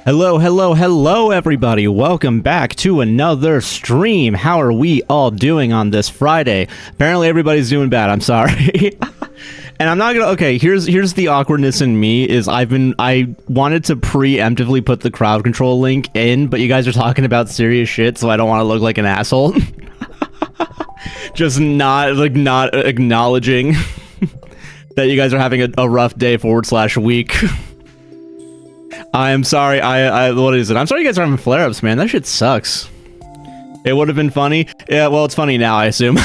Hello, hello, hello, everybody. Welcome back to another stream. How are we all doing on this Friday? Apparently, everybody's doing bad. I'm sorry. And I'm not gonna. Okay, here's the awkwardness in me is I wanted to preemptively put the crowd control link in, but you guys are talking about serious shit, so I don't want to look like an asshole. Just not acknowledging that you guys are having a rough day / week. I am sorry. What is it? I'm sorry you guys are having flare-ups, man. That shit sucks. It would have been funny. Yeah, well, it's funny now, I assume.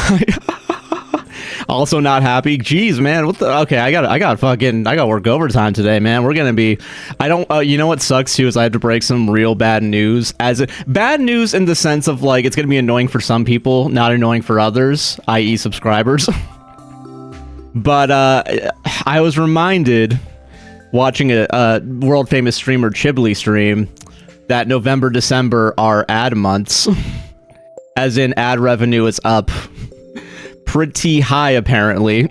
Also not happy. Jeez, man. What the? Okay, I got work overtime today, man. We're gonna be. You know what sucks too is I have to break some real bad news. Bad news in the sense of like it's gonna be annoying for some people, not annoying for others, i.e., subscribers. But I was reminded, watching a world famous streamer Chibli stream, that November, December are ad months, as in ad revenue is up pretty high apparently.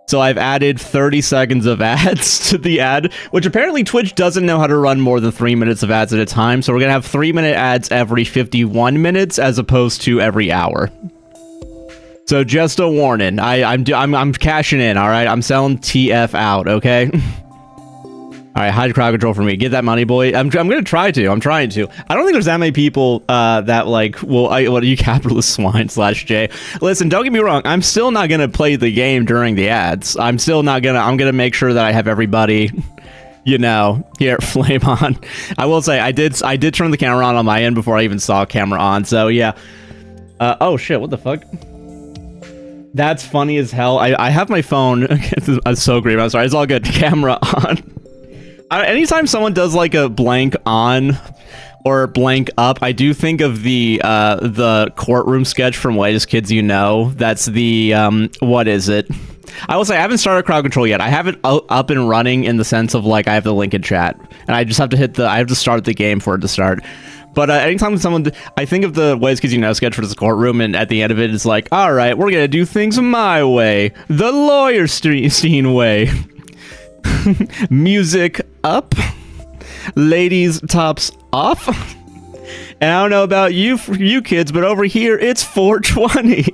So I've added 30 seconds of ads to the ad, which apparently Twitch doesn't know how to run more than 3 minutes of ads at a time. So we're gonna have 3-minute ads every 51 minutes as opposed to every hour. So just a warning. I'm cashing in. All right, I'm selling TF out. Okay. All right, hide crowd control for me. Get that money, boy. I'm gonna try to. I'm trying to. I don't think there's that many people that like. What are you, capitalist swine /J? Listen, don't get me wrong. I'm still not gonna play the game during the ads. I'm gonna make sure that I have everybody, you know, here. Flame on. I will say I did turn the camera on my end before I even saw camera on. So yeah. Oh shit! What the fuck? That's funny as hell. I have my phone. It's so great. I'm sorry. It's all good. Camera on. Anytime someone does like a blank on or blank up, I do think of the courtroom sketch from Whitest Kids You Know. That's the what is it? I will say I haven't started crowd control yet. I have it up and running in the sense of like I have the link in chat, and I just have to I have to start the game for it to start. But anytime I think of the Whitest Kids You Know sketch for this courtroom, and at the end of it, it's like, all right, we're gonna do things my way, the lawyer scene way. Music up, ladies tops off. And I don't know about you kids, but over here it's 420.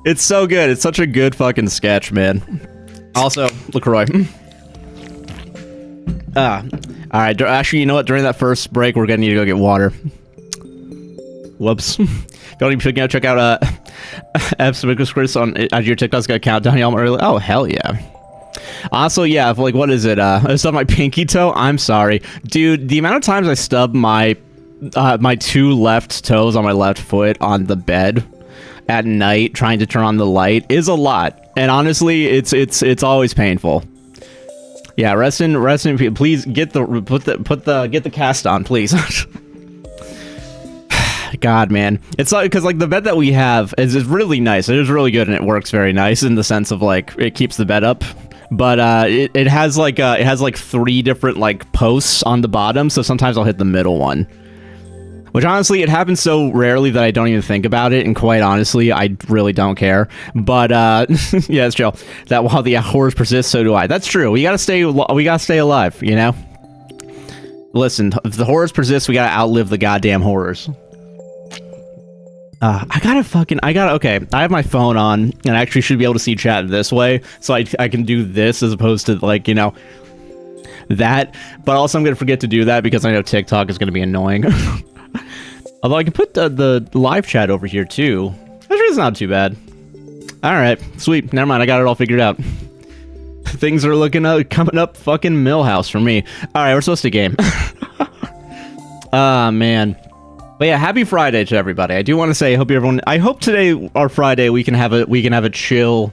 It's so good. It's such a good fucking sketch, man. Also, LaCroix. All right. Actually, you know what? During that first break, we're gonna need to go get water. Whoops. Don't even check out Chris on your TikTok's got a countdown early. Oh hell yeah. Also, yeah, like, what is it? I stubbed my pinky toe? I'm sorry. Dude, the amount of times I stub my 2 left toes on my left foot on the bed at night trying to turn on the light is a lot. And honestly, it's always painful. Yeah, rest in peace. Please get the cast on, please. God, man. It's like, because like the bed that we have is really nice. It is really good and it works very nice in the sense of like it keeps the bed up. But it has like 3 different like posts on the bottom, so sometimes I'll hit the middle one. Which honestly, it happens so rarely that I don't even think about it, and quite honestly, I really don't care. But yeah, it's chill. That while the horrors persist, so do I. That's true. We gotta stay alive, you know. Listen, if the horrors persist, we gotta outlive the goddamn horrors. Okay, I have my phone on, and I actually should be able to see chat this way, so I can do this as opposed to, like, you know, that, but also I'm going to forget to do that because I know TikTok is going to be annoying. Although I can put the live chat over here, too. Actually, it's not too bad. Alright, sweet, never mind, I got it all figured out. Things are coming up fucking Millhouse for me. Alright, we're supposed to game. Ah, man. But yeah, happy Friday to everybody. I do want to say, I hope today, our Friday, we can have a chill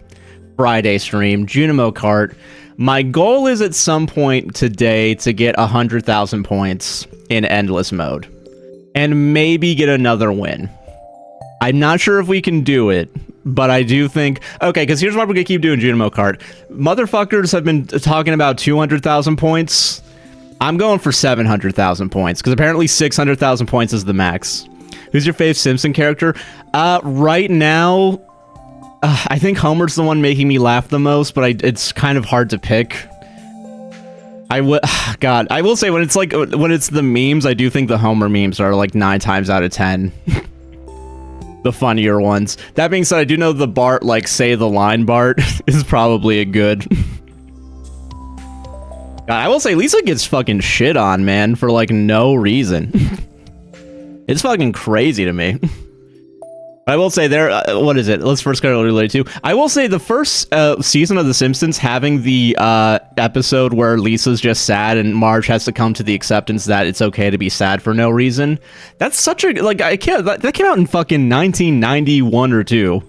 Friday stream. Junimo Kart. My goal is at some point today to get 100,000 points in endless mode, and maybe get another win. I'm not sure if we can do it, but I do think, okay, because here's what we're gonna keep doing, Junimo Kart. Motherfuckers have been talking about 200,000 points. I'm going for 700,000 points, because apparently 600,000 points is the max. Who's your fave Simpson character? Right now, I think Homer's the one making me laugh the most, but it's kind of hard to pick. God, I will say when it's like when it's the memes, I do think the Homer memes are like 9 times out of 10 the funnier ones. That being said, I do know the Bart, like, say the line Bart is probably a good. God, I will say Lisa gets fucking shit on, man, for like no reason. It's fucking crazy to me. I will say there, what is it? Let's first go related to. I will say the first season of The Simpsons having the episode where Lisa's just sad and Marge has to come to the acceptance that it's okay to be sad for no reason. That's such a, like, that came out in fucking 1991 or 2.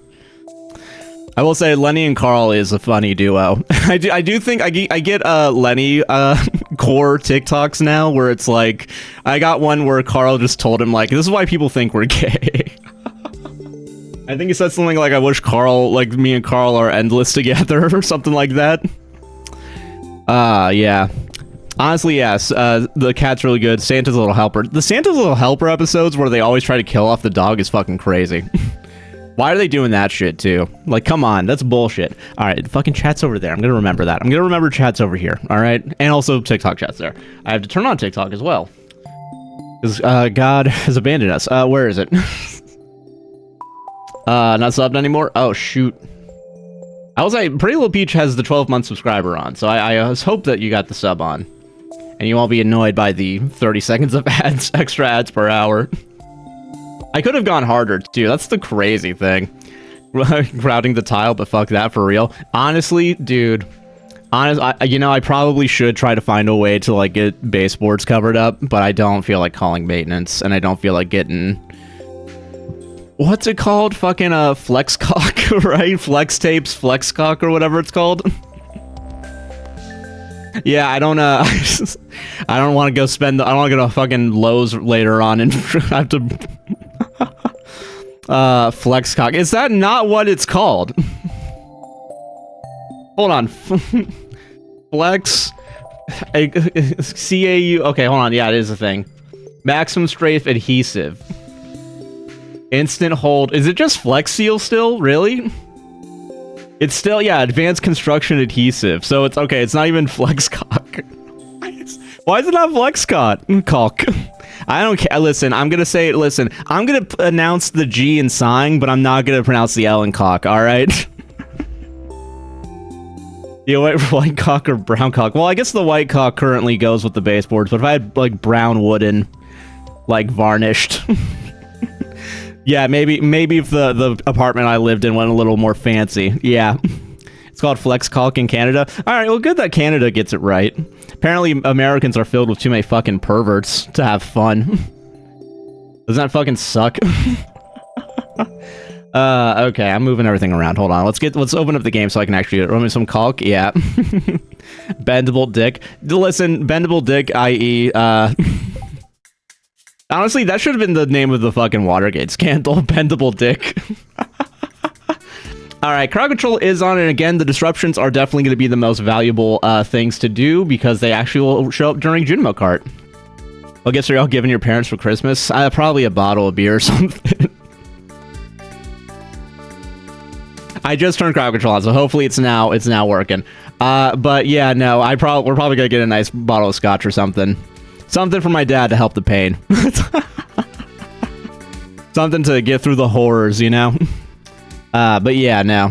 I will say Lenny and Carl is a funny duo. I do think I get Lenny core TikToks now where it's like, I got one where Carl just told him like, this is why people think we're gay. I think he said something like, I wish Carl, like, me and Carl are endless together or something like that. Yeah. Honestly, yes. The cat's really good. Santa's Little Helper. The Santa's Little Helper episodes where they always try to kill off the dog is fucking crazy. Why are they doing that shit, too? Like, come on. That's bullshit. All right, fucking chat's over there. I'm gonna remember that. I'm gonna remember chat's over here, all right? And also TikTok chat's there. I have to turn on TikTok as well. Because, God has abandoned us. Where is it? Not subbed anymore? Oh, shoot. I was like, Pretty Little Peach has the 12-month subscriber on, so I hope that you got the sub on. And you won't be annoyed by the 30 seconds of ads, extra ads per hour. I could have gone harder, too. That's the crazy thing. Routing the tile, but fuck that for real. Honestly, dude. You know, I probably should try to find a way to, like, get baseboards covered up, but I don't feel like calling maintenance, and I don't feel like getting... What's it called? Fucking, FlexCock, right? Flex tapes, FlexCock, or whatever it's called. Yeah, I don't want to go spend... I don't want to go to fucking Lowe's later on and have to... FlexCock. Is that not what it's called? Hold on. Flex... CAU... Okay, hold on. Yeah, it is a thing. Maximum Strafe Adhesive. Instant hold. Is it just Flex Seal still? Really? It's still, yeah, Advanced Construction Adhesive. So it's, okay, it's not even FlexCock. Why is it not FlexCock? I don't care. Listen, I'm gonna say it. Listen, I'm gonna announce the G in sign, but I'm not gonna pronounce the L in cock, alright? You know, white cock or brown cock? Well, I guess the white cock currently goes with the baseboards, but if I had, like, brown wooden, like, varnished... Yeah, maybe if the apartment I lived in went a little more fancy. Yeah. It's called FlexCalc in Canada. Alright, well, good that Canada gets it right. Apparently, Americans are filled with too many fucking perverts to have fun. Doesn't that fucking suck? Okay, I'm moving everything around. Hold on, let's open up the game so I can actually run me some caulk. Yeah. Bendable dick. Listen, bendable dick, i.e., honestly, that should have been the name of the fucking Watergate scandal. Bendable dick. Alright, crowd control is on, and again, the disruptions are definitely going to be the most valuable things to do, because they actually will show up during Junimo Kart. I guess you're all giving your parents for Christmas? Probably a bottle of beer or something. I just turned crowd control on, so hopefully it's now working. But yeah, no, we're probably going to get a nice bottle of scotch or something. Something for my dad to help the pain. Something to get through the horrors, you know? But yeah, no.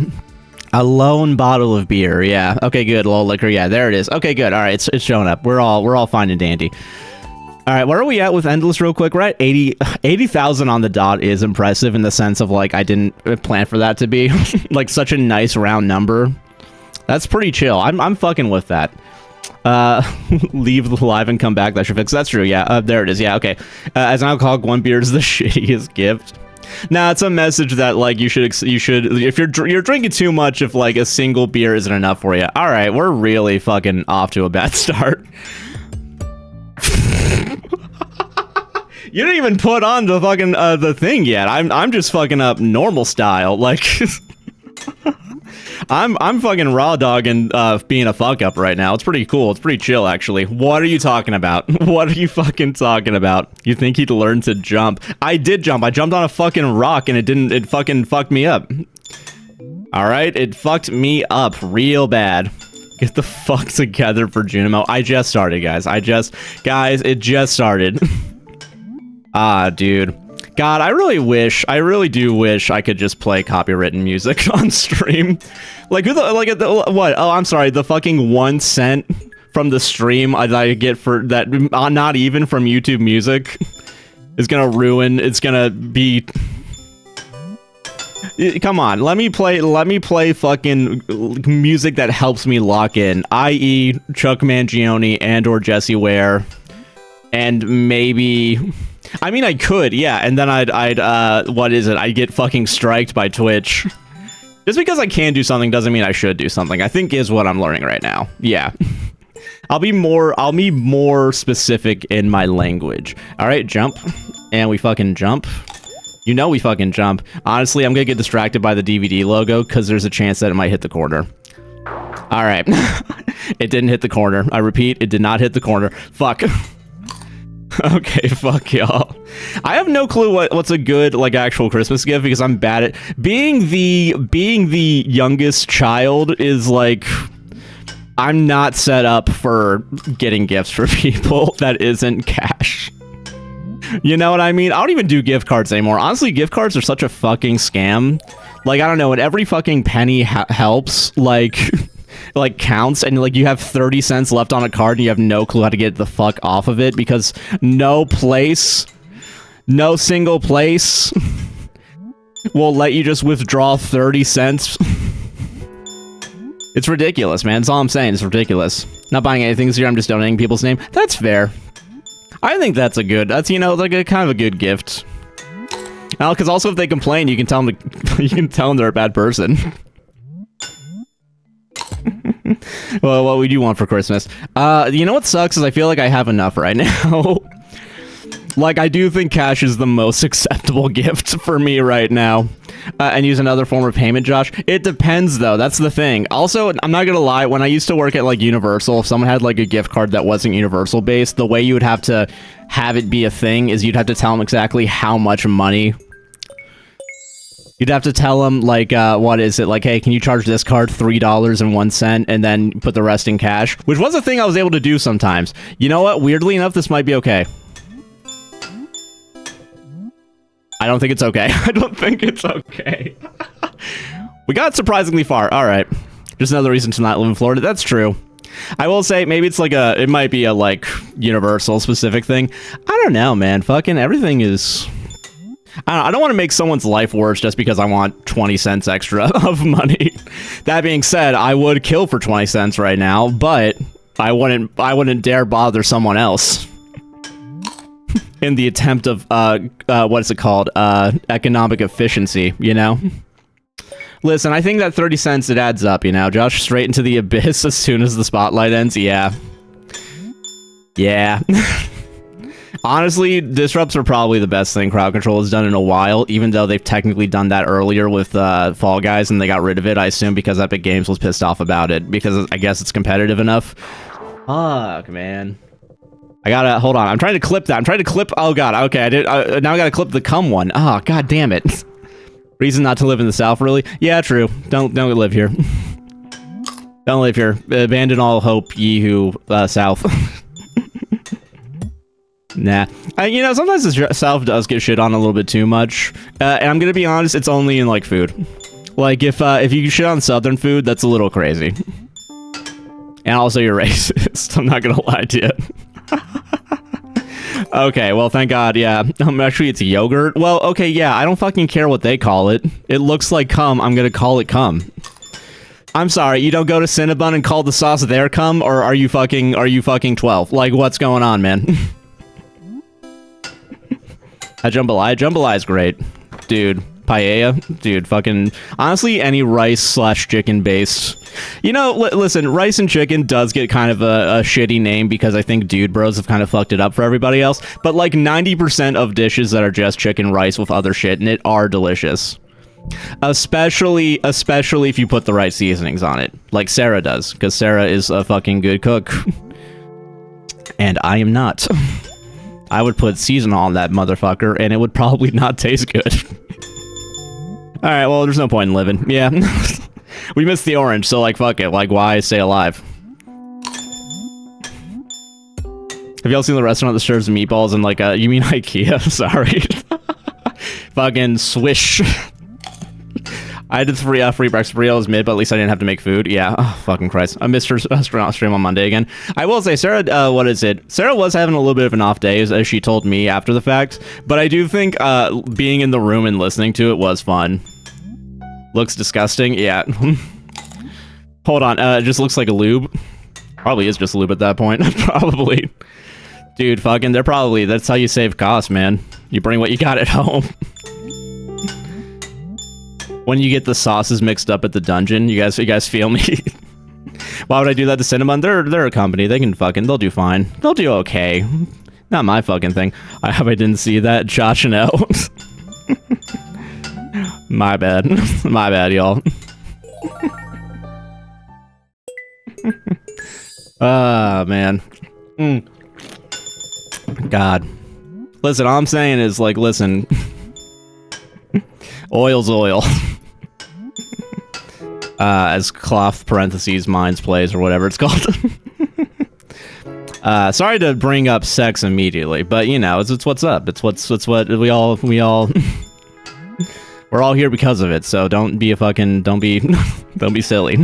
A lone bottle of beer, yeah. Okay, good. Low liquor, yeah, there it is. Okay, good. All right, it's showing up. We're all fine and dandy. All right, where are we at with Endless real quick? We're at 80,000 on the dot is impressive in the sense of, like, I didn't plan for that to be, like, such a nice round number. That's pretty chill. I'm fucking with that. Leave the live and come back. That should fix. That's true. Yeah. There it is. Yeah. Okay. As an alcoholic, one beer is the shittiest gift. Nah, it's a message that, like, you should if you're drinking too much, if like a single beer isn't enough for you. All right, we're really fucking off to a bad start. You didn't even put on the fucking the thing yet. I'm just fucking up normal style. Like. I'm fucking raw dogging being a fuck up right now. It's pretty cool. It's pretty chill, actually. What are you talking about? What are you fucking talking about? You think he'd learn to jump? I did jump. I jumped on a fucking rock and it fucking fucked me up. All right, it fucked me up real bad. Get the fuck together for Junimo. I just started, guys. Guys, it just started. Ah, dude. God, I really do wish I could just play copywritten music on stream. Like, what? Oh, I'm sorry, the fucking 1 cent from the stream I get for that, not even from YouTube Music, is gonna ruin, it's gonna be... Come on, let me play fucking music that helps me lock in, i.e. Chuck Mangione and or Jesse Ware, and maybe... I mean, I could, yeah, and then I'd what is it? I'd get fucking striked by Twitch. Just because I can do something doesn't mean I should do something, I think is what I'm learning right now. Yeah. I'll be more specific in my language. Alright, jump. And we fucking jump. You know we fucking jump. Honestly, I'm gonna get distracted by the DVD logo, because there's a chance that it might hit the corner. Alright. It didn't hit the corner. I repeat, it did not hit the corner. Fuck. Okay, fuck y'all. I have no clue what's a good, like, actual Christmas gift, because I'm bad at... Being the youngest child is, like... I'm not set up for getting gifts for people that isn't cash. You know what I mean? I don't even do gift cards anymore. Honestly, gift cards are such a fucking scam. Like, I don't know, and every fucking penny helps, like... like counts, and like you have 30 cents left on a card and you have no clue how to get the fuck off of it because no single place will let you just withdraw 30 cents. It's ridiculous, man. That's all I'm saying. It's ridiculous. Not buying anything this year, I'm just donating people's name. That's fair. I think that's you know, like a kind of a good gift. Because also if they complain, you can tell them they're a bad person. Well, what would you want for Christmas? You know what sucks is I feel like I have enough right now. Like, I do think cash is the most acceptable gift for me right now. And use another form of payment, Josh. It depends, though. That's the thing. Also, I'm not gonna lie, when I used to work at, like, Universal, if someone had, like, a gift card that wasn't Universal-based, the way you would have to have it be a thing is you'd have to tell them exactly how much money. You'd have to tell them, like, what is it? Like, hey, can you charge this card $3.01 and then put the rest in cash? Which was a thing I was able to do sometimes. You know what? Weirdly enough, this might be okay. I don't think it's okay. I don't think it's okay. We got surprisingly far. All right. Just another reason to not live in Florida. That's true. I will say, maybe it's like it might be a, like, Universal specific thing. I don't know, man. Fucking everything is... I don't want to make someone's life worse just because I want 20 cents extra of money. That being said, I would kill for 20 cents right now, but I wouldn't dare bother someone else. In the attempt of, what is it called? Economic efficiency, you know? Listen, I think that 30 cents, it adds up, you know? Josh, straight into the abyss as soon as the spotlight ends? Yeah. Yeah. Honestly, disrupts are probably the best thing crowd control has done in a while, even though they've technically done that earlier with Fall Guys and they got rid of it, I assume, because Epic Games was pissed off about it, because I guess it's competitive enough. Fuck, man. I gotta, hold on, I'm trying to clip that. I'm trying to clip, oh god, okay, now I gotta clip the cum one. Oh, god damn it. Reason not to live in the South, really? Yeah, true. Don't live here. Don't live here. Abandon all hope, ye who, South. Nah. You know, sometimes the South does get shit on a little bit too much. And I'm gonna be honest, it's only in, like, food. Like, if you shit on Southern food, that's a little crazy. And also, you're racist. I'm not gonna lie to you. Okay, well, thank God, yeah. Actually, it's yogurt. Well, okay, yeah, I don't fucking care what they call it. It looks like cum, I'm gonna call it cum. I'm sorry, you don't go to Cinnabon and call the sauce their cum, or are you fucking 12? Like, what's going on, man? Jambalaya is great. Dude, paella? Dude, fucking... Honestly, any rice/chicken based... You know, listen, rice and chicken does get kind of a shitty name because I think Dude Bros have kind of fucked it up for everybody else. But like 90% of dishes that are just chicken rice with other shit in it are delicious. Especially if you put the right seasonings on it. Like Sarah does, because Sarah is a fucking good cook. And I am not. I would put seasonal on that motherfucker, and it would probably not taste good. Alright, well, there's no point in living. Yeah. We missed the orange, so like fuck it. Like why stay alive? Have y'all seen the restaurant that serves meatballs and like you mean IKEA? Sorry. Fucking swish. I did free breakfast burritos mid, but at least I didn't have to make food. Yeah, oh, fucking Christ. I missed her stream on Monday again. I will say, Sarah, what is it? Sarah was having a little bit of an off day, as she told me after the fact, but I do think being in the room and listening to it was fun. Looks disgusting, yeah. Hold on, it just looks like a lube. Probably is just a lube at that point, probably. Dude, fucking, that's how you save costs, man. You bring what you got at home. When you get the sauces mixed up at the dungeon, you guys feel me? Why would I do that to Cinnamon? They're a company. They'll do fine. They'll do okay. Not my fucking thing. I hope I didn't see that. Josh and L. My bad. My bad, y'all. Ah, man. God. Listen, all I'm saying is, like, listen. Oil's oil. As cloth parentheses minds plays or whatever it's called. Sorry to bring up sex immediately, but you know, it's what's up. It's what we all we're all here because of it. So don't be silly.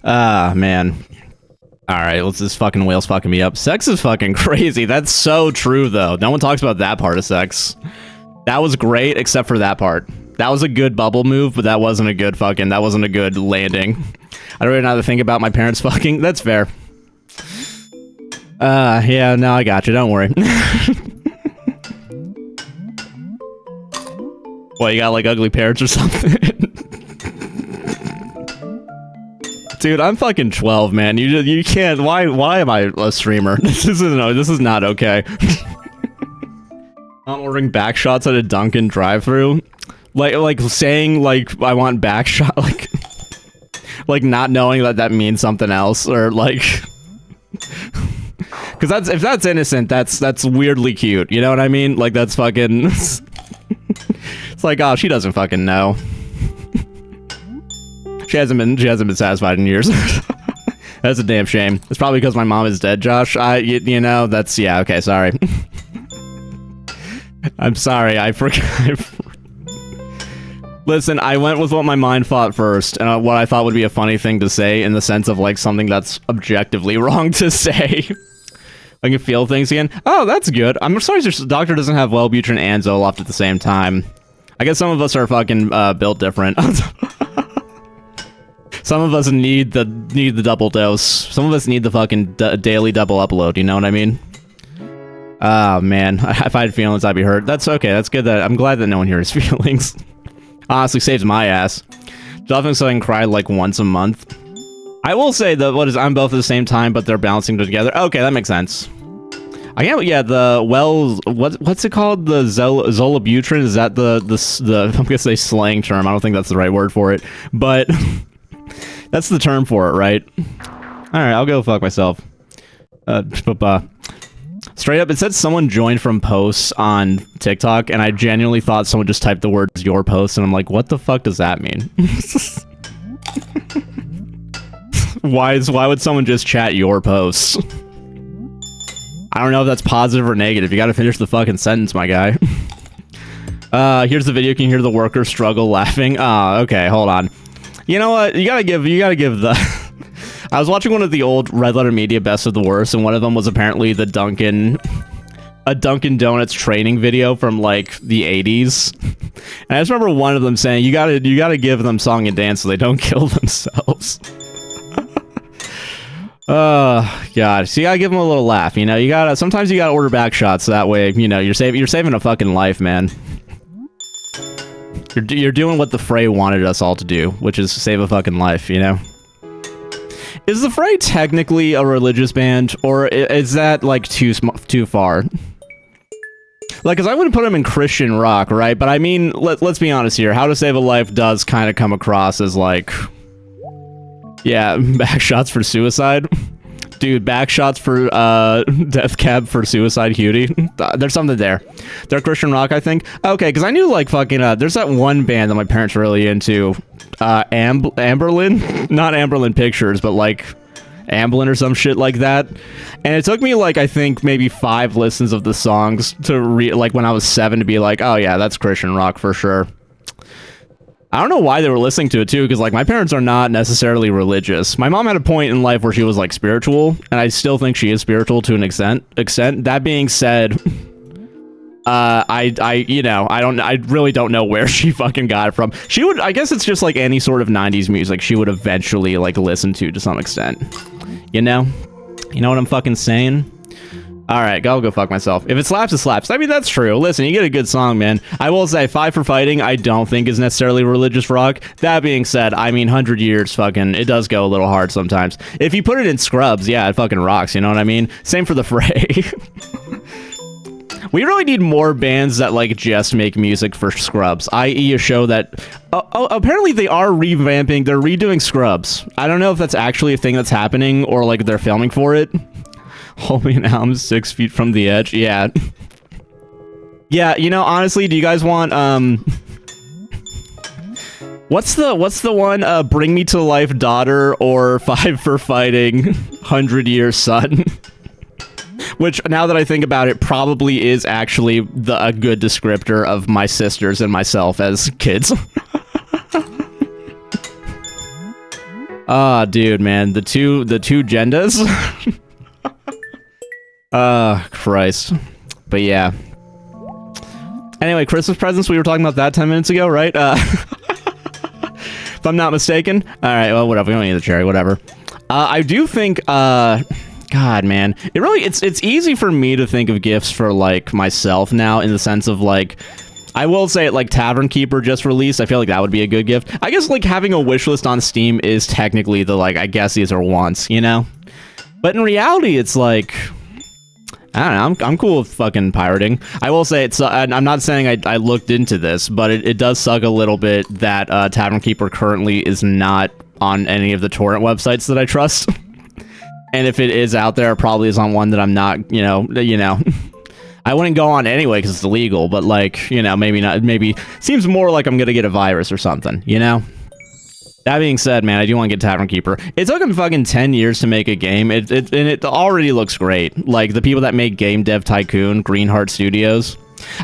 Man. All right, this fucking whale's fucking me up. Sex is fucking crazy. That's so true though. No one talks about that part of sex. That was great, except for that part. That was a good bubble move, but that wasn't a good landing. I don't really know how to think about my parents fucking. That's fair. Yeah, no, I got you. Don't worry. What, you got like ugly parents or something? Dude, I'm fucking 12, man. You can't. Why am I a streamer? This is not okay. Not ordering back shots at a Dunkin' drive-thru, like saying like I want back shot, like not knowing that means something else, or like, because if that's innocent, that's weirdly cute. You know what I mean? Like that's fucking. It's like, oh, she doesn't fucking know. She hasn't been satisfied in years. That's a damn shame. It's probably because my mom is dead, Josh. You know, that's, yeah, okay, sorry. I'm sorry, I forgot. Listen, I went with what my mind thought first, and what I thought would be a funny thing to say in the sense of, like, something that's objectively wrong to say. I can feel things again. Oh, that's good. I'm sorry your doctor doesn't have Wellbutrin and Zoloft at the same time. I guess some of us are fucking built different. Some of us need the double dose. Some of us need the fucking daily double upload, you know what I mean? Oh, man. If I had feelings, I'd be hurt. That's okay. That's good. I'm glad that no one here has feelings. Honestly, saves my ass. Definitely so I can cry like once a month. I will say that I'm both at the same time, but they're balancing together. Okay, that makes sense. I can't. Yeah, what's it called? The Zolabutrin? Is that the I'm gonna say slang term? I don't think that's the right word for it, but that's the term for it, right? All right, I'll go fuck myself. Straight up, it said someone joined from posts on TikTok, and I genuinely thought someone just typed the words "your post," and I'm like, what the fuck does that mean? Why would someone just chat your posts? I don't know if that's positive or negative. You gotta finish the fucking sentence, my guy. Here's the video. You can hear the workers struggle laughing. Okay, hold on. You know what? You gotta give the... I was watching one of the old Red Letter Media Best of the Worst, and one of them was apparently the Dunkin' Donuts training video from like the 80s. And I just remember one of them saying, you gotta give them song and dance so they don't kill themselves. God. So you gotta give them a little laugh, you know? Sometimes you gotta order back shots so that way, you know, you're saving a fucking life, man. You're doing what the Fray wanted us all to do, which is save a fucking life, you know? Is the Fray technically a religious band, or is that, like, too far? Like, because I wouldn't put them in Christian rock, right? But I mean, let's be honest here. How to Save a Life does kind of come across as, like... Yeah, back shots for suicide. Dude, backshots for Death Cab for Suicide Cutie. There's something there. They're Christian rock, I think. Okay, because I knew like fucking there's that one band that my parents were really into. Amberlin? Not Amberlin Pictures, but like Amblin or some shit like that. And it took me like I think maybe 5 listens of the songs to like when I was 7 to be like, oh yeah, that's Christian rock for sure. I don't know why they were listening to it too, because like my parents are not necessarily religious. My mom had a point in life where she was like spiritual, and I still think she is spiritual to an extent. That being said, I really don't know where she fucking got it from. She would, I guess it's just like any sort of 90s music she would eventually like listen to some extent. You know what I'm fucking saying? All right, I'll go fuck myself. If it slaps, it slaps. I mean, that's true. Listen, you get a good song, man. I will say, Five for Fighting, I don't think is necessarily religious rock. That being said, I mean, 100 Years, fucking, it does go a little hard sometimes. If you put it in Scrubs, yeah, it fucking rocks, you know what I mean? Same for The Fray. We really need more bands that, like, just make music for Scrubs, i.e. a show that... apparently they are revamping, they're redoing Scrubs. I don't know if that's actually a thing that's happening, or, like, they're filming for it. Hold me now, I'm 6 feet from the edge. Yeah. Yeah, you know, honestly, do you guys want, What's the one, Bring Me to Life Daughter or Five for Fighting 100 Years Son? Which, now that I think about it, probably is actually a good descriptor of my sisters and myself as kids. Ah, dude, man, the two genders. Christ. But yeah. Anyway, Christmas presents, we were talking about that 10 minutes ago, right? If I'm not mistaken. Alright, well, whatever. We don't need the cherry, whatever. I do think, God, man. It's easy for me to think of gifts for, like, myself now, in the sense of, like, I will say, like, Tavern Keeper just released. I feel like that would be a good gift. I guess, like, having a wish list on Steam is technically the, like, I guess these are wants, you know? But in reality, it's like... I don't know, I'm cool with fucking pirating. I will say, I'm not saying I looked into this, but it does suck a little bit that Tavern Keeper currently is not on any of the torrent websites that I trust. And if it is out there, it probably is on one that I'm not, you know. I wouldn't go on anyway because it's illegal, but like, you know, maybe not, maybe seems more like I'm gonna get a virus or something, you know? That being said, man, I do want to get Tavern Keeper. It took him fucking 10 years to make a game, and it already looks great. Like, the people that make Game Dev Tycoon, Greenheart Studios.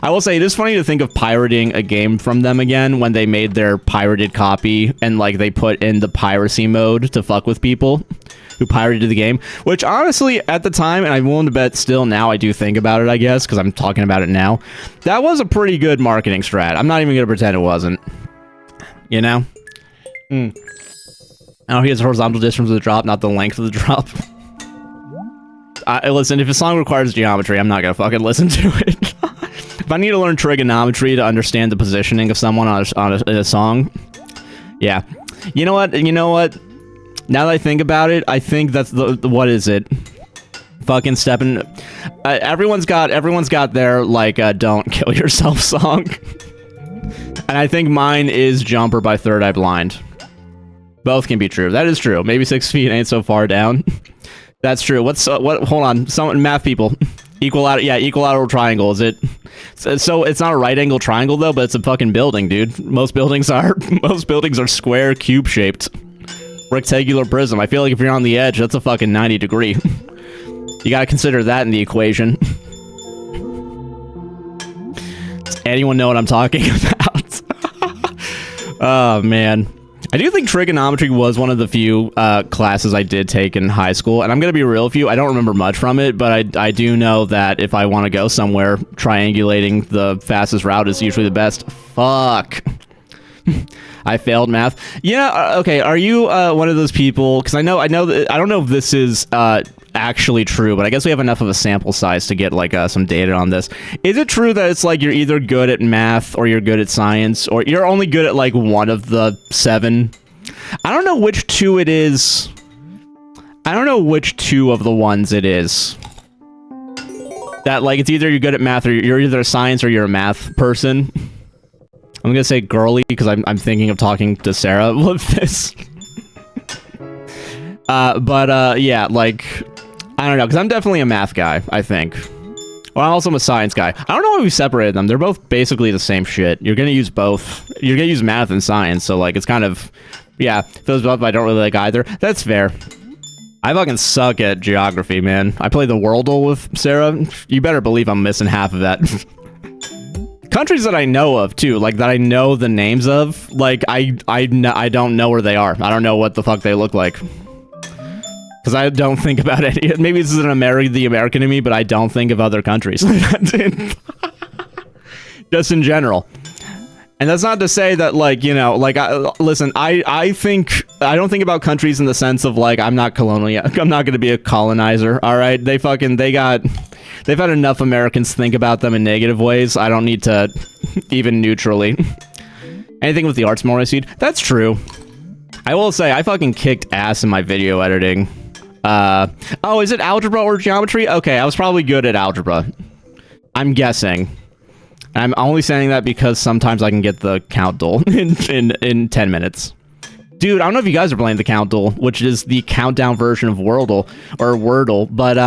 I will say, it is funny to think of pirating a game from them again when they made their pirated copy, and, like, they put in the piracy mode to fuck with people who pirated the game. Which, honestly, at the time, and I'm willing to bet still now I do think about it, I guess, because I'm talking about it now, that was a pretty good marketing strat. I'm not even going to pretend it wasn't. You know? Oh, he has horizontal distance of the drop, not the length of the drop. Listen, if a song requires geometry, I'm not gonna fucking listen to it. If I need to learn trigonometry to understand the positioning of someone on a song, yeah. You know what? Now that I think about it, I think that's what is it? Fucking stepping. Everyone's got their like "Don't Kill Yourself" song, and I think mine is "Jumper" by Third Eye Blind. Both can be true. That is true. Maybe 6 feet ain't so far down. That's true. What? Hold on. Some math people. Equilateral triangle. Is it? So it's not a right angle triangle though, but it's a fucking building, dude. Most buildings are square, cube shaped. Rectangular prism. I feel like if you're on the edge, that's a fucking 90 degree. You gotta consider that in the equation. Does anyone know what I'm talking about? Oh man. I do think trigonometry was one of the few classes I did take in high school, and I'm gonna be real with you, I don't remember much from it, but I do know that if I want to go somewhere, triangulating the fastest route is usually the best. Fuck. I failed math. Yeah, okay, are you one of those people, because I know that, I don't know if this is actually true, but I guess we have enough of a sample size to get like some data on this. Is it true that it's like you're either good at math or you're good at science, or you're only good at like one of the 7? I don't know which 2 it is. I don't know which 2 of the ones it is. That like it's either you're good at math or you're either a science or you're a math person. I'm gonna say girly because I'm thinking of talking to Sarah with this. Yeah, like I don't know, because I'm definitely a math guy, I think. Well, I'm also a science guy. I don't know why we separated them. They're both basically the same shit. You're gonna use both. You're gonna use math and science, so like it's kind of, yeah. Those both I don't really like either. That's fair. I fucking suck at geography, man. I play the Wordle with Sarah. You better believe I'm missing half of that. Countries that I know of too, like that I know the names of, like I don't know where they are. I don't know what the fuck they look like. Because I don't think about it. Maybe this is the American in me, but I don't think of other countries. Just in general. And that's not to say that, like, you know, like, listen, I don't think about countries in the sense of, like, I'm not colonial. I'm not going to be a colonizer, all right? They've had enough Americans think about them in negative ways. I don't need to even neutrally. Anything with the arts more I see. That's true. I will say, I fucking kicked ass in my video editing. Oh, is it algebra or geometry? Okay, I was probably good at algebra. I'm guessing. I'm only saying that because sometimes I can get the count duel in 10 minutes. Dude, I don't know if you guys are playing the count duel, which is the countdown version of Wordle, but,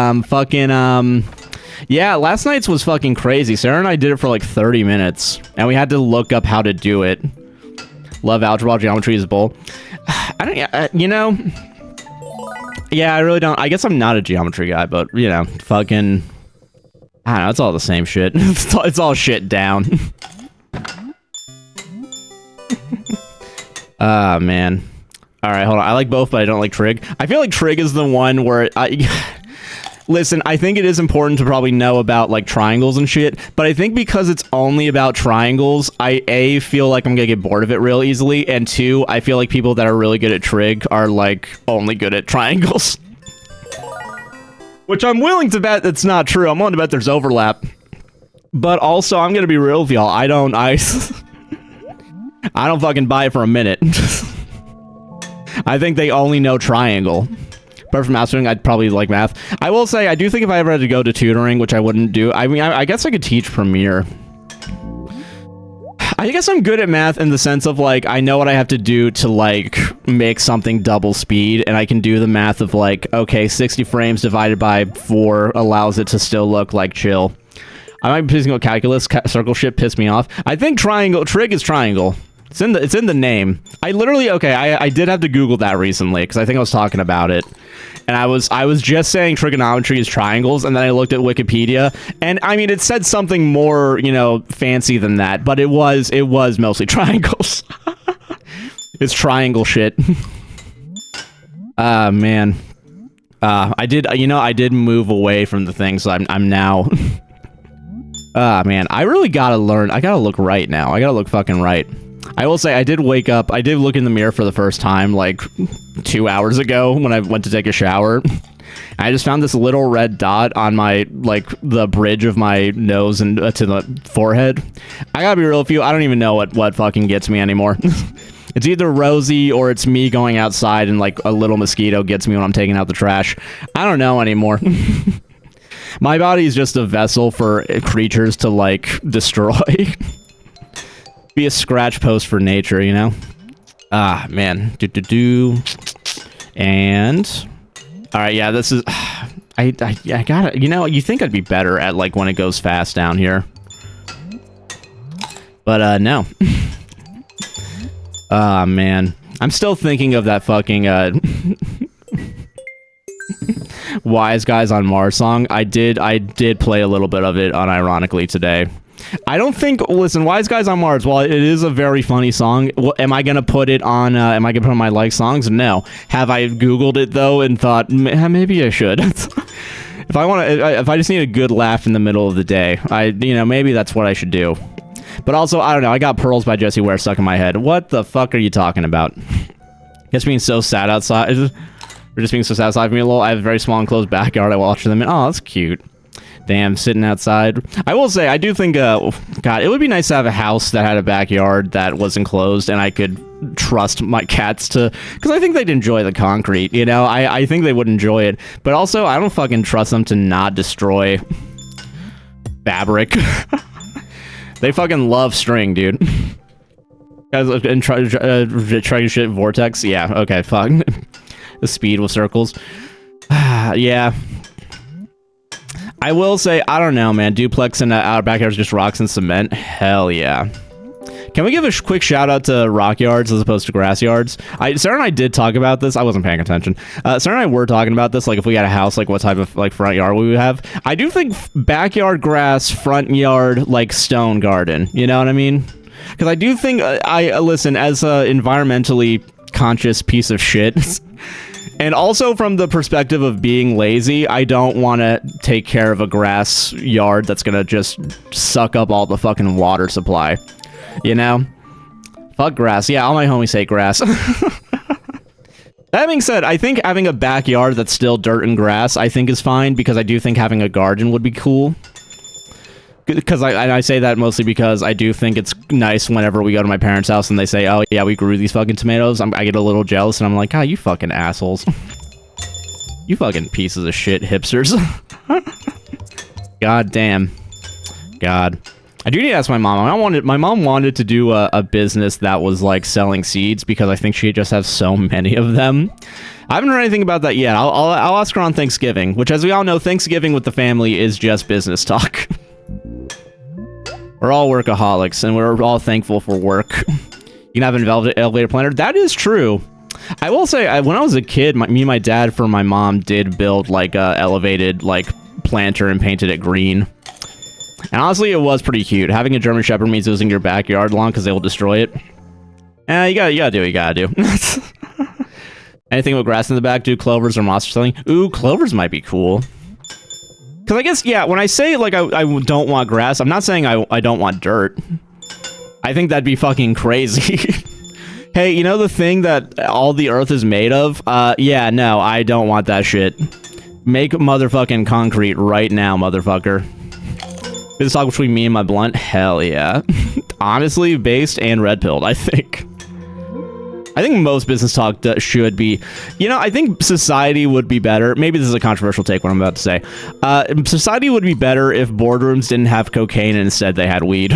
yeah, last night's was fucking crazy. Sarah and I did it for like 30 minutes, and we had to look up how to do it. Love algebra, geometry is bull. You know... Yeah, I really don't. I guess I'm not a geometry guy, but, you know, fucking... I don't know, it's all the same shit. It's all shit down. Ah, man. Alright, hold on. I like both, but I don't like trig. I feel like trig is the one where... Listen, I think it is important to probably know about, like, triangles and shit, but I think because it's only about triangles, I, A, feel like I'm gonna get bored of it real easily, and 2, I feel like people that are really good at trig are, like, only good at triangles. Which I'm willing to bet that's not true. I'm willing to bet there's overlap. But also, I'm gonna be real with y'all. I don't fucking buy it for a minute. I think they only know triangle. But for mastering, I'd probably like math. I will say, I do think if I ever had to go to tutoring, which I wouldn't do, I mean, I guess I could teach Premiere. I guess I'm good at math in the sense of, like, I know what I have to do to, like, make something double speed, and I can do the math of, like, okay, 60 frames divided by 4 allows it to still look, like, chill. I might be pissing with calculus, circle shit pissed me off. I think trig is triangle. It's in the name. I literally, okay, I did have to Google that recently, because I think I was talking about it. And I was just saying trigonometry is triangles, and then I looked at Wikipedia, and I mean, it said something more, you know, fancy than that, but it was mostly triangles. It's triangle shit. Man. I did move away from the thing, so I'm now... man, I really gotta learn. I gotta look right now. I gotta look fucking right. I will say, I did wake up, I did look in the mirror for the first time, like, 2 hours ago when I went to take a shower. I just found this little red dot on my, like, the bridge of my nose and to the forehead. I gotta be real with you, I don't even know what fucking gets me anymore. It's either Rosie or it's me going outside and, like, a little mosquito gets me when I'm taking out the trash. I don't know anymore. My body is just a vessel for creatures to, like, destroy. Be a scratch post for nature, you know? Ah, man. And... Alright, yeah, this is... I gotta... You know, you think I'd be better at, like, when it goes fast down here. But, no. Ah, man. I'm still thinking of that fucking, Wise Guys on Mars song. I did play a little bit of it unironically today. I don't think, listen, Wise Guys on Mars, while it is a very funny song, am I gonna put it on my like songs? No. Have I Googled it though and thought, maybe I should? If I just need a good laugh in the middle of the day, maybe that's what I should do. But also, I don't know, I got Pearls by Jessie Ware stuck in my head. What the fuck are you talking about? Just being so sad outside, or just being so sad outside for me a little. I have a very small enclosed backyard, I watch them, and oh, that's cute. Damn, sitting outside. I will say, I do think, God, it would be nice to have a house that had a backyard that was enclosed, and I could trust my cats to, because I think they'd enjoy the concrete, you know? I think they would enjoy it, but also, I don't fucking trust them to not destroy fabric. They fucking love string, dude. And try to shit vortex? Yeah, okay, fuck. The speed with circles. Yeah. I will say, I don't know, man. Duplex in our backyard is just rocks and cement. Hell yeah. Can we give a quick shout out to rock yards as opposed to grass yards? Sarah and I did talk about this. I wasn't paying attention. Sarah and I were talking about this. Like, if we had a house, like, what type of like front yard we would have. I do think backyard grass, front yard, like stone garden. You know what I mean? Because I do think listen, as a environmentally conscious piece of shit. And also from the perspective of being lazy, I don't want to take care of a grass yard that's going to just suck up all the fucking water supply. You know? Fuck grass. Yeah, all my homies hate grass. That being said, I think having a backyard that's still dirt and grass, I think is fine, because I do think having a garden would be cool. Because I say that mostly because I do think it's nice whenever we go to my parents' house and they say, oh yeah, we grew these fucking tomatoes. I get a little jealous and I'm like, ah, you fucking assholes. You fucking pieces of shit hipsters. God damn. God. I do need to ask my mom. My mom wanted to do a business that was like selling seeds because I think she just has so many of them. I haven't heard anything about that yet. I'll ask her on Thanksgiving, which, as we all know, Thanksgiving with the family is just business talk. We're all workaholics, and we're all thankful for work. You can have an elevator planner. That is true. I will say, when I was a kid, me and my dad for my mom did build like a elevated like planter and painted it green. And honestly, it was pretty cute. Having a German Shepherd means losing your backyard lawn because they will destroy it. You gotta do what you gotta do. Anything with grass in the back, do clovers or monster selling? Ooh, clovers might be cool. Because I guess, yeah, when I say, like, I don't want grass, I'm not saying I don't want dirt. I think that'd be fucking crazy. Hey, you know the thing that all the earth is made of? Yeah, no, I don't want that shit. Make motherfucking concrete right now, motherfucker. This talk between me and my blunt? Hell yeah. Honestly, based and red-pilled, I think. I think most business talk should be... You know, I think society would be better. Maybe this is a controversial take, what I'm about to say. Society would be better if boardrooms didn't have cocaine and instead they had weed.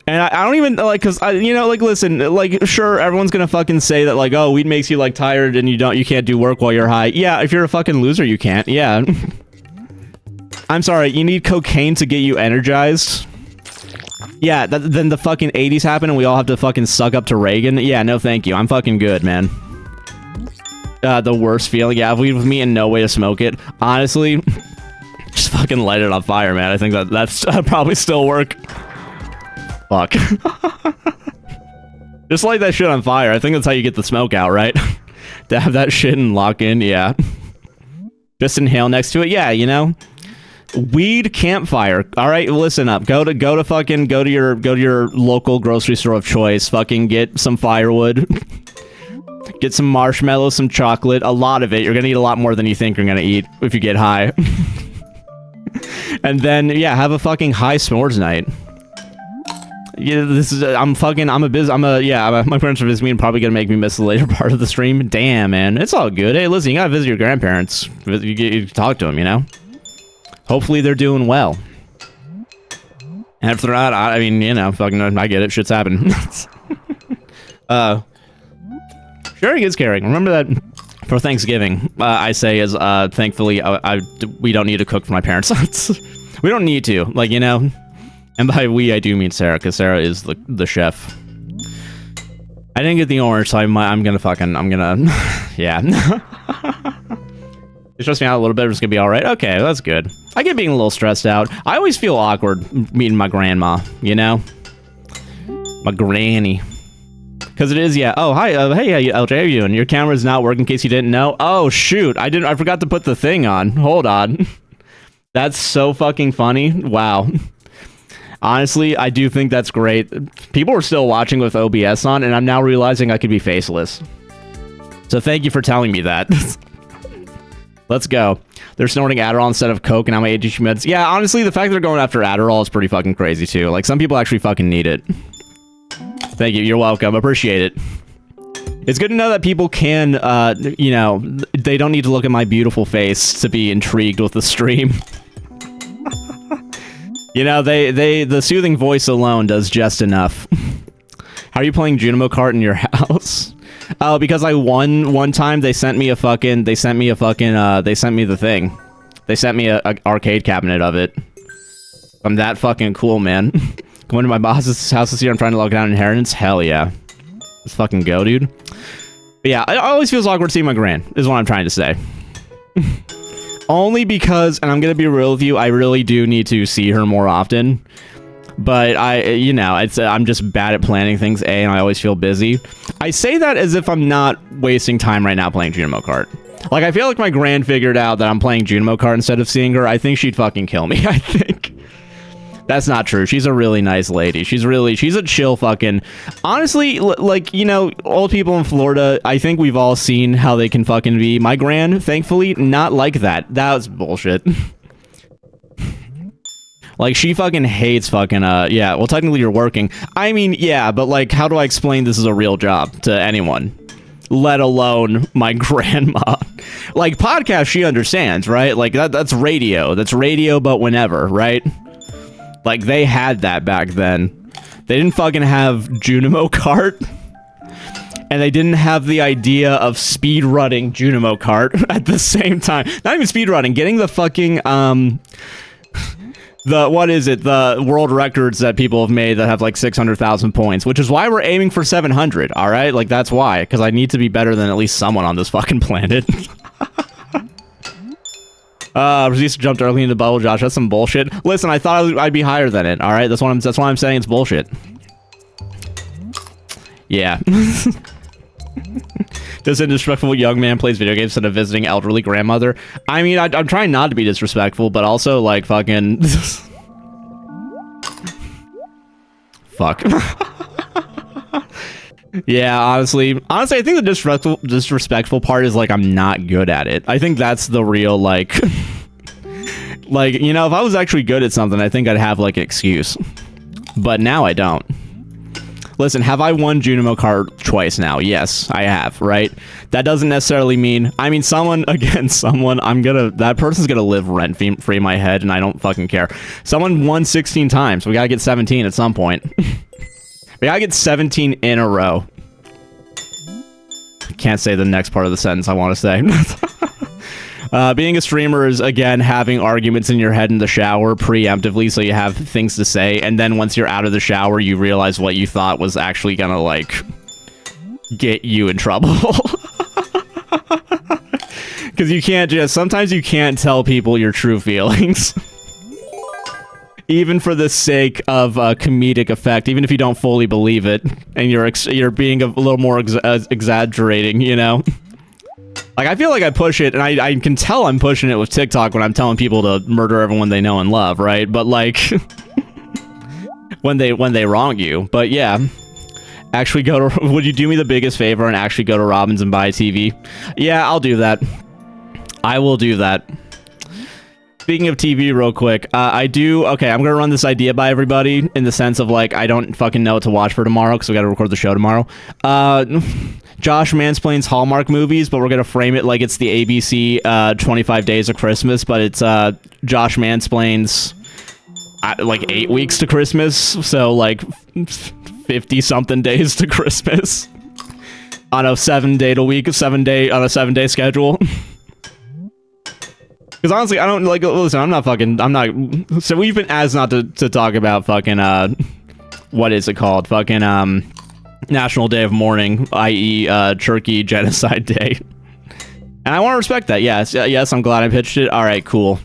And I don't even, like, because, you know, like, listen, like, sure, everyone's gonna fucking say that, like, oh, weed makes you, like, tired and you can't do work while you're high. Yeah, if you're a fucking loser, you can't. Yeah. I'm sorry, you need cocaine to get you energized? Yeah, then the fucking 80s happen and we all have to fucking suck up to Reagan? Yeah, no thank you. I'm fucking good, man. The worst feeling? Yeah, weed with me and no way to smoke it. Honestly, just fucking light it on fire, man. I think that's probably still work. Fuck. Just light that shit on fire. I think that's how you get the smoke out, right? To have that shit and lock in, yeah. Just inhale next to it, yeah, you know? Weed campfire. All right, listen up. Go to your local grocery store of choice. Fucking get some firewood. Get some marshmallows, some chocolate, a lot of it. You're gonna eat a lot more than you think you're gonna eat if you get high. And then yeah, have a fucking high s'mores night. Yeah, this is my parents are visiting me and probably gonna make me miss the later part of the stream. Damn, man, it's all good. Hey, listen, you gotta visit your grandparents. You talk to them, you know. Hopefully they're doing well. And if they're not, I mean, you know, fucking, I get it. Shit's happening. Sharing is caring. Remember that for Thanksgiving, I say is, thankfully, we don't need to cook for my parents. We don't need to, like, you know. And by we, I do mean Sarah, because Sarah is the chef. I didn't get the orange, so I'm gonna, yeah. It stressed me out a little bit, it's gonna be alright. Okay, that's good. I get being a little stressed out. I always feel awkward meeting my grandma, you know? My granny. Because it is, yeah. Oh, hi, hey, LJ, how are you doing? Your camera's not working in case you didn't know. Oh, shoot, I forgot to put the thing on. Hold on. That's so fucking funny. Wow. Honestly, I do think that's great. People are still watching with OBS on, and I'm now realizing I could be faceless. So thank you for telling me that. Let's go. They're snorting Adderall instead of Coke and now my ADHD meds. Yeah, honestly, the fact they're going after Adderall is pretty fucking crazy, too. Like, some people actually fucking need it. Thank you. You're welcome. Appreciate it. It's good to know that people can, you know, they don't need to look at my beautiful face to be intrigued with the stream. You know, the soothing voice alone does just enough. How are you playing Junimo Kart in your house? Oh, because I won one time. They sent me the thing, They sent me a arcade cabinet of it. I'm that fucking cool, man. Going to my boss's house this year, I'm trying to lock down inheritance. Hell yeah. Let's fucking go, dude. But yeah, it always feels awkward seeing my gran, is what I'm trying to say. Only because, and I'm gonna be real with you, I really do need to see her more often. But you know, I'm just bad at planning things, and I always feel busy. I say that as if I'm not wasting time right now playing Junimo Kart. Like, I feel like my gran figured out that I'm playing Junimo Kart instead of seeing her. I think she'd fucking kill me, I think. That's not true. She's a really nice lady. She's a chill fucking... Honestly, like, you know, old people in Florida, I think we've all seen how they can fucking be. My gran, thankfully, not like that. That was bullshit. Like, she fucking hates fucking, yeah, well, technically you're working. I mean, yeah, but, like, how do I explain this is a real job to anyone? Let alone my grandma. Like, podcast, she understands, right? Like, that's radio. That's radio, but whenever, right? Like, they had that back then. They didn't fucking have Junimo Kart. And they didn't have the idea of speedrunning Junimo Kart at the same time. Not even speedrunning, getting the fucking, what is it? The world records that people have made that have like 600,000 points, which is why we're aiming for 700, all right? Like, that's why, because I need to be better than at least someone on this fucking planet. Resist jumped early in the bubble, Josh. That's some bullshit. Listen, I thought I'd be higher than it, all right? That's why I'm saying it's bullshit. Yeah. This disrespectful young man plays video games instead of visiting elderly grandmother. I mean, I'm trying not to be disrespectful, but also, like, fucking... Fuck. Yeah, honestly, I think the disrespectful part is, like, I'm not good at it. I think that's the real, like... like, you know, if I was actually good at something, I think I'd have, like, an excuse. But now I don't. Listen, have I won Junimo Kart twice now? Yes, I have, right? That doesn't necessarily mean... I mean, that person's gonna live rent-free in my head, and I don't fucking care. Someone won 16 times. We gotta get 17 at some point. We gotta get 17 in a row. Can't say the next part of the sentence I want to say. Being a streamer is, again, having arguments in your head in the shower preemptively so you have things to say, and then once you're out of the shower, you realize what you thought was actually gonna, like, get you in trouble. Because you can't just... Sometimes you can't tell people your true feelings. Even for the sake of comedic effect, even if you don't fully believe it, and you're being a little more exaggerating, you know? Like, I feel like I push it, and I can tell I'm pushing it with TikTok when I'm telling people to murder everyone they know and love, right? But, like, when they wrong you. But, yeah. Actually go to... Would you do me the biggest favor and actually go to Robbins and buy a TV? Yeah, I'll do that. I will do that. Speaking of TV real quick, okay, I'm gonna run this idea by everybody in the sense of, like, I don't fucking know what to watch for tomorrow because we gotta record the show tomorrow. Josh mansplains Hallmark movies, but we're gonna frame it like it's the ABC 25 Days of Christmas, but it's Josh mansplains like 8 weeks to Christmas, so like 50-something days to Christmas on a 7-day schedule. Because honestly, I don't, like, listen, I'm not, so we've been asked not to talk about fucking, what is it called? Fucking, National Day of Mourning, i.e., Turkey Genocide Day. And I want to respect that, yes, I'm glad I pitched it. Alright, cool.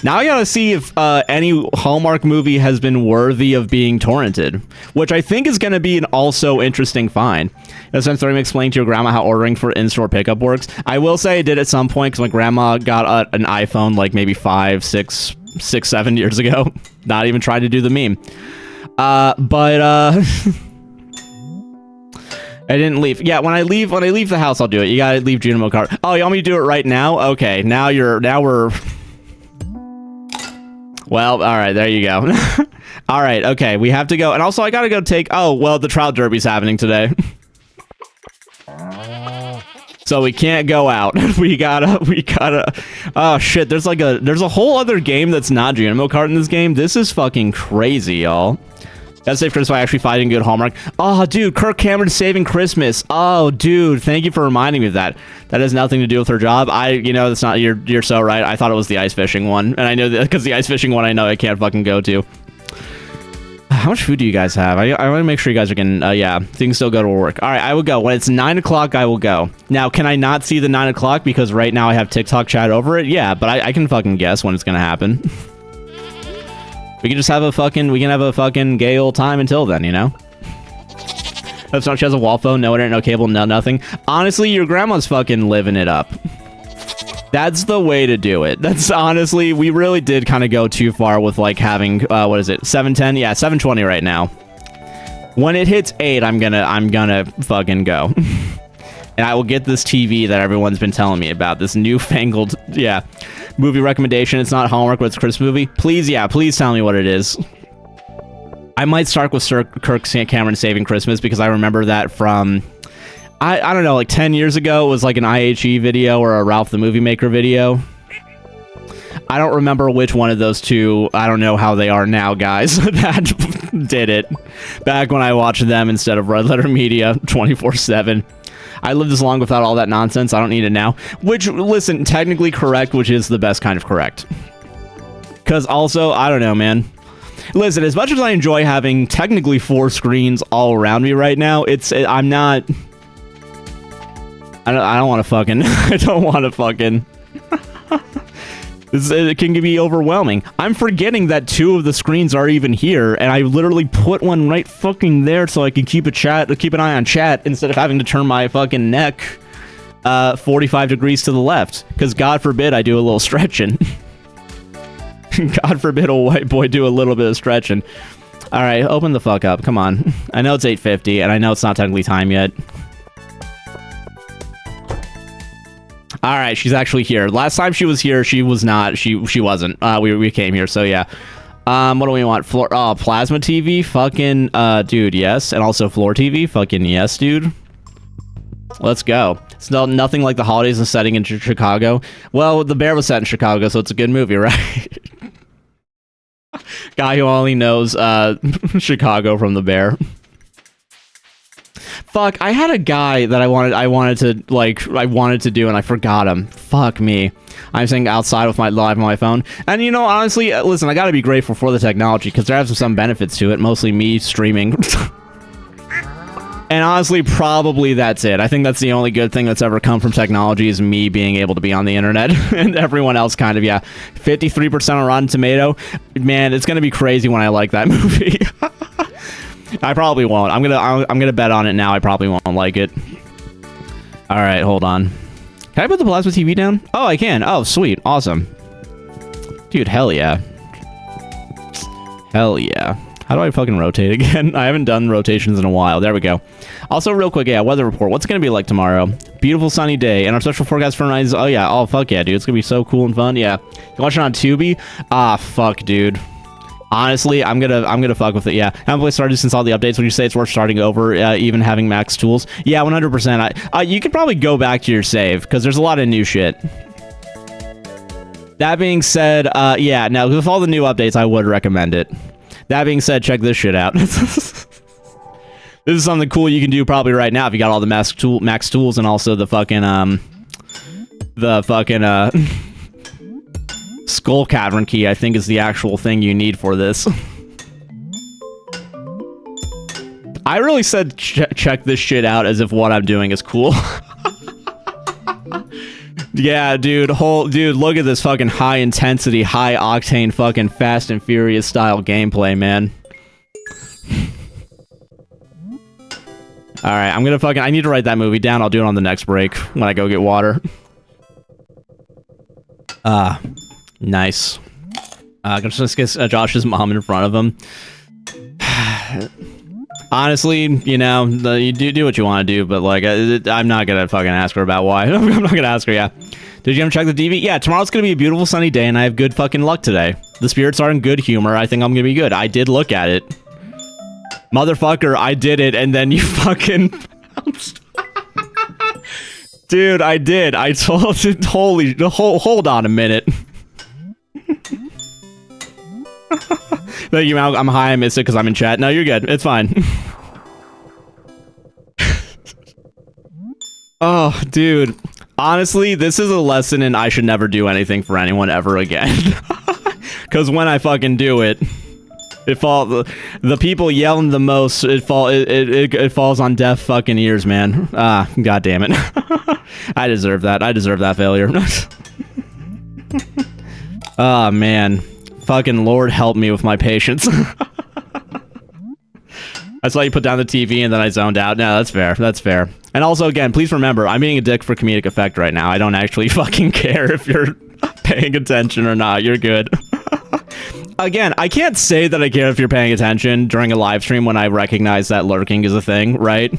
Now I gotta see if any Hallmark movie has been worthy of being torrented, which I think is gonna be an also interesting find. Since I'm explaining to your grandma how ordering for in-store pickup works. I will say I did at some point because my grandma got an iPhone like maybe 5, 6, 7 years ago. Not even trying to do the meme. I didn't leave. Yeah, when I leave the house, I'll do it. You gotta leave Junimo Kart. Oh, you want me to do it right now? Okay, now we're... Well, alright, there you go. Alright, okay, we have to go. And also, I gotta go take... Oh, well, the Trout Derby's happening today. So we can't go out. we gotta... Oh, shit, there's a whole other game that's not Junimo Kart in this game. This is fucking crazy, y'all. That's safe Christmas by actually fighting good Hallmark. Oh, dude, Kirk Cameron saving Christmas. Oh, dude, thank you for reminding me of that. That has nothing to do with her job. You know, that's not, you're so right. I thought it was the ice fishing one. And I know that because the ice fishing one I know I can't fucking go to. How much food do you guys have? I want to make sure you guys are getting, yeah, things still go to work. All right, I will go. When it's 9 o'clock, I will go. Now, can I not see the 9 o'clock because right now I have TikTok chat over it? Yeah, but I can fucking guess when it's going to happen. We can just have a fucking gay old time until then, you know? That's not, she has a wall phone, no internet, no cable, no nothing. Honestly, your grandma's fucking living it up. That's the way to do it. That's honestly, we really did kind of go too far with like having, what is it, 710? Yeah, 720 right now. When it hits 8, I'm gonna fucking go. And I will get this TV that everyone's been telling me about. This newfangled, yeah, movie recommendation. It's not Hallmark, but it's a Christmas movie. Please, yeah, please tell me what it is. I might start with Sir Kirk Cameron Saving Christmas because I remember that from, I don't know, like 10 years ago. It was like an IHE video or a Ralph the Movie Maker video. I don't remember which one of those two. I don't know how they are now, guys. That did it. Back when I watched them instead of Red Letter Media 24/7. I lived this long without all that nonsense. I don't need it now. Which, listen, technically correct, which is the best kind of correct. Because also, I don't know, man. Listen, as much as I enjoy having technically 4 screens all around me right now, I'm not... I don't want to fucking... I don't want to fucking... It can be overwhelming. I'm forgetting that 2 of the screens are even here, and I literally put one right fucking there so I can keep an eye on chat instead of having to turn my fucking neck 45 degrees to the left. Because God forbid I do a little stretching. God forbid a white boy do a little bit of stretching. All right, open the fuck up. Come on. I know it's 8:50, and I know it's not technically time yet. All right, she's actually here. Last time she was here, she was not. She wasn't. We came here, so yeah. What do we want? Floor? Oh, plasma TV. Fucking dude, yes. And also floor TV. Fucking yes, dude. Let's go. It's nothing like the holidays and setting in Chicago. Well, The Bear was set in Chicago, so it's a good movie, right? Guy who only knows Chicago from The Bear. Fuck, I had a guy that I wanted to do, and I forgot him. Fuck me. I'm sitting outside with my live on my phone. And you know, honestly, listen, I gotta be grateful for the technology, because there have some benefits to it, mostly me streaming. And honestly, probably that's it. I think that's the only good thing that's ever come from technology is me being able to be on the internet. And everyone else kind of, yeah. 53% on Rotten Tomato. Man, it's gonna be crazy when I like that movie. I probably won't. I'm gonna bet on it now. I probably won't like it. All right, hold on. Can I put the plasma TV down? Oh, I can. Oh, sweet, awesome, dude. Hell yeah. Hell yeah. How do I fucking rotate again? I haven't done rotations in a while. There we go. Also, real quick, yeah, weather report. What's it gonna be like tomorrow? Beautiful sunny day, and our special forecast for tonight is, oh yeah, oh fuck yeah, dude. It's gonna be so cool and fun. Yeah. You watch it on Tubi? Ah, fuck, dude. Honestly, I'm gonna fuck with it. Yeah, I haven't played Stardew since all the updates. When you say it's worth starting over, even having max tools. Yeah, 100%. You could probably go back to your save because there's a lot of new shit. That being said, yeah, now with all the new updates, I would recommend it. That being said, check this shit out. This is something cool you can do probably right now if you got all the max tools and also the fucking Skull Cavern key, I think, is the actual thing you need for this. I really said check this shit out as if what I'm doing is cool. Yeah, dude, look at this fucking high intensity, high octane fucking Fast and Furious style gameplay, man. Alright, I need to write that movie down. I'll do it on the next break when I go get water. Nice. Just get Josh's mom in front of him. Honestly, you know, you do what you want to do, but like, I'm not gonna fucking ask her about why. I'm not gonna ask her. Yeah. Did you ever check the DV? Yeah, tomorrow's gonna be a beautiful sunny day, and I have good fucking luck today. The spirits are in good humor. I think I'm gonna be good. I did look at it, motherfucker. I did it, and then you fucking. Dude, I did. I told you. Hold on a minute. Thank you, Mal. I'm high. I miss it because I'm in chat. No, you're good. It's fine. Oh, dude. Honestly, this is a lesson in I should never do anything for anyone ever again. Because when I fucking do it, the people yelling the most, it falls on deaf fucking ears, man. Ah, god damn it. I deserve that. I deserve that failure. Ah, man. Fucking Lord help me with my patience. I saw you put down the TV and then I zoned out. No, that's fair. That's fair. And also, again, please remember, I'm being a dick for comedic effect right now. I don't actually fucking care if you're paying attention or not. You're good. Again, I can't say that I care if you're paying attention during a live stream when I recognize that lurking is a thing, right?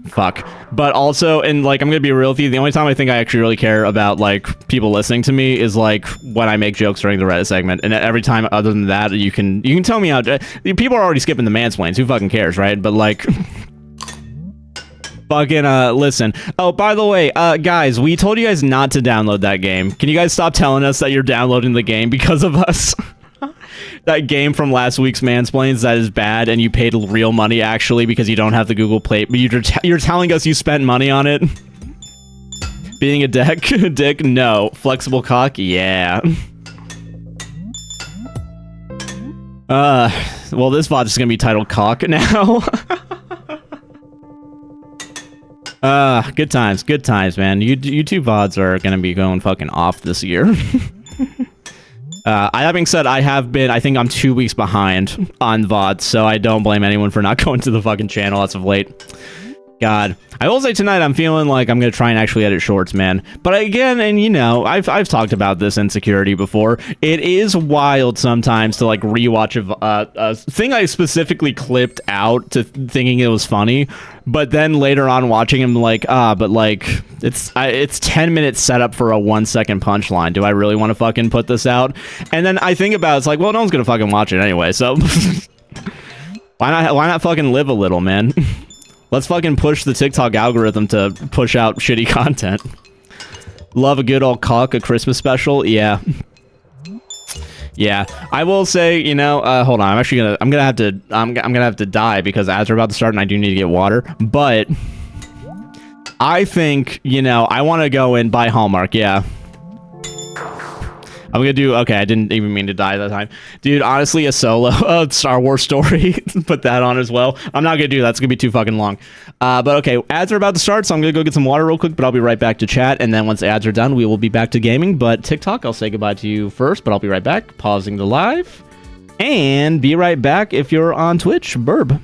Fuck. But also, and like, I'm gonna be real with you, the only time I think I actually really care about, like, people listening to me is, like, when I make jokes during the Reddit segment. And every time other than that, you can tell me out. People are already skipping the mansplains. Who fucking cares, right? But, like... Fucking, listen. Oh, by the way, guys, we told you guys not to download that game. Can you guys stop telling us that you're downloading the game because of us? That game from last week's Mansplains that is bad and you paid real money, actually, because you don't have the Google Play. But you're telling us you spent money on it? Being a dick? No. Flexible cock? Yeah. Well, this VOD is gonna be titled Cock now. Good times, man. YouTube VODs are gonna be going fucking off this year. That being said, I think I'm 2 weeks behind on VODs, so I don't blame anyone for not going to the fucking channel as of late. God. I will say tonight I'm feeling like I'm gonna try and actually edit shorts, man. But again, and you know, I've talked about this insecurity before. It is wild sometimes to like rewatch a thing I specifically clipped out to thinking it was funny, but then later on watching him like, but like it's 10 minutes set up for a 1 second punchline. Do I really want to fucking put this out? And then I think about it, it's like, well, no one's gonna fucking watch it anyway, so why not fucking live a little, man? Let's fucking push the TikTok algorithm to push out shitty content. Love a good old cock, a Christmas special. Yeah. Yeah. I will say, you know, hold on. I'm gonna have to die because ads are about to start and I do need to get water. But I think, you know, I want to go and buy Hallmark. Yeah. I'm gonna do, okay, I didn't even mean to die that time. Dude, honestly, a solo Star Wars story, put that on as well. I'm not gonna do that, it's gonna be too fucking long. But okay, ads are about to start, so I'm gonna go get some water real quick, but I'll be right back to chat, and then once ads are done, we will be back to gaming. But TikTok, I'll say goodbye to you first, but I'll be right back, pausing the live, and be right back if you're on Twitch, burb.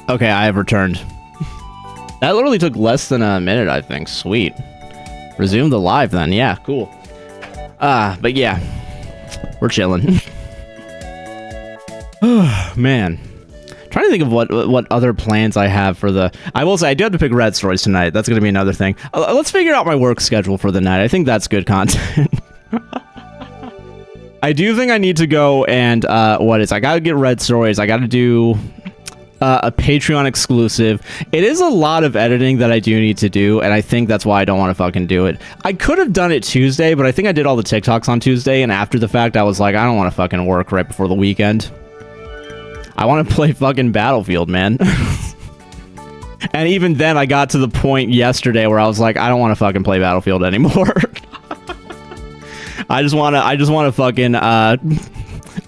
Okay, I have returned. That literally took less than a minute, I think. Sweet. Resume the live then. Yeah, cool. But yeah. We're chilling. Man. Trying to think of what other plans I have for the... I will say, I do have to pick Red Stories tonight. That's going to be another thing. Let's figure out my work schedule for the night. I think that's good content. I do think I need to go and, I gotta get Red Stories. I gotta do... a Patreon exclusive. It is a lot of editing that I do need to do, and I think that's why I don't want to fucking do it. I could have done it Tuesday, but I think I did all the TikToks on Tuesday, and after the fact, I was like, I don't want to fucking work right before the weekend. I want to play fucking Battlefield, man. And even then, I got to the point yesterday where I was like, I don't want to fucking play Battlefield anymore. I just want to fucking,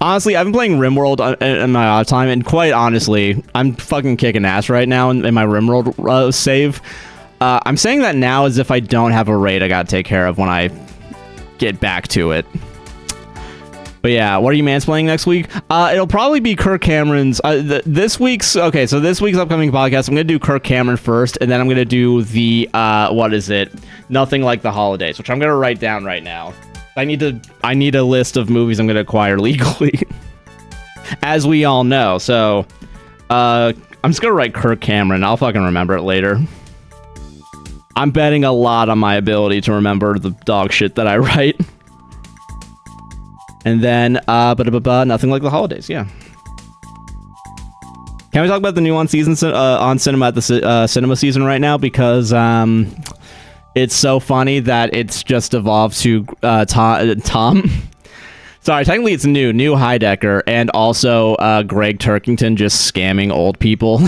honestly, I've been playing RimWorld in my off time, and quite honestly, I'm fucking kicking ass right now in my RimWorld save. I'm saying that now as if I don't have a raid I gotta take care of when I get back to it. But yeah, what are you mansplaining next week? It'll probably be Kirk Cameron's. This week's okay. So this week's upcoming podcast, I'm gonna do Kirk Cameron first, and then I'm gonna do the what is it? Nothing Like the Holidays, which I'm gonna write down right now. I need a list of movies I'm gonna acquire legally, as we all know. So I'm just gonna write Kirk Cameron. I'll fucking remember it later. I'm betting a lot on my ability to remember the dog shit that I write. And then, Nothing Like the Holidays, yeah. Can we talk about the new on cinema at the cinema season right now? Because it's so funny that it's just evolved to Tom. Sorry, technically it's new Heidecker, and also Greg Turkington just scamming old people.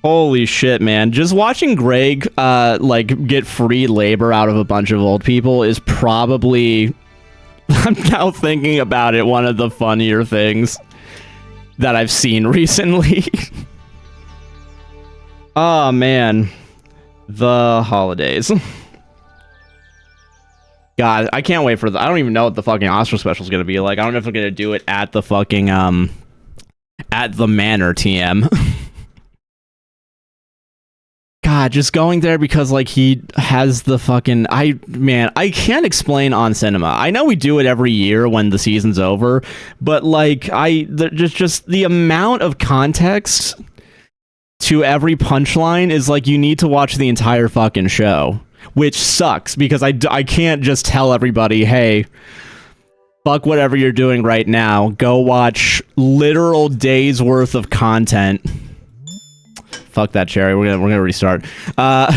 Holy shit, man. Just watching Greg, like, get free labor out of a bunch of old people is probably, I'm now thinking about it, one of the funnier things that I've seen recently. Oh, man. The holidays. God, I can't wait for I don't even know what the fucking Oscar special is going to be like. I don't know if they're going to do it at the fucking, at the Manor TM. God, just going there because, like, he has the fucking... I can't explain on cinema. I know we do it every year when the season's over, but, like, just the amount of context to every punchline is, like, you need to watch the entire fucking show, which sucks, because I can't just tell everybody, hey, fuck whatever you're doing right now, go watch literal days worth of content. Fuck that, Cherry. We're gonna restart. How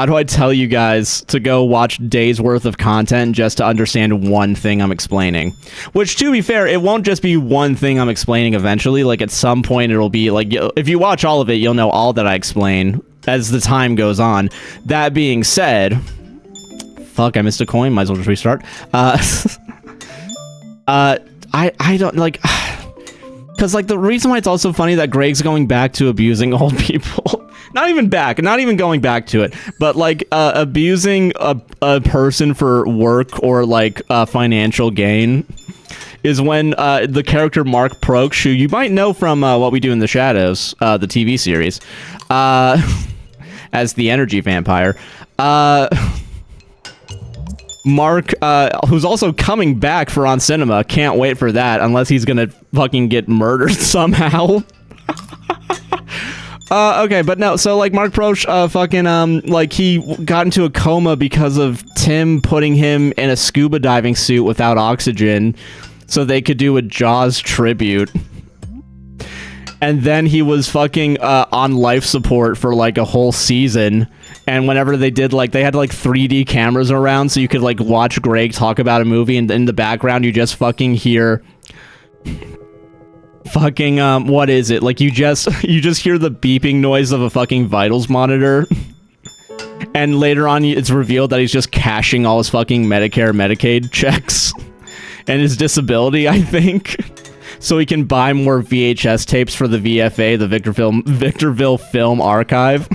do I tell you guys to go watch days worth of content just to understand one thing I'm explaining? Which, to be fair, it won't just be one thing I'm explaining eventually. Like, at some point, it'll be like, if you watch all of it, you'll know all that I explain as the time goes on. That being said, fuck, I missed a coin. Might as well just restart. I don't like. Because, like, the reason why it's also funny that Greg's going back to abusing old people, not even going back to it, but, like, abusing a person for work or, like, financial gain is when the character Mark Proksch, who you might know from What We Do in the Shadows, the TV series, as the energy vampire, Mark, who's also coming back for On Cinema, can't wait for that, unless he's gonna fucking get murdered somehow. Okay, but no, so, like, Mark Proksch, like, he got into a coma because of Tim putting him in a scuba diving suit without oxygen, so they could do a Jaws tribute. And then he was fucking on life support for, like, a whole season. And whenever they did, like, they had, like, 3D cameras around so you could, like, watch Greg talk about a movie, and in the background you just fucking hear fucking, what is it? Like, you just hear the beeping noise of a fucking vitals monitor. And later on, it's revealed that he's just cashing all his fucking Medicare, Medicaid checks. And his disability, I think. So he can buy more VHS tapes for the VFA, the Victorville Film Archive.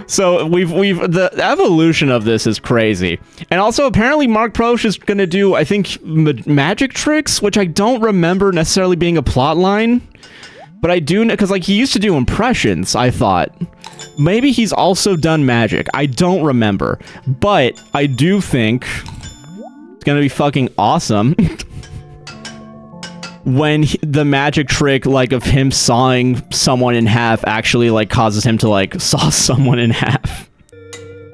So the evolution of this is crazy. And also, apparently, Mark Proksch is going to do, I think, magic tricks, which I don't remember necessarily being a plot line. But I do, because, like, he used to do impressions, I thought. Maybe he's also done magic. I don't remember. But I do think it's going to be fucking awesome. When the magic trick, like, of him sawing someone in half actually, like, causes him to, like, saw someone in half.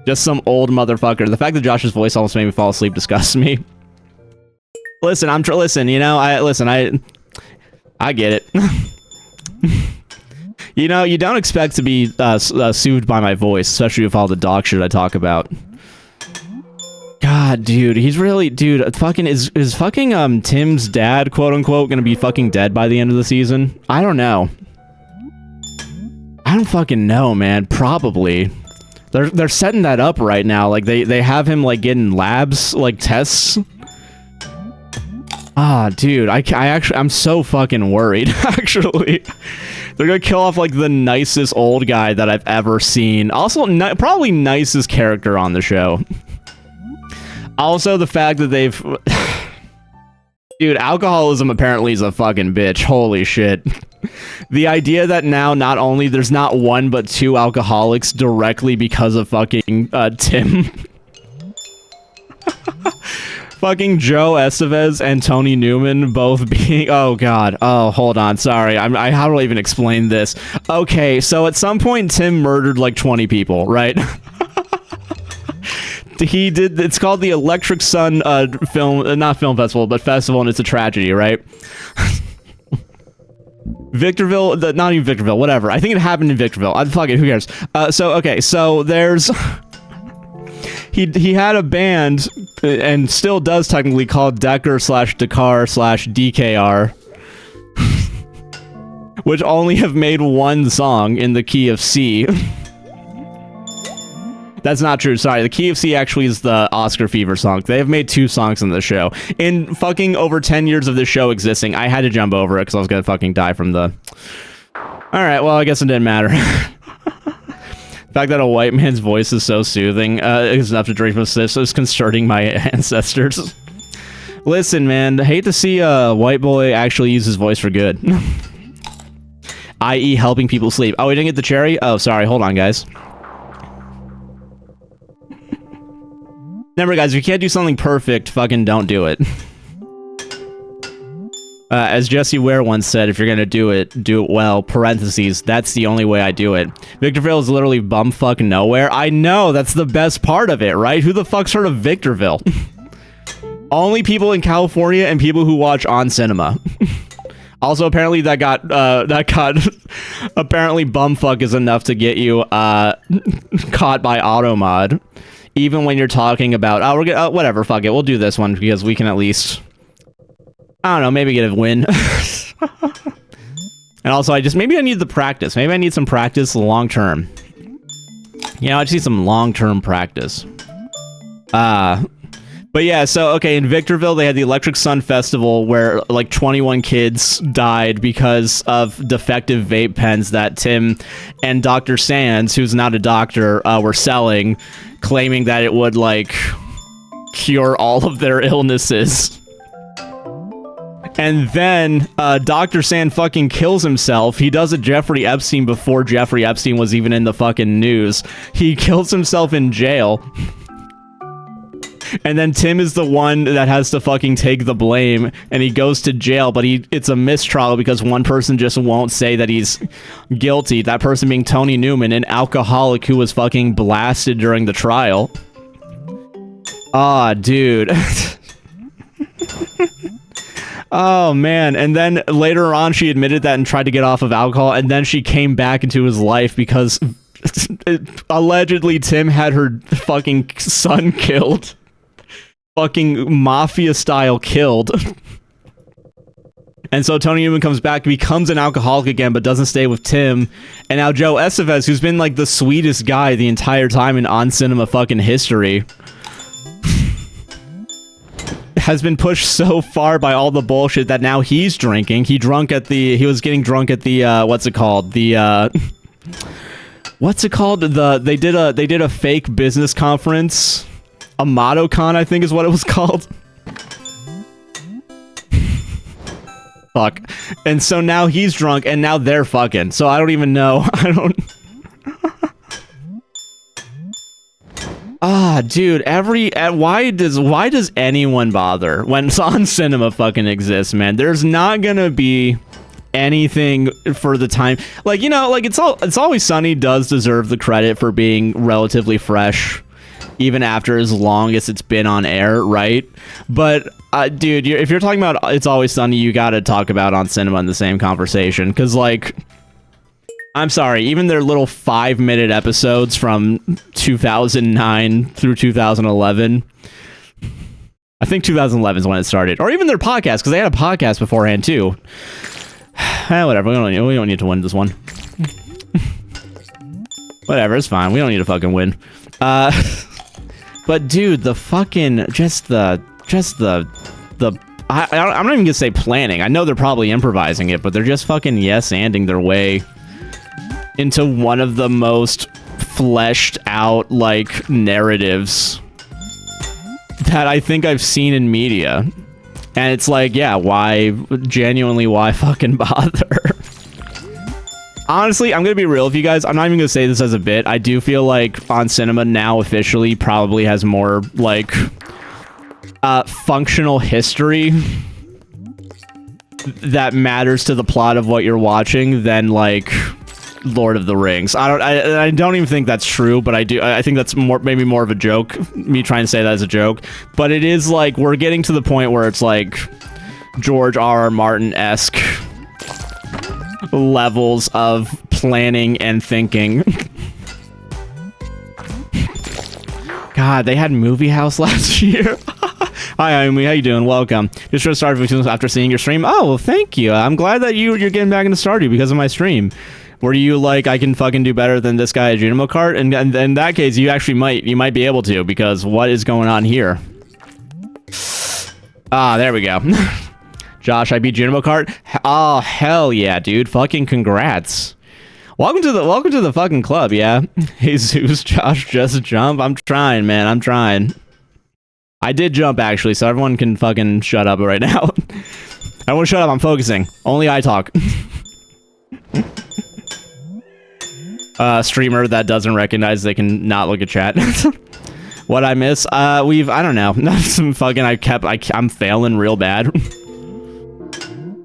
Just some old motherfucker. The fact that Josh's voice almost made me fall asleep disgusts me. Listen, listen, you know, I get it. You know, you don't expect to be soothed by my voice, especially with all the dog shit I talk about. God, dude, he's really, dude, fucking, is fucking, Tim's dad, quote-unquote, gonna be fucking dead by the end of the season? I don't know. I don't fucking know, man. Probably. They're setting that up right now. Like, they have him, like, getting labs, like, tests. Ah, dude, I'm so fucking worried, actually. They're gonna kill off, like, the nicest old guy that I've ever seen. Also, probably nicest character on the show. Also, the fact that they've... Dude, alcoholism apparently is a fucking bitch. Holy shit. The idea that now not only there's not one but two alcoholics directly because of fucking Tim. Fucking Joe Estevez and Tony Newman both being... Oh, God. Oh, hold on. Sorry. How do I even explain this? Okay, so at some point, Tim murdered like 20 people, right? He did... It's called the Electric Sun film... not film festival, but festival, and it's a tragedy, right? Victorville... not even Victorville, whatever. I think it happened in Victorville. Fuck it, who cares? Okay, so there's... He had a band, and still does technically, called Decker/Dakar/DKR, which only have made one song in the key of C. That's not true, sorry. The key of C actually is the Oscar Fever song. They have made 2 songs in the show. In fucking over 10 years of this show existing, I had to jump over it because I was gonna fucking die from the... Alright, well, I guess it didn't matter. The fact that a white man's voice is so soothing is enough to drink from this. Is concerning my ancestors. Listen, man, I hate to see a white boy actually use his voice for good. I.e. helping people sleep. Oh, we didn't get the cherry? Oh, sorry. Hold on, guys. Remember, guys, if you can't do something perfect, fucking don't do it. As Jesse Ware once said, if you're gonna do it well, parentheses, that's the only way I do it. Victorville is literally bumfuck nowhere. I know, that's the best part of it, right? Who the fuck's heard of Victorville? Only people in California and people who watch On Cinema. Also, apparently that got apparently bumfuck is enough to get you caught by automod. Even when you're talking about, oh, we're gonna, whatever, fuck it, we'll do this one because we can at least... I don't know, maybe get a win. And also, maybe I need the practice. Maybe I need some practice long term. You know, I just need some long-term practice. But yeah, so, okay, in Victorville, they had the Electric Sun Festival where, like, 21 kids died because of defective vape pens that Tim and Dr. Sands, who's not a doctor, were selling, claiming that it would, like, cure all of their illnesses. And then, Dr. Sand fucking kills himself. He does a Jeffrey Epstein before Jeffrey Epstein was even in the fucking news. He kills himself in jail. And then Tim is the one that has to fucking take the blame, and he goes to jail, but it's a mistrial because one person just won't say that he's guilty. That person being Tony Newman, an alcoholic who was fucking blasted during the trial. Ah, dude. Oh, man. And then later on, she admitted that and tried to get off of alcohol, and then she came back into his life because allegedly Tim had her fucking son killed. Fucking mafia style killed. And so Tony Newman comes back, becomes an alcoholic again, but doesn't stay with Tim. And now Joe Estevez, who's been like the sweetest guy the entire time in On Cinema fucking history, has been pushed so far by all the bullshit that now he's drinking. He was getting drunk at the, what's it called? What's it called? They did a fake business conference. AmadoCon, I think is what it was called. Fuck. And so now he's drunk, and now they're fucking. So I don't even know. Ah, dude, why does anyone bother when On Cinema fucking exists, man? There's not gonna be anything for the time. Like, you know, like, It's Always Sunny does deserve the credit for being relatively fresh, even after as long as it's been on air, right? But, dude, if you're talking about It's Always Sunny, you gotta talk about On Cinema in the same conversation, because, like... I'm sorry, even their little 5-minute episodes from 2009 through 2011. I think 2011 is when it started. Or even their podcast, because they had a podcast beforehand, too. Whatever, we don't need to win this one. Whatever, it's fine. We don't need to fucking win. But, dude, the fucking... I'm not even gonna say planning. I know they're probably improvising it, but they're just fucking yes-anding their way into one of the most fleshed out, like, narratives that I think I've seen in media. And it's like, yeah, genuinely, why fucking bother? Honestly, I'm gonna be real with you guys. I'm not even gonna say this as a bit. I do feel like On Cinema now officially probably has more, like, functional history that matters to the plot of what you're watching than, like, Lord of the Rings. I don't even think that's true, but I think that's maybe more of a joke, me trying to say that as a joke. But it is like we're getting to the point where it's like George R.R. Martin-esque levels of planning and thinking. God, they had Movie House last year. Hi, Amy. How you doing? Welcome. Just sure started after seeing your stream. Oh, well, thank you. I'm glad that you're getting back into Stardew because of my stream. Were you like, I can fucking do better than this guy at Junimo Kart? And in that case, you actually might be able to, because what is going on here? Ah, there we go. Josh, I beat Junimo Kart. Oh, hell yeah, dude. Fucking congrats. Welcome to the fucking club, yeah. Jesus, Josh, just jump. I'm trying, man. I'm trying. I did jump, actually, so everyone can fucking shut up right now. Everyone shut up, I'm focusing. Only I talk. Streamer that doesn't recognize they can not look at chat. What I miss? I don't know. Some fucking, I'm failing real bad.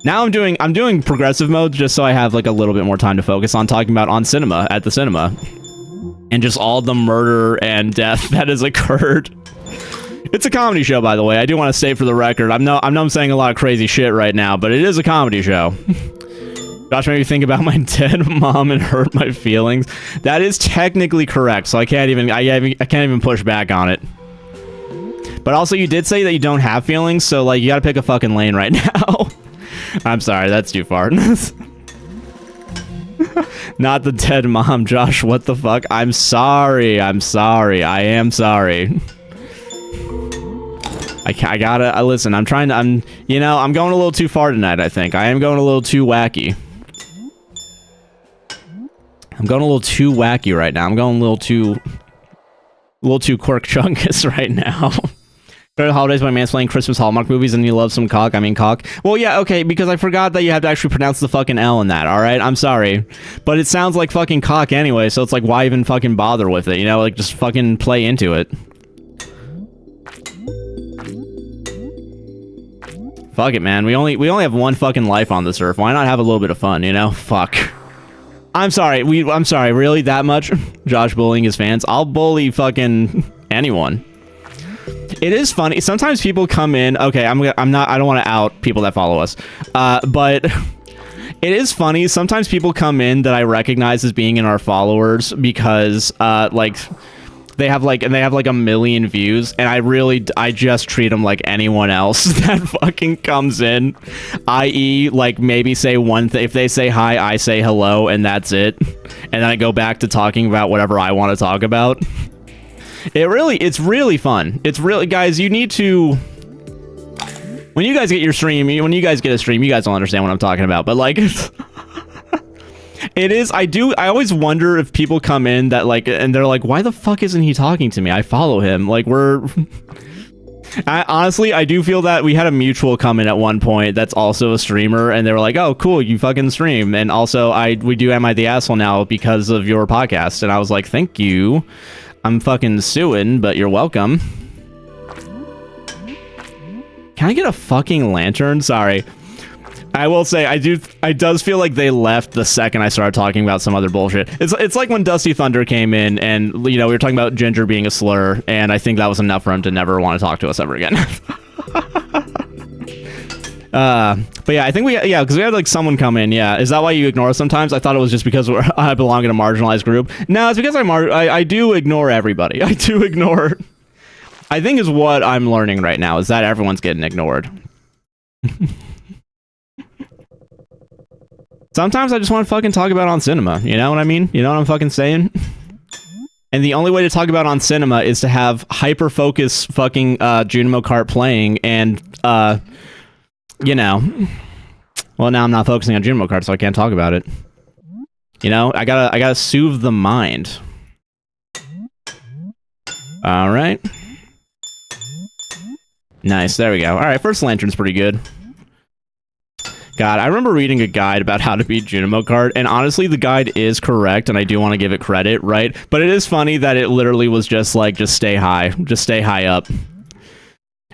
Now I'm doing progressive mode just so I have like a little bit more time to focus on talking about On Cinema at the cinema. And just all the murder and death that has occurred. It's a comedy show, by the way. I do want to say for the record, I know I'm saying a lot of crazy shit right now, but it is a comedy show. Josh made me think about my dead mom and hurt my feelings. That is technically correct, so I can't even push back on it. But also, you did say that you don't have feelings, so like you gotta pick a fucking lane right now. I'm sorry, that's too far. Not the dead mom, Josh. What the fuck? I'm sorry. I am sorry. Listen, I'm going a little too far tonight, I think. I am going a little too wacky. I'm going a little too wacky right now. I'm going a little too quirk chunkus right now. During the holidays, my man's playing Christmas Hallmark movies and you love some cock. I mean cock. Well, yeah, okay, because I forgot that you have to actually pronounce the fucking L in that, alright? I'm sorry. But it sounds like fucking cock anyway, so it's like, why even fucking bother with it, you know? Like, just fucking play into it. Fuck it, man. We only have one fucking life on this earth. Why not have a little bit of fun, you know? Fuck. I'm sorry. I'm sorry. Really? That much? Josh bullying his fans? I'll bully fucking anyone. It is funny. Sometimes people come in. Okay, I don't want to out people that follow us. But it is funny. Sometimes people come in that I recognize as being in our followers because like they have like a million views, and I just treat them like anyone else that fucking comes in, i.e. like maybe say one thing. If they say hi, I say hello, and that's it, and then I go back to talking about whatever I want to talk about. It's really fun. It's really, guys, you need to, when you guys get your stream, when you guys get a stream, you guys don't understand what I'm talking about, but like it is, I always wonder if people come in that like, and they're like, why the fuck isn't he talking to me? I follow him. Like honestly, I do feel that we had a mutual come in at one point that's also a streamer, and they were like, oh, cool, you fucking stream. And also, we do Am I the Asshole now because of your podcast. And I was like, thank you. I'm fucking suing, but you're welcome. Can I get a fucking lantern? Sorry. I will say, I does feel like they left the second I started talking about some other bullshit. It's like when Dusty Thunder came in and, you know, we were talking about ginger being a slur, and I think that was enough for him to never want to talk to us ever again. But yeah, I think because we had like someone come in. Yeah, is that why you ignore us sometimes? I thought it was just because I belong in a marginalized group. No, it's because I do ignore everybody. I do ignore. I think is what I'm learning right now is that everyone's getting ignored. Sometimes I just want to fucking talk about On Cinema. You know what I mean? You know what I'm fucking saying? And the only way to talk about On Cinema is to have hyper-focus fucking Junimo Kart playing and you know, well, now I'm not focusing on Junimo Kart, so I can't talk about it. You know, I gotta soothe the mind. All right. Nice, there we go. All right, first lantern's pretty good. God, I remember reading a guide about how to beat Junimo Kart, and honestly, the guide is correct, and I do want to give it credit, right? But it is funny that it literally was just like, just stay high up.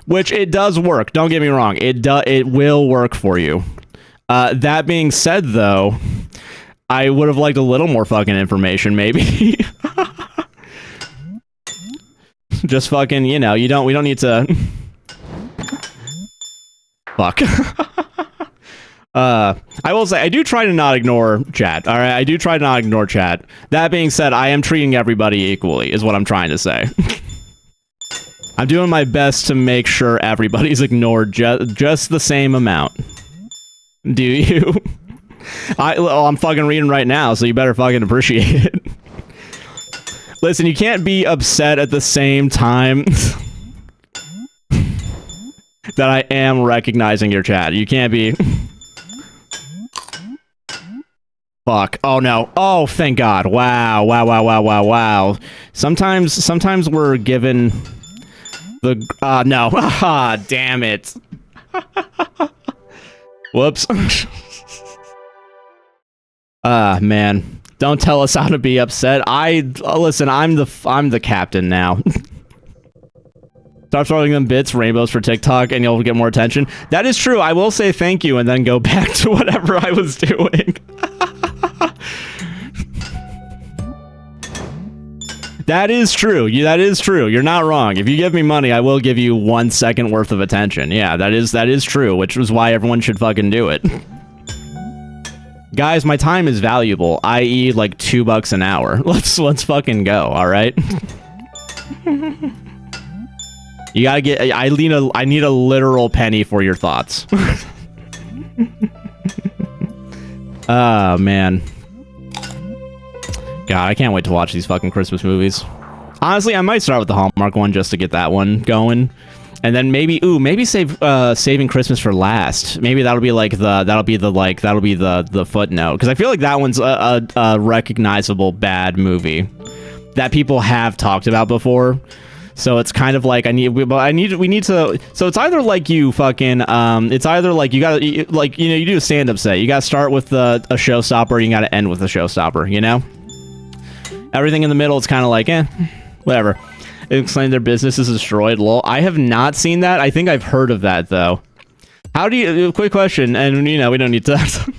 Which, it does work, don't get me wrong. It will work for you. That being said, though, I would have liked a little more fucking information, maybe. Just fucking, you know, we don't need to... Fuck. I will say, I do try to not ignore chat, alright? I do try to not ignore chat. That being said, I am treating everybody equally, is what I'm trying to say. I'm doing my best to make sure everybody's ignored just the same amount. Do you? I'm fucking reading right now, so you better fucking appreciate it. Listen, you can't be upset at the same time that I am recognizing your chat. You can't be... Fuck. Oh no. Oh, thank God. Wow. Wow, wow, wow, wow, wow. Sometimes we're given the... no. Ah, damn it. Whoops. Man. Don't tell us how to be upset. Listen, I'm the captain now. Start throwing them bits, rainbows for TikTok, and you'll get more attention. That is true. I will say thank you and then go back to whatever I was doing. That is true. That is true. You're not wrong. If you give me money, I will give you 1 second worth of attention. Yeah, that is true, which is why everyone should fucking do it. Guys, my time is valuable, i.e. like $2 an hour. Let's fucking go, all right? You gotta get... I need a literal penny for your thoughts. Oh, man. God, I can't wait to watch these fucking Christmas movies. Honestly, I might start with the Hallmark one just to get that one going. And then maybe save Saving Christmas for last. Maybe that'll be the footnote, because I feel like that one's a recognizable bad movie that people have talked about before. So it's kind of like we need to. So it's either like you fucking it's either like you gotta like, you know, you do a stand-up set. You gotta start with a showstopper. You gotta end with a showstopper. You know, everything in the middle, it's kind of like whatever. Explain their business is destroyed. Lol. I have not seen that. I think I've heard of that though. How do you? Quick question, and you know we don't need to.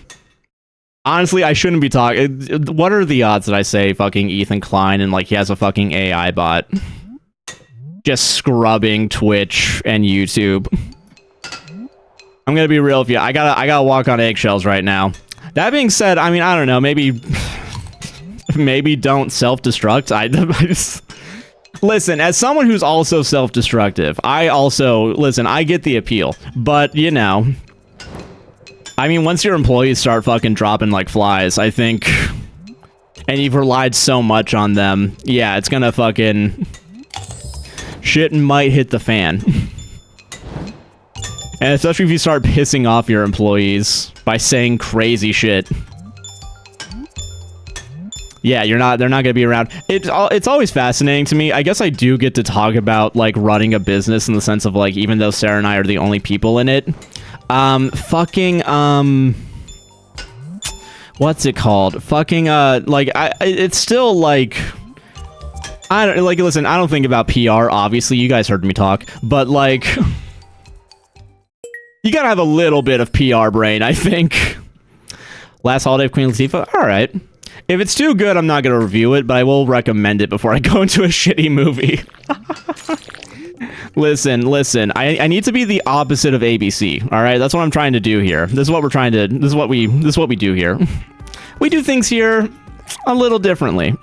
Honestly, I shouldn't be talking. What are the odds that I say fucking Ethan Klein and like he has a fucking AI bot just scrubbing Twitch and YouTube? I'm gonna be real with you. I gotta walk on eggshells right now. That being said, I mean, I don't know. Maybe don't self-destruct. I just... Listen, as someone who's also self-destructive, I get the appeal, but, you know, I mean, once your employees start fucking dropping like flies, I think, and you've relied so much on them, yeah, it's gonna fucking... Shit might hit the fan. And especially if you start pissing off your employees by saying crazy shit. Yeah, they're not gonna be around. It's always fascinating to me. I guess I do get to talk about like running a business in the sense of like, even though Sarah and I are the only people in it, what's it called? Fucking like it's still like, I don't like, listen, I don't think about PR, obviously, you guys heard me talk, but like you gotta have a little bit of PR brain, I think. Last Holiday of Queen Latifah, all right. If it's too good, I'm not going to review it, but I will recommend it before I go into a shitty movie. Listen, I need to be the opposite of ABC, all right? That's what I'm trying to do here. This is what we do here. We do things here a little differently.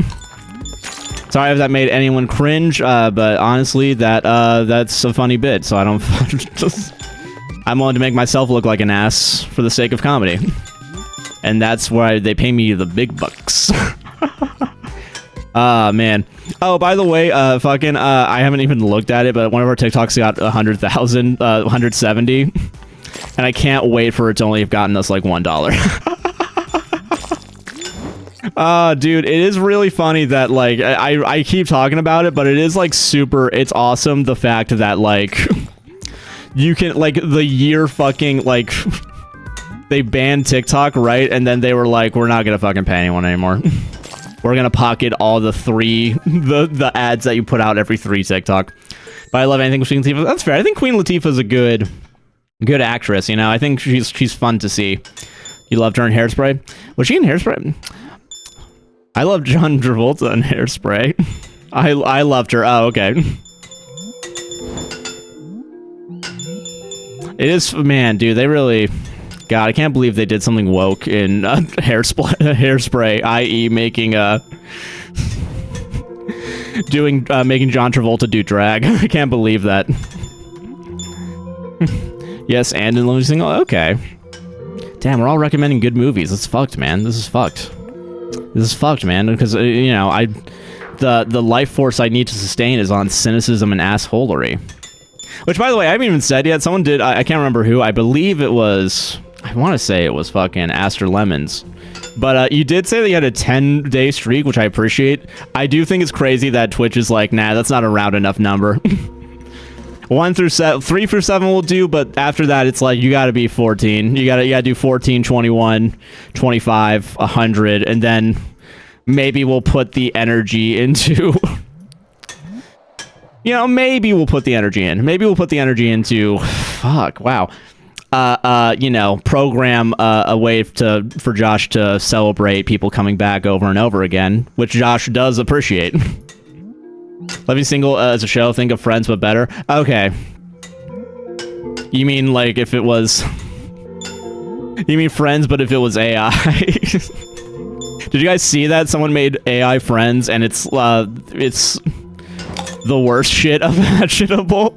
Sorry if that made anyone cringe, but honestly, that's a funny bit, so I don't... I'm willing to make myself look like an ass for the sake of comedy. And that's why they pay me the big bucks. Man. Oh, by the way, I haven't even looked at it, but one of our TikToks got 100,000, 170. And I can't wait for it to only have gotten us like $1. Dude, it is really funny that like I keep talking about it, but it is like it's awesome the fact that like you can like the year fucking like they banned TikTok, right? And then they were like, we're not gonna fucking pay anyone anymore. We're gonna pocket all the the ads that you put out every 3 TikTok. But I love anything with Queen Latifah. That's fair. I think Queen Latifah's a good actress, you know. I think she's fun to see. You loved her in Hairspray? Was she in Hairspray? I love John Travolta in Hairspray. I loved her. Oh, okay. It is, man, dude, they really... God, I can't believe they did something woke in Hairspray, i.e. making making John Travolta do drag. I can't believe that. Yes, and in Living Single? Okay. Damn, we're all recommending good movies. It's fucked, man. This is fucked. This is fucked, man, because, you know, the life force I need to sustain is on cynicism and assholery. Which, by the way, I haven't even said yet. Someone did, I can't remember who. I believe it was, I want to say it was fucking Aster Lemons. But you did say that you had a 10-day streak, which I appreciate. I do think it's crazy that Twitch is like, nah, that's not a round enough number. 3 through 7 will do, but after that, it's like, you gotta be 14. You gotta do 14, 21, 25, 100, and then maybe we'll put the energy into... You know, maybe we'll put the energy in. Maybe we'll put the energy into... Fuck, wow. You know, program a way for Josh to celebrate people coming back over and over again, which Josh does appreciate. Living Single as a show, think of Friends but better. Okay. You mean like if it was... You mean Friends but if it was AI? Did you guys see that? Someone made AI Friends and it's the worst shit imaginable.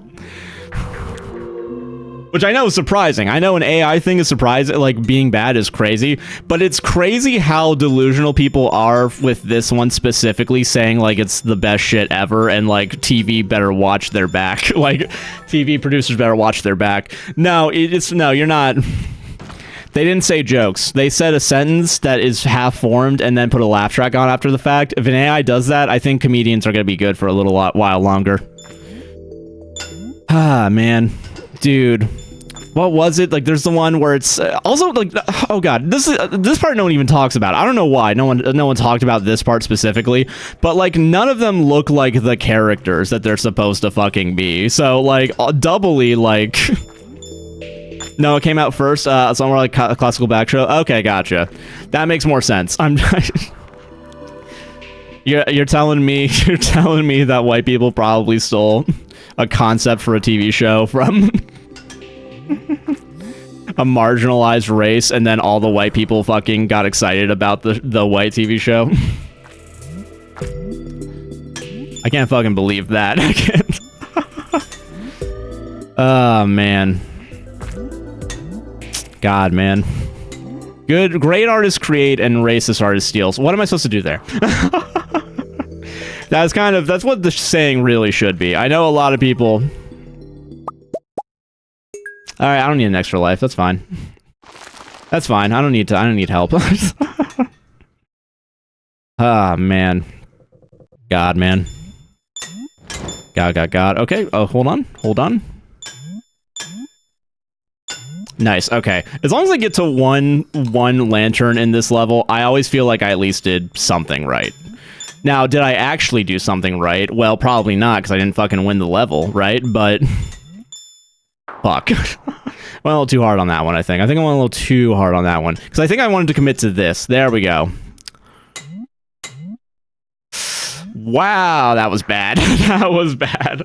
Which I know is surprising. I know an AI thing is surprising, like being bad is crazy, but it's crazy how delusional people are with this one specifically, saying like it's the best shit ever and like TV better watch their back. Like TV producers better watch their back. No, no, you're not. They didn't say jokes. They said a sentence that is half formed and then put a laugh track on after the fact. If an AI does that, I think comedians are going to be good for a while longer. Ah, man. Dude. What was it? Like, there's the one where it's also like, oh god, this part no one even talks about. I don't know why no one talked about this part specifically, but like none of them look like the characters that they're supposed to fucking be. So like doubly like, no, it came out first. Somewhere like a classical back show. Okay, gotcha. That makes more sense. You're telling me that white people probably stole a concept for a TV show from a marginalized race, and then all the white people fucking got excited about the white TV show. I can't fucking believe that. I can't. Oh man. God, man. Great artists create and racist artists steals. What am I supposed to do there? That's what the saying really should be. I know a lot of people. All right, I don't need an extra life. That's fine. That's fine. I don't need help. Ah, man. God, man. God. Okay. Oh, hold on. Nice. Okay. As long as I get to one lantern in this level, I always feel like I at least did something right. Now, did I actually do something right? Well, probably not, because I didn't fucking win the level, right? But fuck. Went a little too hard on that one, I think. I went a little too hard on that one. Because I think I wanted to commit to this. There we go. Wow, that was bad. That was bad.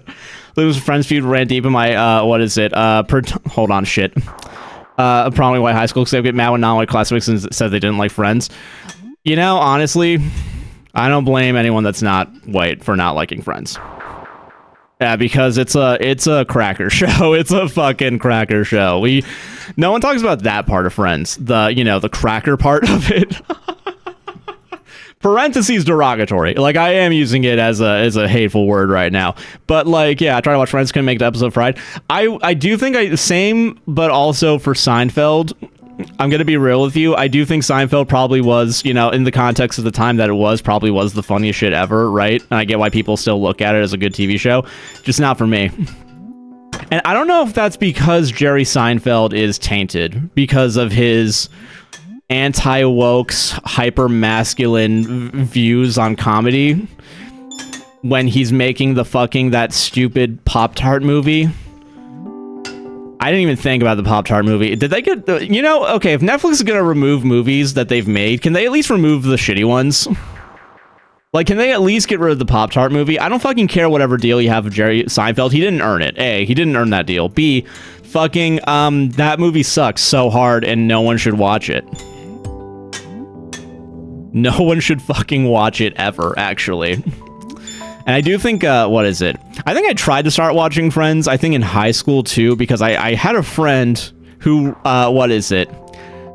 Lose Friends feud ran deep in my, what is it? Hold on, shit. Probably white high school, because they get mad when non-white classmates said they didn't like Friends. You know, honestly, I don't blame anyone that's not white for not liking Friends. Yeah, because it's a cracker show. It's a fucking cracker show. No one talks about that part of Friends. The cracker part of it. parentheses derogatory. Like, I am using it as a hateful word right now. But like, yeah, I tried to watch Friends, couldn't make the episode Friday. I do think same, but also for Seinfeld. I'm gonna be real with you. I do think Seinfeld probably was, you know, in the context of the time that it was, probably was the funniest shit ever, right? And I get why people still look at it as a good TV show, just not for me. And I don't know if that's because Jerry Seinfeld is tainted because of his anti-woke, hyper-masculine views on comedy when he's making that stupid Pop-Tart movie. I didn't even think about the Pop-Tart movie. Did they get, you know, okay, if Netflix is gonna remove movies that they've made, can they at least remove the shitty ones? Like, can they at least get rid of the Pop-Tart movie? I don't fucking care whatever deal you have with Jerry Seinfeld. He didn't earn it. A, he didn't earn that deal. B, fucking, that movie sucks so hard and no one should watch it. No one should fucking watch it ever, actually. And I do think, what is it? I think I tried to start watching Friends, I think in high school too, because I had a friend who, what is it?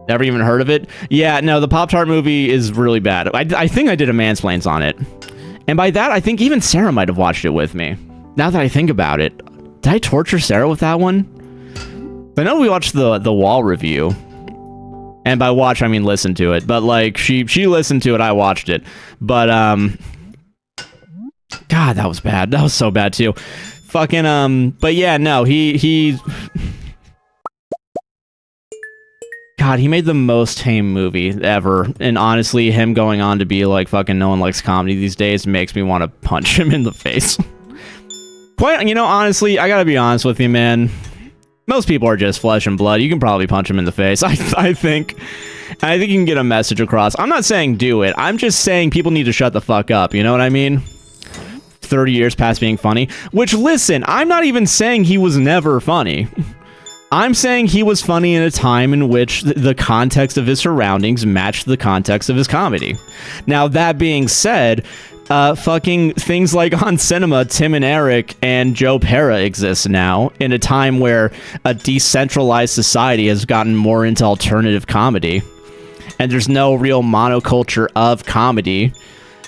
Never even heard of it? Yeah, no, the Pop-Tart movie is really bad. I think I did a mansplains on it. And by that, I think even Sarah might have watched it with me. Now that I think about it. Did I torture Sarah with that one? I know we watched the Wall review. And by watch, I mean listen to it. But, like, she listened to it, I watched it. But, God, that was bad. That was so bad, too. Fucking, but yeah, no, he... God, he made the most tame movie ever. And honestly, him going on to be like, fucking no one likes comedy these days makes me want to punch him in the face. Quite, you know, honestly, I gotta be honest with you, man. Most people are just flesh and blood. You can probably punch him in the face, I think. I think you can get a message across. I'm not saying do it. I'm just saying people need to shut the fuck up. You know what I mean? 30 years past being funny. Which, listen, I'm not even saying he was never funny. I'm saying he was funny in a time in which the context of his surroundings matched the context of his comedy. Now, that being said, fucking things like on Cinema, Tim and Eric and Joe Pera exist now in a time where a decentralized society has gotten more into alternative comedy. And there's no real monoculture of comedy,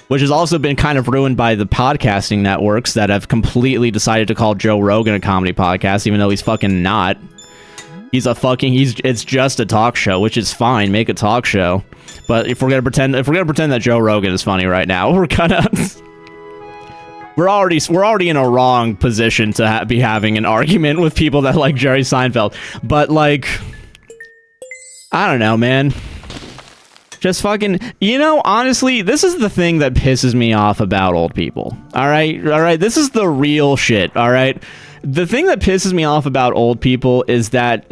which has also been kind of ruined by the podcasting networks that have completely decided to call Joe Rogan a comedy podcast, even though he's fucking not. It's just a talk show, which is fine. Make a talk show. But if we're gonna pretend that Joe Rogan is funny right now, we're already in a wrong position to be having an argument with people that like Jerry Seinfeld. But like, I don't know, man. Just fucking, you know, honestly, this is the thing that pisses me off about old people. All right. This is the real shit. All right. The thing that pisses me off about old people is that,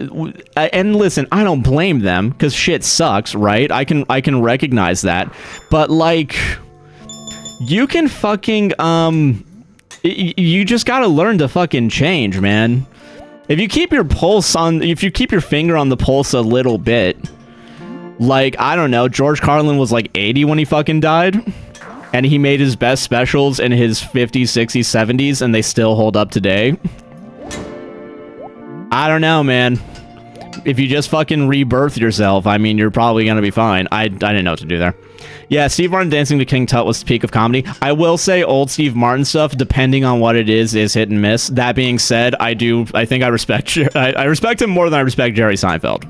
and listen, I don't blame them because shit sucks, right? I can recognize that, but like, you can fucking you just gotta learn to fucking change, man. If you keep your finger on the pulse a little bit, like, I don't know, George Carlin was like 80 when he fucking died. And he made his best specials in his 50s, 60s, 70s, and they still hold up today. I don't know, man. If you just fucking rebirth yourself, I mean, you're probably gonna be fine. I didn't know what to do there. Yeah, Steve Martin dancing to King Tut was the peak of comedy. I will say old Steve Martin stuff, depending on what it is hit and miss. That being said, I think I respect him more than I respect Jerry Seinfeld.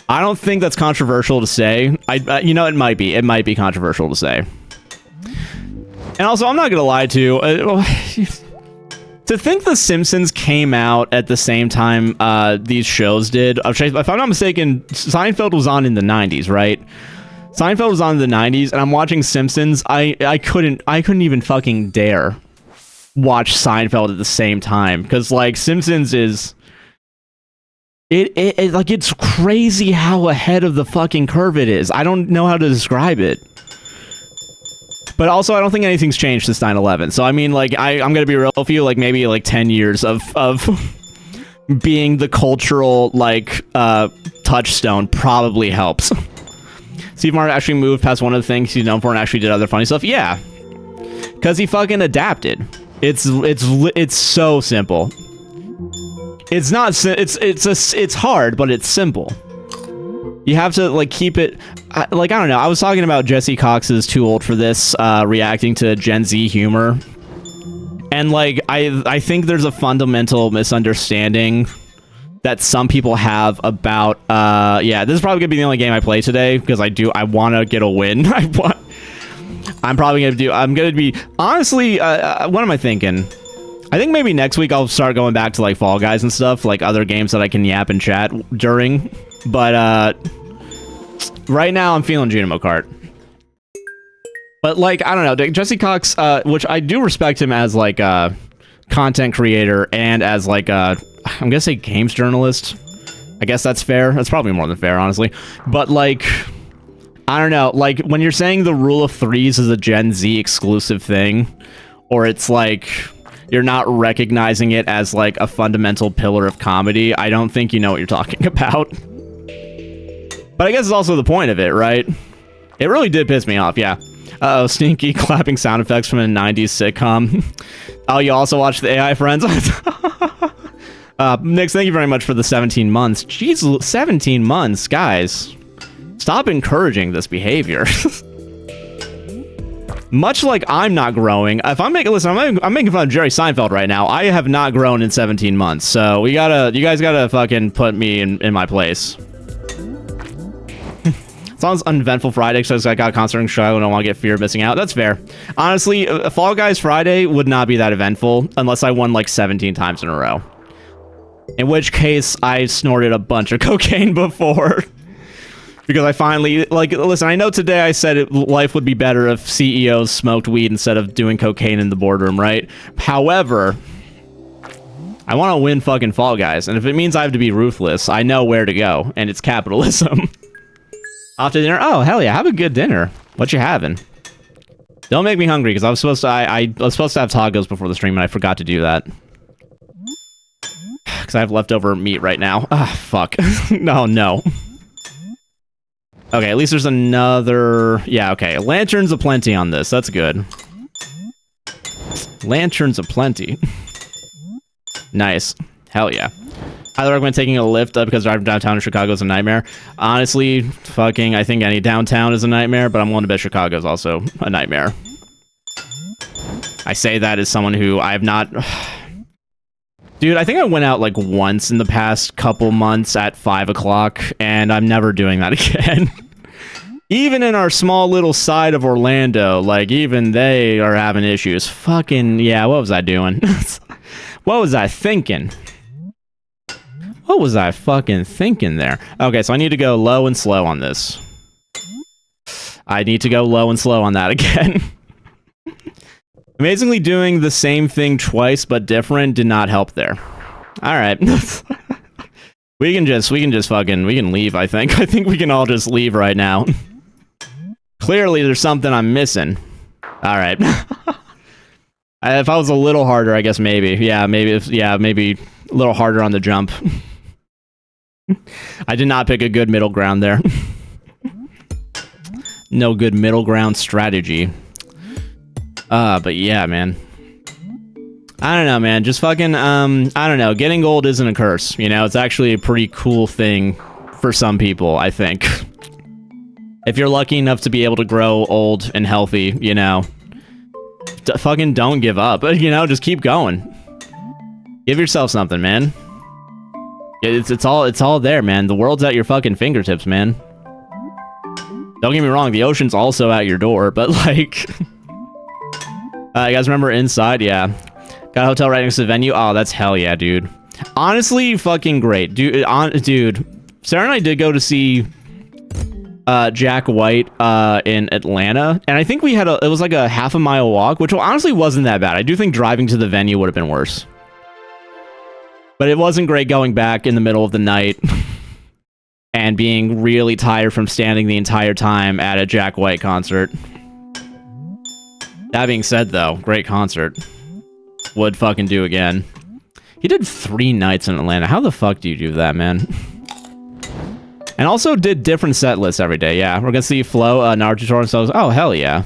I don't think that's controversial to say. You know, it might be controversial to say. And also, I'm not gonna lie to think The Simpsons came out at the same time these shows did. If I'm not mistaken, Seinfeld was on in the 90s, right? Seinfeld was on in the 90s, and I'm watching Simpsons. I couldn't even fucking dare watch Seinfeld at the same time, because like Simpsons is. It's crazy how ahead of the fucking curve it is. I don't know how to describe it. But also, I don't think anything's changed since 9/11. So, I mean, like, I'm gonna be real with you, like, maybe, like, 10 years of being the cultural, like, touchstone probably helps. Steve Martin actually moved past one of the things he's known for and actually did other funny stuff. Yeah. Because he fucking adapted. It's so simple. It's not, it's hard, but it's simple. You have to like keep it like, I don't know. I was talking about Jesse Cox's Too Old for This reacting to Gen Z humor. And like I think there's a fundamental misunderstanding that some people have about yeah, this is probably gonna be the only game I play today because I want to get a win. I'm gonna be honestly what am I thinking? I think maybe next week I'll start going back to like Fall Guys and stuff, like other games that I can yap and chat during. But right now I'm feeling Junimo Kart. But like, I don't know, Jesse Cox, which I do respect him as like a content creator and as like a, I'm gonna say games journalist. I guess that's fair. That's probably more than fair, honestly. But like, I don't know, like when you're saying the rule of threes is a Gen Z exclusive thing, or it's like you're not recognizing it as like a fundamental pillar of comedy, I don't think you know what you're talking about. But I guess it's also the point of it, right? It really did piss me off, yeah. Uh-oh, sneaky clapping sound effects from a 90s sitcom. Oh, you also watch the AI Friends? Nix, thank you very much for the 17 months. Jeez, 17 months, guys. Stop encouraging this behavior. Much like I'm not growing. If I'm making, listen, I'm making fun of Jerry Seinfeld right now. I have not grown in 17 months, so you guys gotta fucking put me in my place. As long as uneventful Friday, because I got a concert in Chicago and I want to get fear of missing out. That's fair. Honestly, Fall Guys Friday would not be that eventful unless I won like 17 times in a row. In which case, I snorted a bunch of cocaine before. Because I finally, like, listen, I know today I said life would be better if CEOs smoked weed instead of doing cocaine in the boardroom, right? However, I want to win fucking Fall Guys, and if it means I have to be ruthless, I know where to go, and it's capitalism. After dinner? Oh, hell yeah, have a good dinner. What you having? Don't make me hungry, because I was supposed to have tacos before the stream, and I forgot to do that. Because I have leftover meat right now. Ah, fuck. No. Okay, at least there's another... Yeah, okay. Lanterns aplenty on this. That's good. Lanterns aplenty. Nice. Hell yeah. I recommend taking a lift because driving downtown in Chicago is a nightmare. Honestly, fucking, I think any downtown is a nightmare, but I'm willing to bet Chicago is also a nightmare. I say that as someone who I have not... Dude, I think I went out like once in the past couple months at 5 o'clock, and I'm never doing that again. Even in our small little side of Orlando, like, even they are having issues. Fucking, yeah, what was I doing? What was I thinking? What was I fucking thinking there? Okay, so I need to go low and slow on this. I need to go low and slow on that again. Amazingly, doing the same thing twice but different did not help there. All right. we can leave, I think. I think we can all just leave right now. Clearly, there's something I'm missing. All right. If I was a little harder, I guess maybe. Yeah, maybe a little harder on the jump. I did not pick a good middle ground there. No good middle ground strategy. But yeah, man. I don't know, man. Just fucking, I don't know. Getting old isn't a curse, you know? It's actually a pretty cool thing for some people, I think. If you're lucky enough to be able to grow old and healthy, you know, fucking don't give up. You know, just keep going. Give yourself something, man. It's all there, man. The world's at your fucking fingertips, man. Don't get me wrong, the ocean's also at your door, but like... you guys remember Inside? Yeah. Got a hotel right next to the venue? Oh, that's hell yeah, dude. Honestly, fucking great. Dude, Sarah and I did go to see Jack White in Atlanta, and I think it was like a half a mile walk, which honestly wasn't that bad. I do think driving to the venue would have been worse. But it wasn't great going back in the middle of the night and being really tired from standing the entire time at a Jack White concert. That being said, though, great concert. Would fucking do again. He did 3 nights in Atlanta. How the fuck do you do that, man? And also did different set lists every day. Yeah, we're gonna see Flo, Naruto, and so. Oh, hell yeah.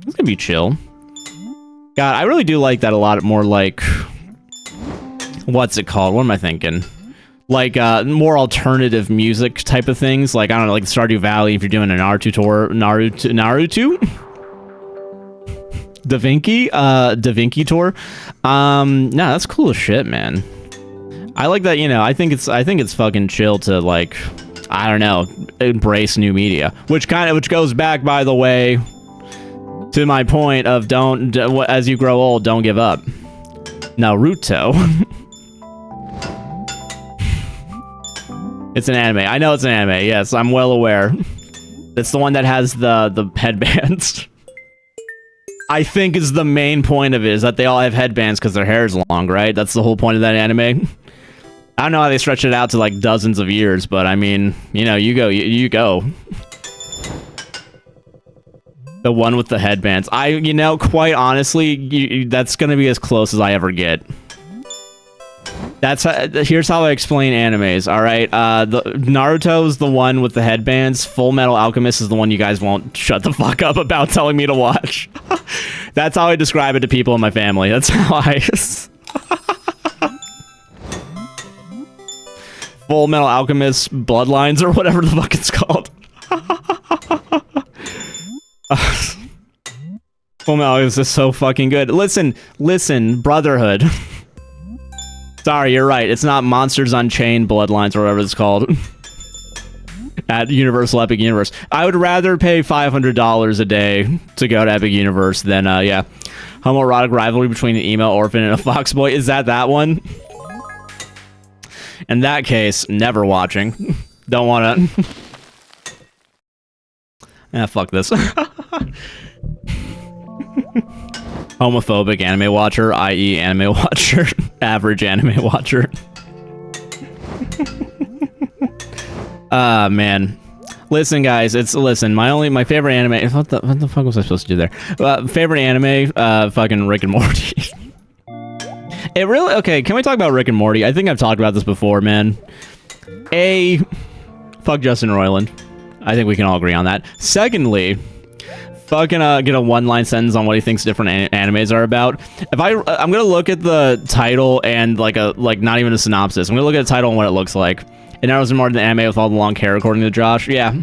It's gonna be chill. God, I really do like that a lot more, like... What's it called? What am I thinking? like more alternative music type of things, like I don't know, like Stardew Valley if you're doing a Naruto tour, Naruto Da Vinci tour. No, that's cool as shit, man. I like that, you know. I think it's fucking chill to, like, I don't know, embrace new media, which goes back, by the way, to my point of as you grow old, don't give up. Naruto. It's an anime. I know it's an anime. Yes, I'm well aware. It's the one that has the headbands. I think is the main point of it, is that they all have headbands because their hair is long, right? That's the whole point of that anime. I don't know how they stretch it out to like dozens of years, but I mean, you know, you go. The one with the headbands. You know, quite honestly, that's gonna be as close as I ever get. Here's how I explain animes, alright? Naruto's the one with the headbands. Full Metal Alchemist is the one you guys won't shut the fuck up about telling me to watch. That's how I describe it to people in my family. That's how I... Full Metal Alchemist Bloodlines, or whatever the fuck it's called. Full Metal Alchemist is so fucking good. Listen, Brotherhood. Sorry, you're right. It's not Monsters Unchained Bloodlines or whatever it's called. At Universal Epic Universe. I would rather pay $500 a day to go to Epic Universe than, yeah. Homoerotic rivalry between an emo orphan and a foxboy. Is that one? In that case, never watching. Don't wanna... fuck this. Homophobic anime watcher, i.e. anime watcher. Average anime watcher. Man. Listen, guys, my favorite anime... What the fuck was I supposed to do there? Favorite anime, fucking Rick and Morty. It really... Okay, can we talk about Rick and Morty? I think I've talked about this before, man. Fuck Justin Roiland. I think we can all agree on that. Secondly... fucking get a one-line sentence on what he thinks different animes are about. I'm gonna look at the title and like not even a synopsis. I'm gonna look at the title and what it looks like. It narrows more than the anime with all the long hair, according to Josh. Yeah.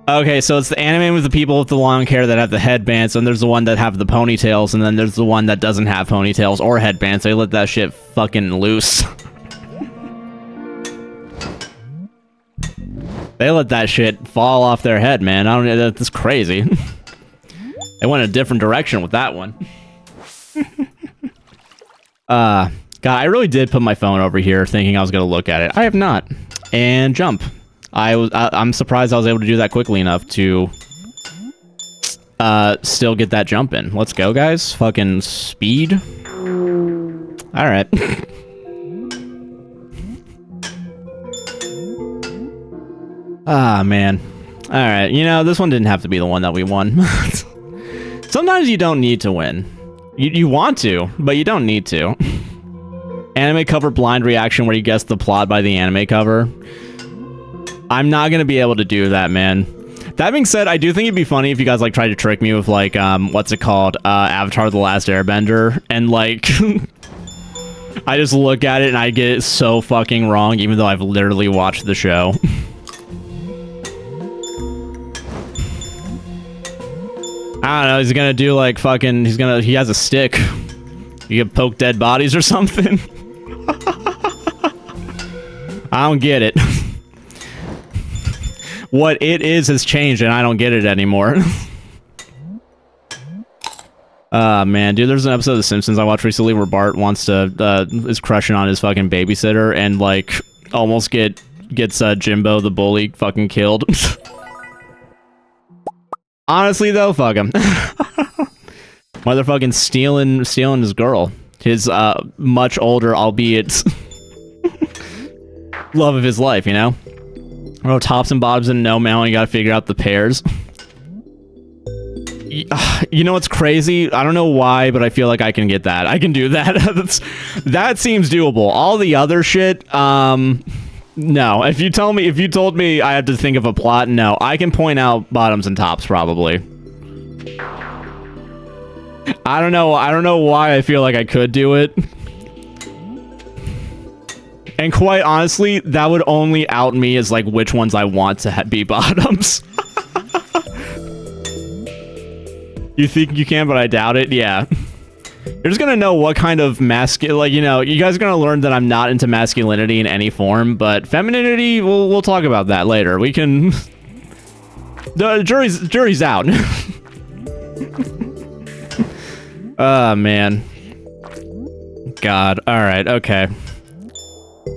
Okay, so it's the anime with the people with the long hair that have the headbands, and there's the one that have the ponytails, and then there's the one that doesn't have ponytails or headbands. They let that shit fucking loose. They let that shit fall off their head, man. I don't know, that's crazy. They went a different direction with that one. God, I really did put my phone over here thinking I was gonna look at it. I have not. And jump. I'm surprised I was able to do that quickly enough to still get that jump in. Let's go, guys. Fucking speed. All right. Ah, man. Alright, you know, this one didn't have to be the one that we won. Sometimes you don't need to win. You want to, but you don't need to. Anime cover blind reaction where you guess the plot by the anime cover. I'm not gonna be able to do that, man. That being said, I do think it'd be funny if you guys, like, tried to trick me with, like, what's it called? Avatar The Last Airbender, and, like... I just look at it and I get it so fucking wrong, even though I've literally watched the show. I don't know, he's gonna do like fucking, he has a stick. You can poke dead bodies or something. I don't get it. What it is has changed and I don't get it anymore. Man, dude, there's an episode of The Simpsons I watched recently where Bart wants to, is crushing on his fucking babysitter and like almost gets Jimbo the bully fucking killed. Honestly, though, fuck him. Motherfucking stealing his girl. His, much older, albeit... love of his life, you know? Oh, tops and bottoms and no mount, you gotta figure out the pairs. You know what's crazy? I don't know why, but I feel like I can get that. I can do that. That seems doable. All the other shit, no. If you told me I had to think of a plot, no. I can point out bottoms and tops, probably. I don't know why I feel like I could do it. And quite honestly, that would only out me as like which ones I want to be bottoms. You think you can, but I doubt it. Yeah. You're just gonna know what kind of like, you know, you guys are gonna learn that I'm not into masculinity in any form, but femininity, we'll talk about that later. We can... The jury's out. Oh, man. God. Alright, okay.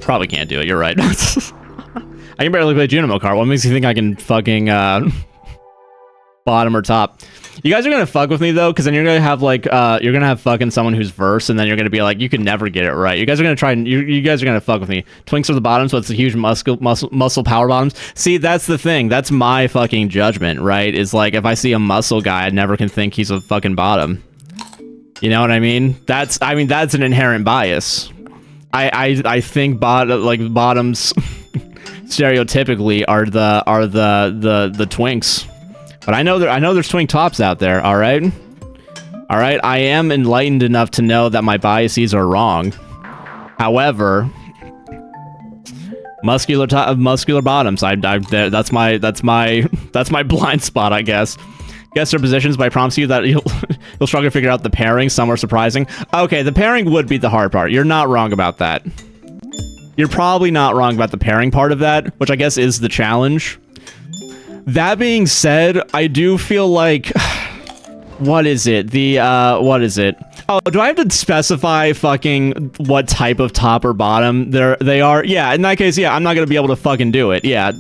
Probably can't do it, you're right. I can barely play Junimo Kart. What makes you think I can fucking, bottom or top? You guys are gonna fuck with me though, because then you're gonna have like you're gonna have fucking someone who's verse, and then you're gonna be like, you can never get it right. You guys are gonna try and you guys are gonna fuck with me. Twinks are the bottom, so it's the huge muscle power bottoms. See, that's the thing. That's my fucking judgment, right? Is like if I see a muscle guy, I never can think he's a fucking bottom. You know what I mean? That's an inherent bias. I think bottoms stereotypically are the twinks. But I know there's twink tops out there, all right? All right, I am enlightened enough to know that my biases are wrong. However, muscular bottoms, that's my blind spot, I guess. Guess their positions, but I promise you that you'll struggle to figure out the pairing. Some are surprising. Okay, the pairing would be the hard part. You're not wrong about that. You're probably not wrong about the pairing part of that, which I guess is the challenge. That being said, I do feel like... What is it? What is it? Oh, do I have to specify fucking what type of top or bottom they are? Yeah, in that case, yeah, I'm not gonna be able to fucking do it. Yeah.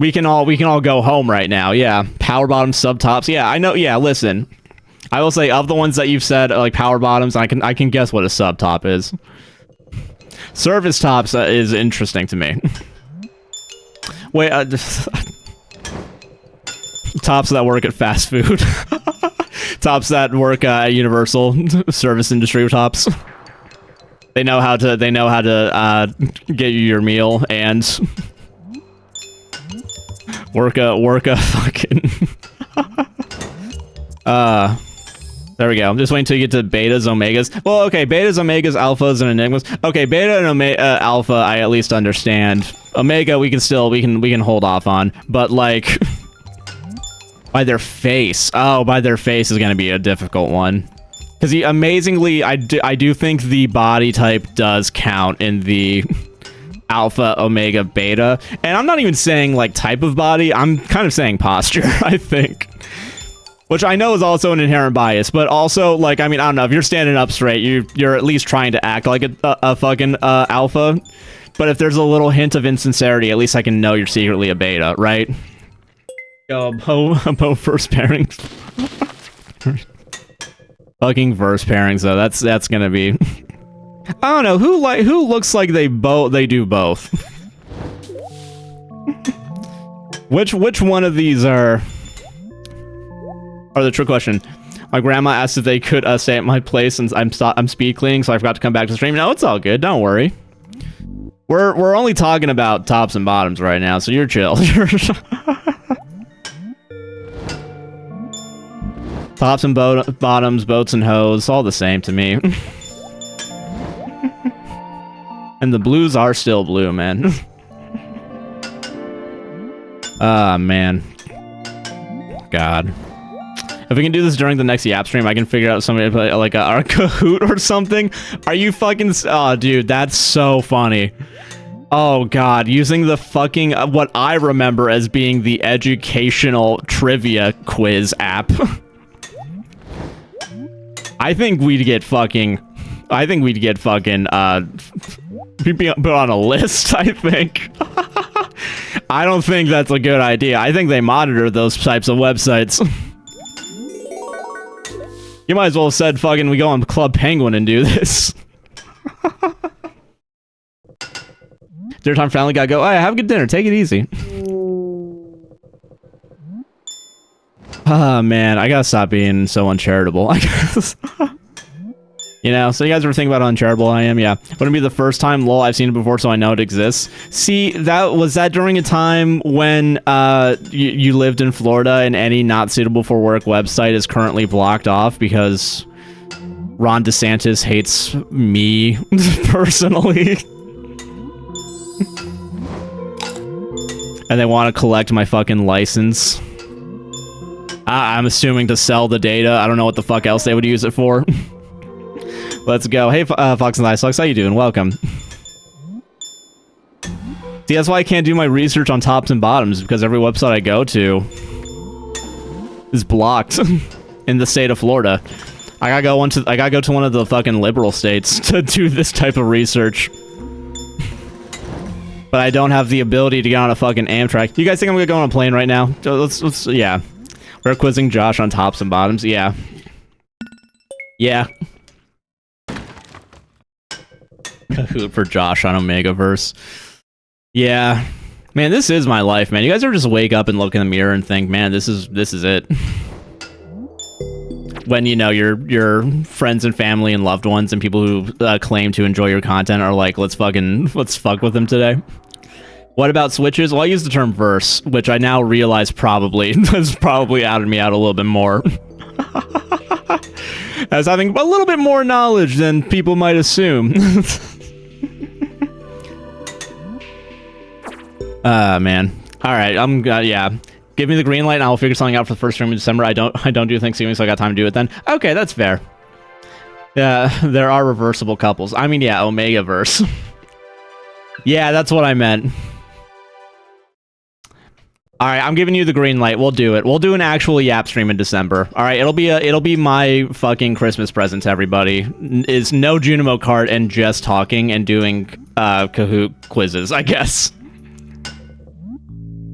We can all go home right now. Yeah. Power bottoms, sub tops. Yeah, I know. Yeah, listen. I will say, of the ones that you've said, like power bottoms, I can guess what a sub top is. Service tops is interesting to me. Wait, tops that work at fast food. Tops that work at Universal service industry tops. They know how to get you your meal and work a fucking there we go. I'm just waiting till you get to betas, omegas. Well, okay, betas, omegas, alphas, and enigmas. Okay, beta and alpha, I at least understand. Omega, we can hold off on, but like. By their face. Oh, by their face is going to be a difficult one. Because amazingly, I do think the body type does count in the alpha, omega, beta. And I'm not even saying, like, type of body. I'm kind of saying posture, I think. Which I know is also an inherent bias. But also, like, I mean, I don't know. If you're standing up straight, you're at least trying to act like a fucking alpha. But if there's a little hint of insincerity, at least I can know you're secretly a beta, right? Yo, Bo verse pairings. Fucking verse pairings though. That's gonna be. I don't know who looks like they do both. Which one of these are the trick question? My grandma asked if they could stay at my place since I'm speed cleaning, so I forgot to come back to the stream. No, it's all good. Don't worry. We're only talking about tops and bottoms right now, so you're chill. Tops and bottoms, boats and hoes, all the same to me. And the blues are still blue, man. Ah, man. God. If we can do this during the next Yap stream, I can figure out somebody to play like a Kahoot or something. Are you fucking... Oh, dude, that's so funny. Oh, God. Using the fucking... what I remember as being the educational trivia quiz app. I think we'd get fucking put on a list, I think. I don't think that's a good idea. I think they monitor those types of websites. You might as well have said fucking we go on Club Penguin and do this. Dinner time finally gotta go. All right, have a good dinner. Take it easy. Ah, man, I gotta stop being so uncharitable, I guess. You know, so you guys ever think about how uncharitable I am? Yeah. Wouldn't be the first time, lol, I've seen it before, so I know it exists. See, was that during a time when you lived in Florida and any not suitable for work website is currently blocked off because Ron DeSantis hates me personally? And they want to collect my fucking license. I'm assuming to sell the data. I don't know what the fuck else they would use it for. Let's go. Hey, Fox and Ice, how you doing? Welcome. See, that's why I can't do my research on tops and bottoms, because every website I go to is blocked in the state of Florida. I gotta go to one of the fucking liberal states to do this type of research. But I don't have the ability to get on a fucking Amtrak. You guys think I'm gonna go on a plane right now? Let's yeah. We're quizzing Josh on tops and bottoms. Yeah. Yeah. Kahoot for Josh on Omegaverse. Yeah. Man, this is my life, man. You guys ever just wake up and look in the mirror and think, man, this is it. When, you know, your friends and family and loved ones and people who claim to enjoy your content are like, let's fuck with them today. What about switches? Well, I use the term verse, which I now realize probably has probably outed me out a little bit more. As having a little bit more knowledge than people might assume. Man. All right, yeah. Give me the green light and I'll figure something out for the first stream in December. I don't do Thanksgiving, so I got time to do it then. Okay, that's fair. Yeah, there are reversible couples. I mean, yeah, Omegaverse. Yeah, that's what I meant. All right, I'm giving you the green light. We'll do it. We'll do an actual Yap stream in December. All right, it'll be my fucking Christmas present to everybody. Is no Junimo Kart and just talking and doing Kahoot quizzes, I guess.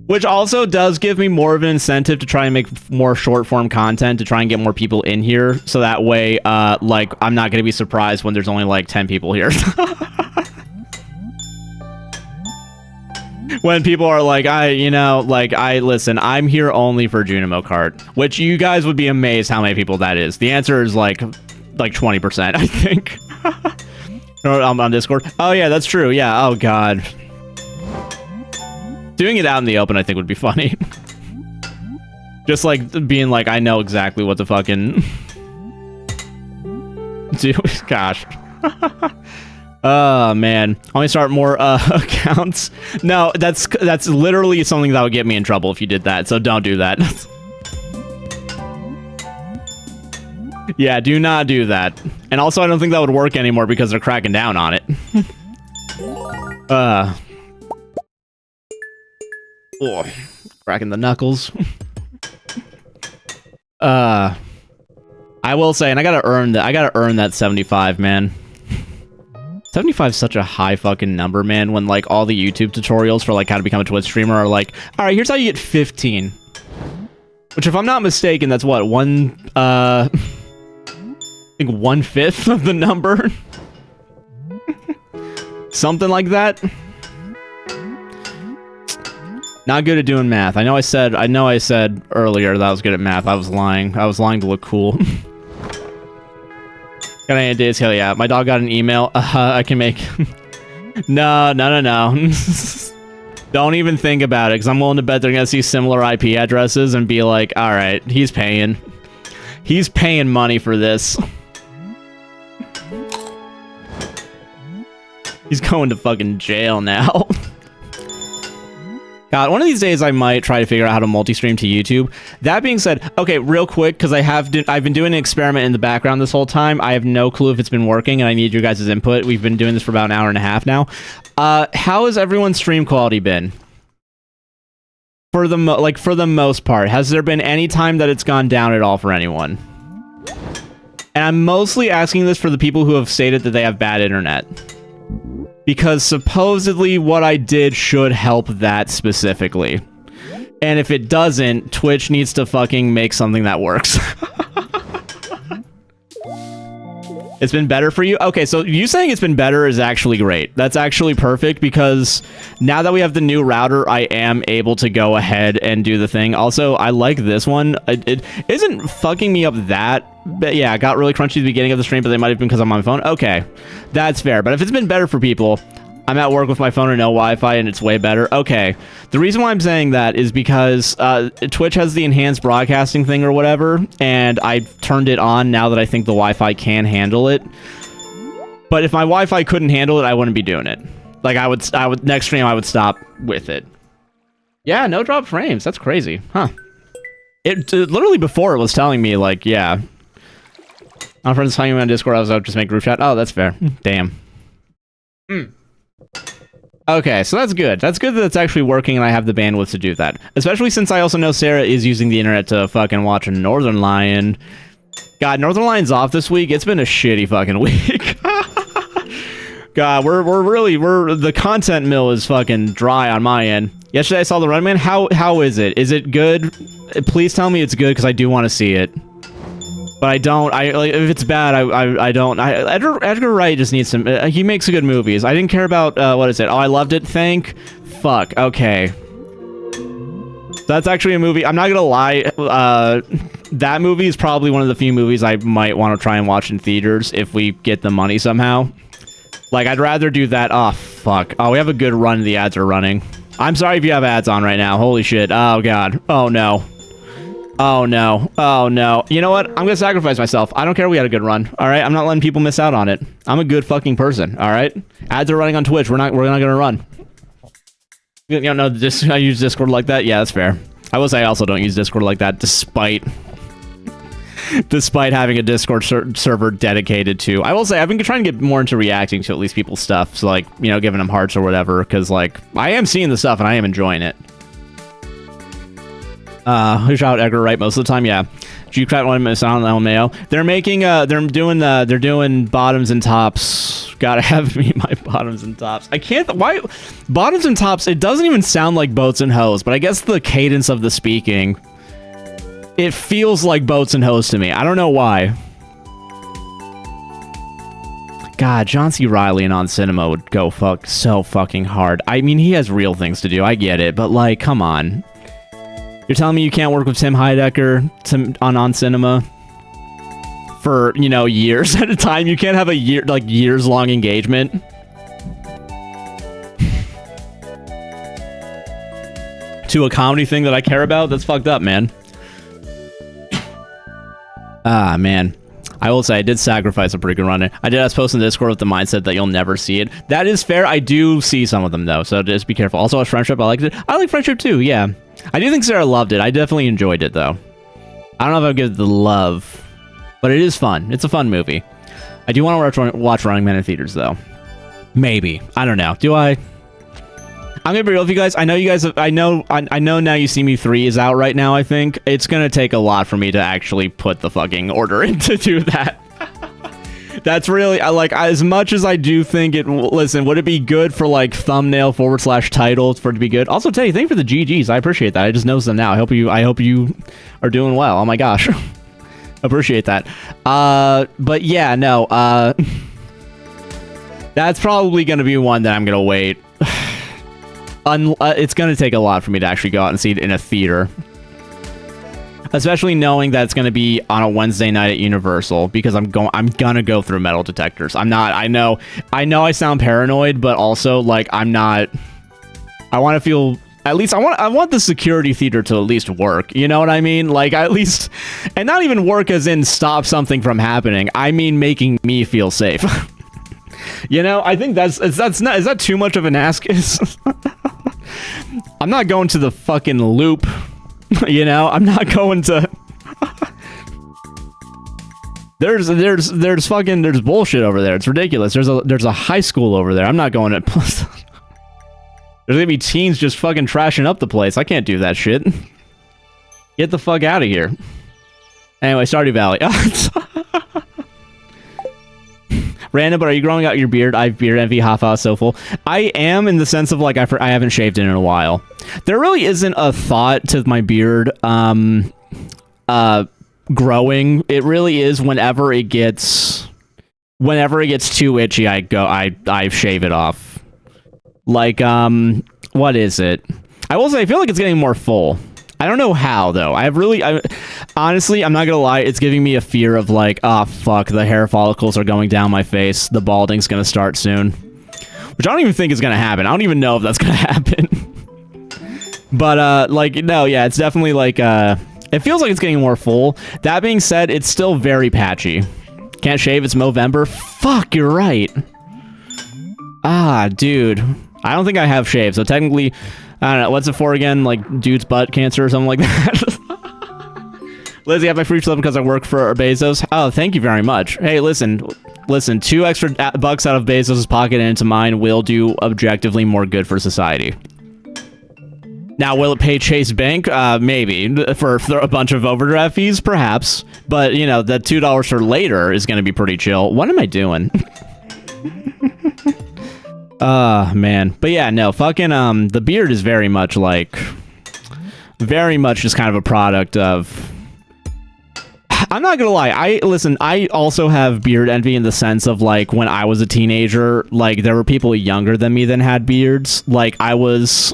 Which also does give me more of an incentive to try and make more short-form content to try and get more people in here. So that way, like, I'm not going to be surprised when there's only, like, 10 people here. When people are like, listen, I'm here only for Junimo Kart. Which you guys would be amazed how many people that is. The answer is, like 20%, I think. I'm on Discord. Oh, yeah, that's true. Yeah, oh, God. Doing it out in the open, I think, would be funny. Just, like, being like, I know exactly what the fucking... Dude, gosh. Oh, man. Let me start more accounts. No, that's literally something that would get me in trouble if you did that, so don't do that. Yeah, do not do that. And also, I don't think that would work anymore because they're cracking down on it. Oh, cracking the knuckles. I will say, and I gotta earn that 75, man. 75 is such a high fucking number, man, when, like, all the YouTube tutorials for, like, how to become a Twitch streamer are like, alright, here's how you get 15. Which, if I'm not mistaken, that's what, I think 1/5 of the number? Something like that? Not good at doing math. I know I said earlier that I was good at math. I was lying. I was lying to look cool. Got any ideas? Hell yeah. My dog got an email. I can make... No. Don't even think about it, because I'm willing to bet they're going to see similar IP addresses and be like, alright, he's paying. He's paying money for this. He's going to fucking jail now. God, one of these days I might try to figure out how to multi-stream to YouTube. That being said, okay, real quick, because I've been doing an experiment in the background this whole time. I have no clue if it's been working, and I need your guys' input. We've been doing this for about an hour and a half now. How has everyone's stream quality been? For the most part, has there been any time that it's gone down at all for anyone? And I'm mostly asking this for the people who have stated that they have bad internet. Because supposedly what I did should help that specifically. And if it doesn't, Twitch needs to fucking make something that works. It's been better for you? Okay, so you saying it's been better is actually great. That's actually perfect, because now that we have the new router, I am able to go ahead and do the thing. Also, I like this one. It isn't fucking me up that... But yeah, I got really crunchy at the beginning of the stream, but they might have been because I'm on my phone. Okay, that's fair. But if it's been better for people... I'm at work with my phone and no Wi-Fi, and it's way better. Okay. The reason why I'm saying that is because Twitch has the enhanced broadcasting thing or whatever, and I turned it on now that I think the Wi-Fi can handle it. But if my Wi-Fi couldn't handle it, I wouldn't be doing it. Like, I would next stream, I would stop with it. Yeah, no drop frames. That's crazy. Huh. It literally before it was telling me, like, yeah. My friends telling me on Discord, I was out just make group chat. Oh, that's fair. Damn. Okay, so that's good. That's good that it's actually working and I have the bandwidth to do that. Especially since I also know Sarah is using the internet to fucking watch a Northern Lion. God, Northern Lion's off this week. It's been a shitty fucking week. God, we're the content mill is fucking dry on my end. Yesterday I saw the Running Man. How is it? Is it good? Please tell me it's good because I do want to see it. But I don't. Like if it's bad, I don't. Edgar Wright just needs some. He makes good movies. I didn't care about what is it? Oh, I loved it. Fuck. Okay. That's actually a movie. I'm not gonna lie. That movie is probably one of the few movies I might want to try and watch in theaters if we get the money somehow. Like I'd rather do that. Oh fuck. Oh, we have a good run. The ads are running. I'm sorry if you have ads on right now. Holy shit. Oh god. Oh no. Oh no. Oh no. You know what? I'm gonna sacrifice myself. I don't care we had a good run. Alright? I'm not letting people miss out on it. I'm a good fucking person. Alright? Ads are running on Twitch. We're not gonna run. You don't know I use Discord like that? Yeah, that's fair. I will say I also don't use Discord like that despite having a Discord server dedicated to. I will say I've been trying to get more into reacting to at least people's stuff. So like, you know, giving them hearts or whatever, because like I am seeing the stuff and I am enjoying it. Who shot Edgar Wright most of the time? Yeah. G-Crat one minute on LMAO. They're making they're doing bottoms and tops. Gotta have me my bottoms and tops. I can't why bottoms and tops, it doesn't even sound like boats and hoes, but I guess the cadence of the speaking, it feels like boats and hoes to me. I don't know why. God, John C. Reilly and On Cinema would go so fucking hard. I mean, he has real things to do. I get it, but like, come on. You're telling me you can't work with Tim Heidecker on Cinema for, you know, years at a time? You can't have a years-long engagement? To a comedy thing that I care about? That's fucked up, man. Ah, man. I will say I did sacrifice a pretty good run. I did post in Discord with the mindset that you'll never see it. That is fair. I do see some of them, though, so just be careful. Also, Friendship, I liked it. I like Friendship, too, yeah. I do think Sarah loved it. I definitely enjoyed it, though. I don't know if I'll give it the love, but it is fun. It's a fun movie. I do want to watch Running Man in theaters, though. Maybe. I don't know. Do I? I'm gonna be real with you guys. I know you guys. I know Now You See Me 3 is out right now. I think it's gonna take a lot for me to actually put the fucking order in to do that. That's really as much as I do think it. Listen, would it be good for like thumbnail / title for it to be good? Also, Teddy, thank you for the GGs. I appreciate that. I just noticed them now. I hope you are doing well. Oh my gosh, appreciate that. But yeah, no. That's probably gonna be one that I'm gonna wait. It's gonna take a lot for me to actually go out and see it in a theater, especially knowing that it's gonna be on a Wednesday night at Universal, because I'm gonna go through metal detectors. I'm not. I know I sound paranoid, but also like I'm not. I want to feel at least. I want the security theater to at least work. You know what I mean? Like at least, and not even work as in stop something from happening. I mean making me feel safe. You know, I think that's not. Is that too much of an ask? I'm not going to the fucking loop. You know, I'm not going to. There's bullshit over there. It's ridiculous. There's a high school over there. I'm not going to. There's gonna be teens just fucking trashing up the place. I can't do that shit. Get the fuck out of here. Anyway, Stardew Valley. Random, but are you growing out your beard? I have beard envy, haha, so full. I am, in the sense of like I haven't shaved in a while. There really isn't a thought to my beard growing. It really is whenever it gets too itchy, I shave it off. Like what is it? I will say I feel like it's getting more full. I don't know how, though. Honestly, I'm not gonna lie, it's giving me a fear of like, oh fuck, the hair follicles are going down my face, the balding's gonna start soon. Which I don't even think is gonna happen. I don't even know if that's gonna happen. But, like, no, yeah, it's definitely like, it feels like it's getting more full. That being said, it's still very patchy. Can't shave, it's Movember. Fuck, you're right. Ah, dude. I don't think I have shave, so technically, I don't know. What's it for again? Like, dude's butt cancer or something like that? Lizzie, I have my free sub because I work for Bezos. Oh, thank you very much. Hey, listen. 2 extra bucks out of Bezos' pocket and into mine will do objectively more good for society. Now, will it pay Chase Bank? Maybe. For a bunch of overdraft fees? Perhaps. But, you know, that $2 for later is going to be pretty chill. What am I doing? Man. But yeah, no, fucking, the beard is very much like... Very much just kind of a product of... I'm not gonna lie, listen, I also have beard envy in the sense of, like, when I was a teenager, like, there were people younger than me that had beards. Like, I was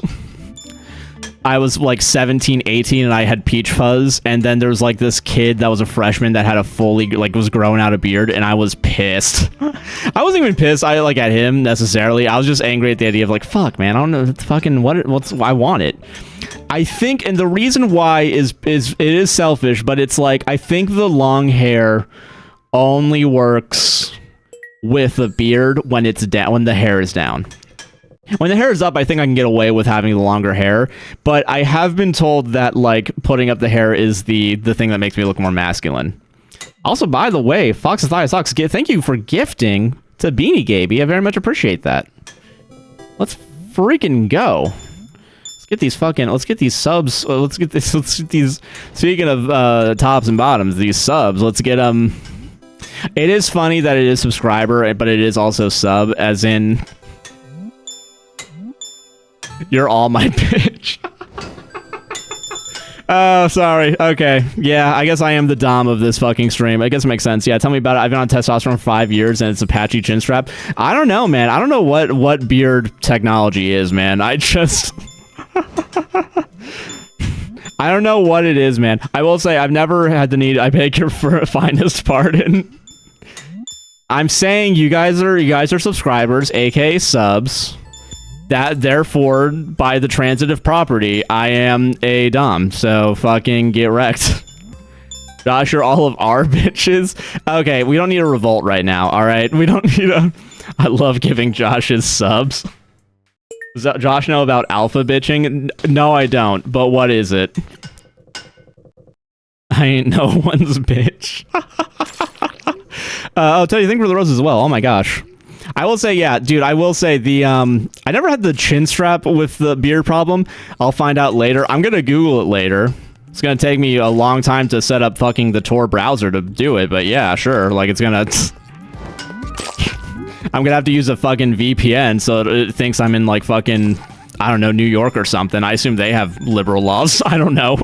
like 17, 18 and I had peach fuzz, and then there was like this kid that was a freshman that had a fully, like, was growing out a beard, and I was pissed. I wasn't even pissed at him necessarily. I was just angry at the idea of, like, fuck, man, I don't know fucking I want it. I think, and the reason why is it is selfish, but it's like, I think the long hair only works with a beard when it's down, when the hair is down. When the hair is up, I think I can get away with having the longer hair, but I have been told that, like, putting up the hair is the thing that makes me look more masculine. Also, by the way, Fox's Thigh Socks, thank you for gifting to Beanie Gaby. I very much appreciate that. Let's freaking go. Let's get these subs. Let's get these, speaking of tops and bottoms, these subs, let's get it is funny that it is subscriber, but it is also sub, as in, you're all my bitch. Oh, sorry. Okay. Yeah, I guess I am the dom of this fucking stream. I guess it makes sense. Yeah, tell me about it. I've been on testosterone for 5 years, and it's a patchy chin strap. I don't know, man. I don't know what beard technology is, man. I just... I don't know what it is, man. I will say I've never had the need... I beg your finest pardon. I'm saying you guys are subscribers, aka subs. That, therefore, by the transitive property, I am a dom, so fucking get wrecked. Josh, you're all of our bitches? Okay, we don't need a revolt right now, alright? We don't need a... I love giving Josh his subs. Does Josh know about alpha bitching? No, I don't, but what is it? I ain't no one's bitch. I'll tell you, thank you for the roses as well, oh my gosh. I will say, yeah, dude, I will say the, I never had the chin strap with the beard problem. I'll find out later. I'm gonna Google it later. It's gonna take me a long time to set up fucking the Tor browser to do it, but yeah, sure, like, it's gonna... I'm gonna have to use a fucking VPN so it thinks I'm in, like, fucking, I don't know, New York or something. I assume they have liberal laws. I don't know.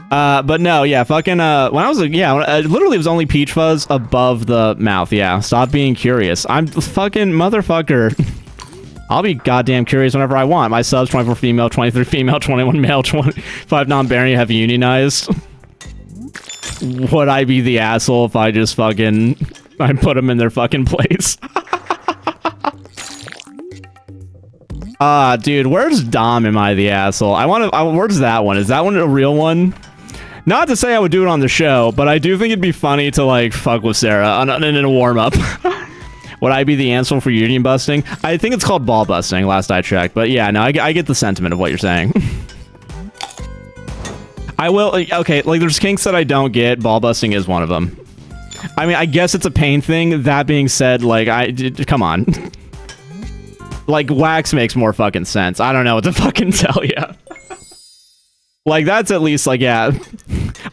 But no, yeah, fucking, when I was, literally it was only peach fuzz above the mouth, yeah. Stop being curious. I'm fucking motherfucker. I'll be goddamn curious whenever I want. My subs, 24 female, 23 female, 21 male, 25 non-binary have unionized. Would I be the asshole if I just fucking, I put them in their fucking place? Dude, where's Dom, am I the asshole? Where's that one? Is that one a real one? Not to say I would do it on the show, but I do think it'd be funny to, like, fuck with Sarah in a warm-up. Would I be the answer for union busting? I think it's called ball busting, last I checked. But yeah, no, I get the sentiment of what you're saying. I will, okay, like, there's kinks that I don't get. Ball busting is one of them. I mean, I guess it's a pain thing. That being said, like, come on. Like, wax makes more fucking sense. I don't know what to fucking tell you. Like, that's at least, like, yeah.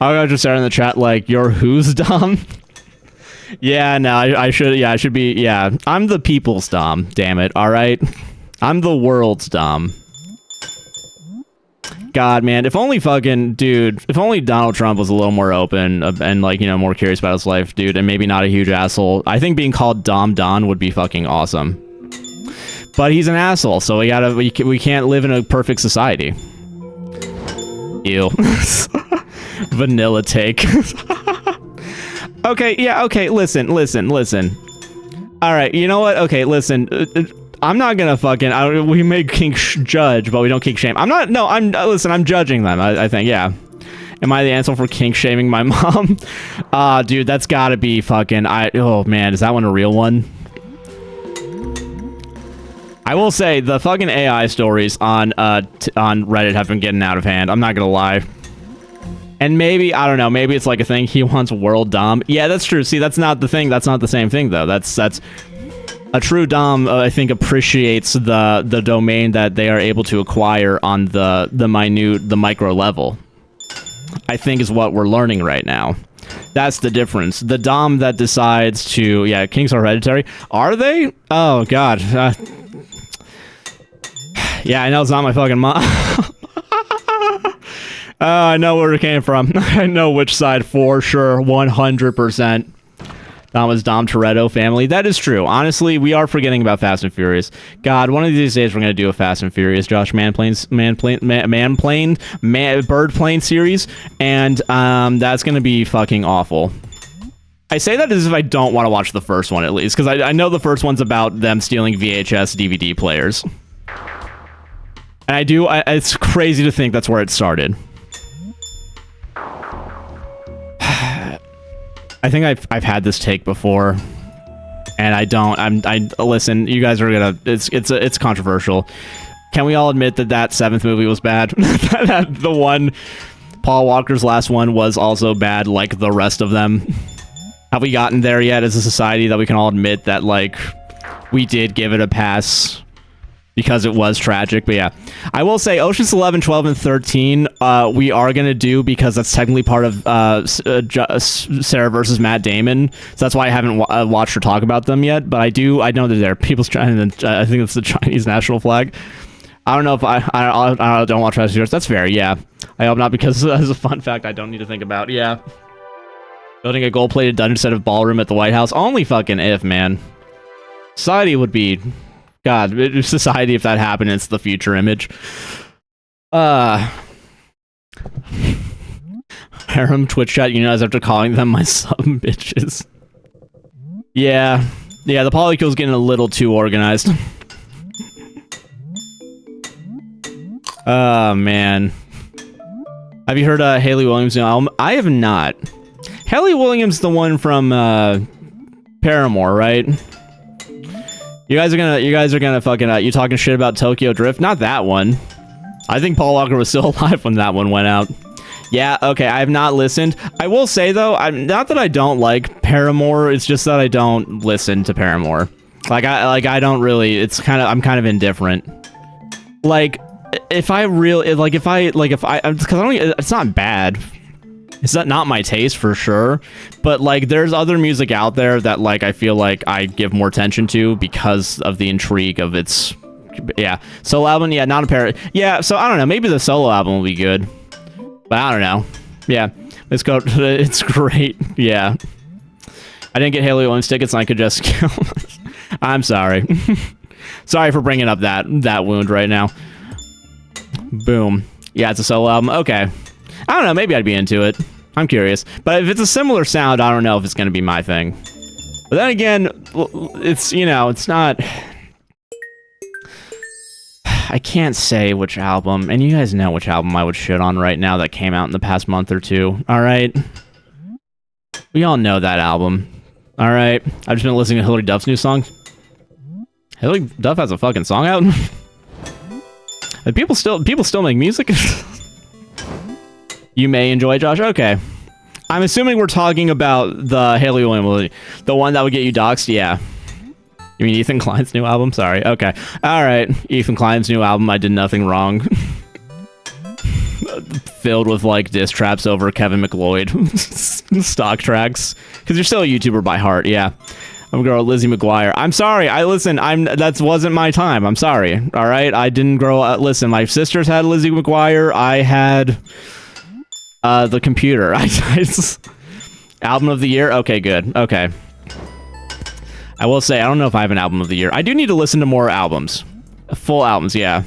I'll just start in the chat, like, you're who's Dom? Yeah, no, I should be, yeah. I'm the people's Dom, damn it, alright? I'm the world's Dom. God, man, if only fucking, dude, if only Donald Trump was a little more open and, like, you know, more curious about his life, dude, and maybe not a huge asshole. I think being called Dom Don would be fucking awesome. But he's an asshole, so we can't live in a perfect society. Ew. Vanilla take. Okay, yeah, okay, listen. Alright, you know what? Okay, listen. I'm not gonna fucking... we may kink judge, but we don't kink shame. I'm not... No, listen, I'm judging them, I think, yeah. Am I the answer for kink shaming my mom? Dude, that's gotta be fucking... Oh, man, is that one a real one? I will say, the fucking AI stories on Reddit have been getting out of hand. I'm not gonna lie. And maybe, I don't know, maybe it's like a thing. He wants world dom. Yeah, that's true. See, that's not the thing. That's not the same thing, though. That's a true dom, I think, appreciates the domain that they are able to acquire on the micro level. I think is what we're learning right now. That's the difference. The dom that decides to... Yeah, kinks are hereditary. Are they? Oh, God. Yeah, I know it's not my fucking mom. I know where it came from. I know which side for sure. 100%. That was Dom Toretto family. That is true. Honestly, we are forgetting about Fast and Furious. God, one of these days we're going to do a Fast and Furious Josh bird plane series. And that's going to be fucking awful. I say that as if I don't want to watch the first one, at least. Because I know the first one's about them stealing VHS DVD players. And I do... it's crazy to think that's where it started. I think I've had this take before, and I don't. Listen. You guys are gonna. It's controversial. Can we all admit that seventh movie was bad? That the one, Paul Walker's last one, was also bad, like the rest of them. Have we gotten there yet as a society that we can all admit that, like, we did give it a pass? Because it was tragic, but yeah. I will say Ocean's 11, 12, and 13, we are going to do because that's technically part of Sarah versus Matt Damon. So that's why I haven't watched or talk about them yet. But I know they're there. People's trying, I think it's the Chinese national flag. I don't know if I don't watch Fast and Furious. That's fair, yeah. I hope not, because as a fun fact I don't need to think about. Yeah. Building a gold-plated dungeon instead of ballroom at the White House. Only fucking if, man. Society would be... God, society, if that happened, it's the future image. Harem Twitch chat, you know, after calling them my sub bitches. Yeah, the polykill's getting a little too organized. Oh, man. Have you heard Haley Williams' new album? I have not. Haley Williams, the one from Paramore, right? You guys are gonna fucking you talking shit about Tokyo Drift? Not that one. I think Paul Walker was still alive when that one went out. Yeah, okay, I have not listened. I will say though, not that I don't like Paramore, it's just that I don't listen to Paramore. I don't really, I'm kind of indifferent. Like, because it's not bad. It's not my taste for sure, but like there's other music out there that like I feel like I give more attention to because of the intrigue of its solo album. Yeah, not a parrot. Yeah, so I don't know. Maybe the solo album will be good, but I don't know. Yeah, let's go. It's great. Yeah, I didn't get Haley Williams tickets, and I could just kill. I'm sorry. Sorry for bringing up that wound right now. Boom. Yeah, it's a solo album. Okay. I don't know, maybe I'd be into it. I'm curious. But if it's a similar sound, I don't know if it's going to be my thing. But then again, it's, you know, it's not... I can't say which album, and you guys know which album I would shit on right now that came out in the past month or two, alright? We all know that album, alright? I've just been listening to Hilary Duff's new song. Hilary Duff has a fucking song out? And people still make music? You may enjoy, Josh. Okay. I'm assuming we're talking about the Haley Williams, the one that would get you doxxed. Yeah. You mean Ethan Klein's new album? Sorry. Okay. All right. Ethan Klein's new album. I did nothing wrong. Filled with like diss traps over Kevin McLeod stock tracks. Because you're still a YouTuber by heart. Yeah. I'm a girl, Lizzie McGuire. I'm sorry. That wasn't my time. I'm sorry. All right. I didn't grow up. Listen, my sisters had Lizzie McGuire. I had the computer. Album of the year. Okay, good. Okay. I will say, I don't know if I have an album of the year. I do need to listen to more albums. Full albums, yeah.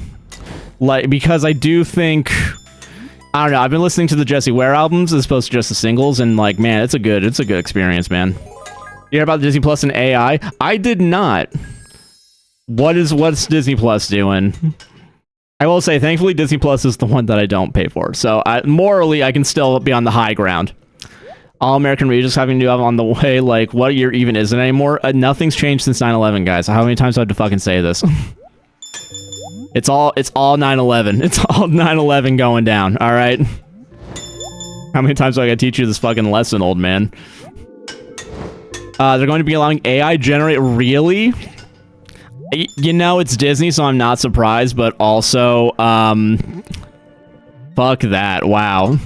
Like, because I do think... I don't know, I've been listening to the Jessie Ware albums as opposed to just the singles, and like, man, it's a good experience, man. You hear about Disney Plus and AI? I did not. What's Disney Plus doing? I will say, thankfully, Disney Plus is the one that I don't pay for. So morally, I can still be on the high ground. All American Regis having to have on the way. Like, what year even is it anymore? Nothing's changed since 9/11, guys. How many times do I have to fucking say this? It's all 9/11. It's all 9/11 going down. All right. How many times do I gotta teach you this fucking lesson, old man? They're going to be allowing AI generate. Really? You know, it's Disney, so I'm not surprised. But also, fuck that. Wow.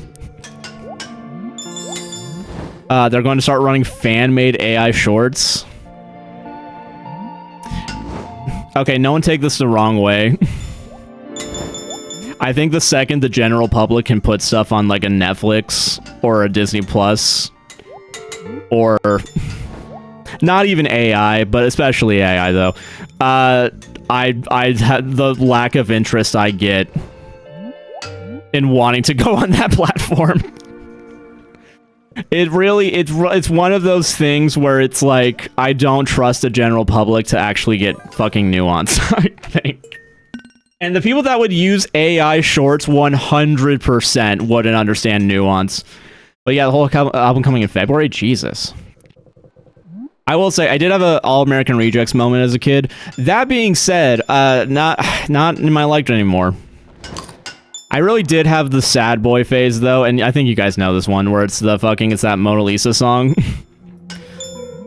They're going to start running fan-made AI shorts. Okay, no one take this the wrong way. I think the second the general public can put stuff on like a Netflix or a Disney Plus, or not even AI, but especially AI though, I had the lack of interest I get in wanting to go on that platform. It really, it's one of those things where it's like, I don't trust the general public to actually get fucking nuance, I think. And the people that would use AI shorts 100% wouldn't understand nuance. But yeah, the whole album coming in February, Jesus. I will say, I did have an All-American Rejects moment as a kid. That being said, not in my liked anymore. I really did have the sad boy phase though, and I think you guys know this one where it's that Mona Lisa song.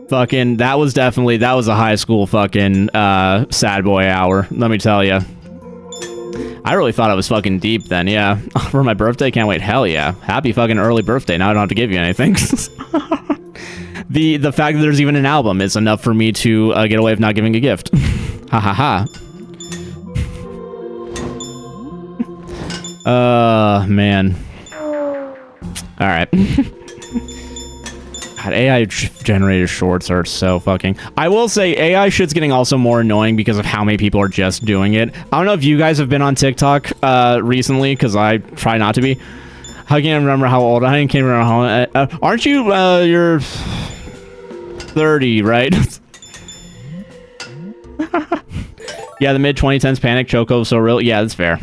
Fucking, that was a high school fucking sad boy hour, let me tell you. I really thought it was fucking deep then, yeah. For my birthday, can't wait, hell yeah. Happy fucking early birthday, now I don't have to give you anything. The fact that there's even an album is enough for me to get away with not giving a gift. Ha ha ha. Man. Alright. God, AI generated shorts are so fucking... I will say, AI shit's getting also more annoying because of how many people are just doing it. I don't know if you guys have been on TikTok recently, because I try not to be. I can't remember how old I am. Can't remember how... aren't you, you're... 30, right? Yeah, the mid-2010s Panic, Choco, so real. Yeah, that's fair.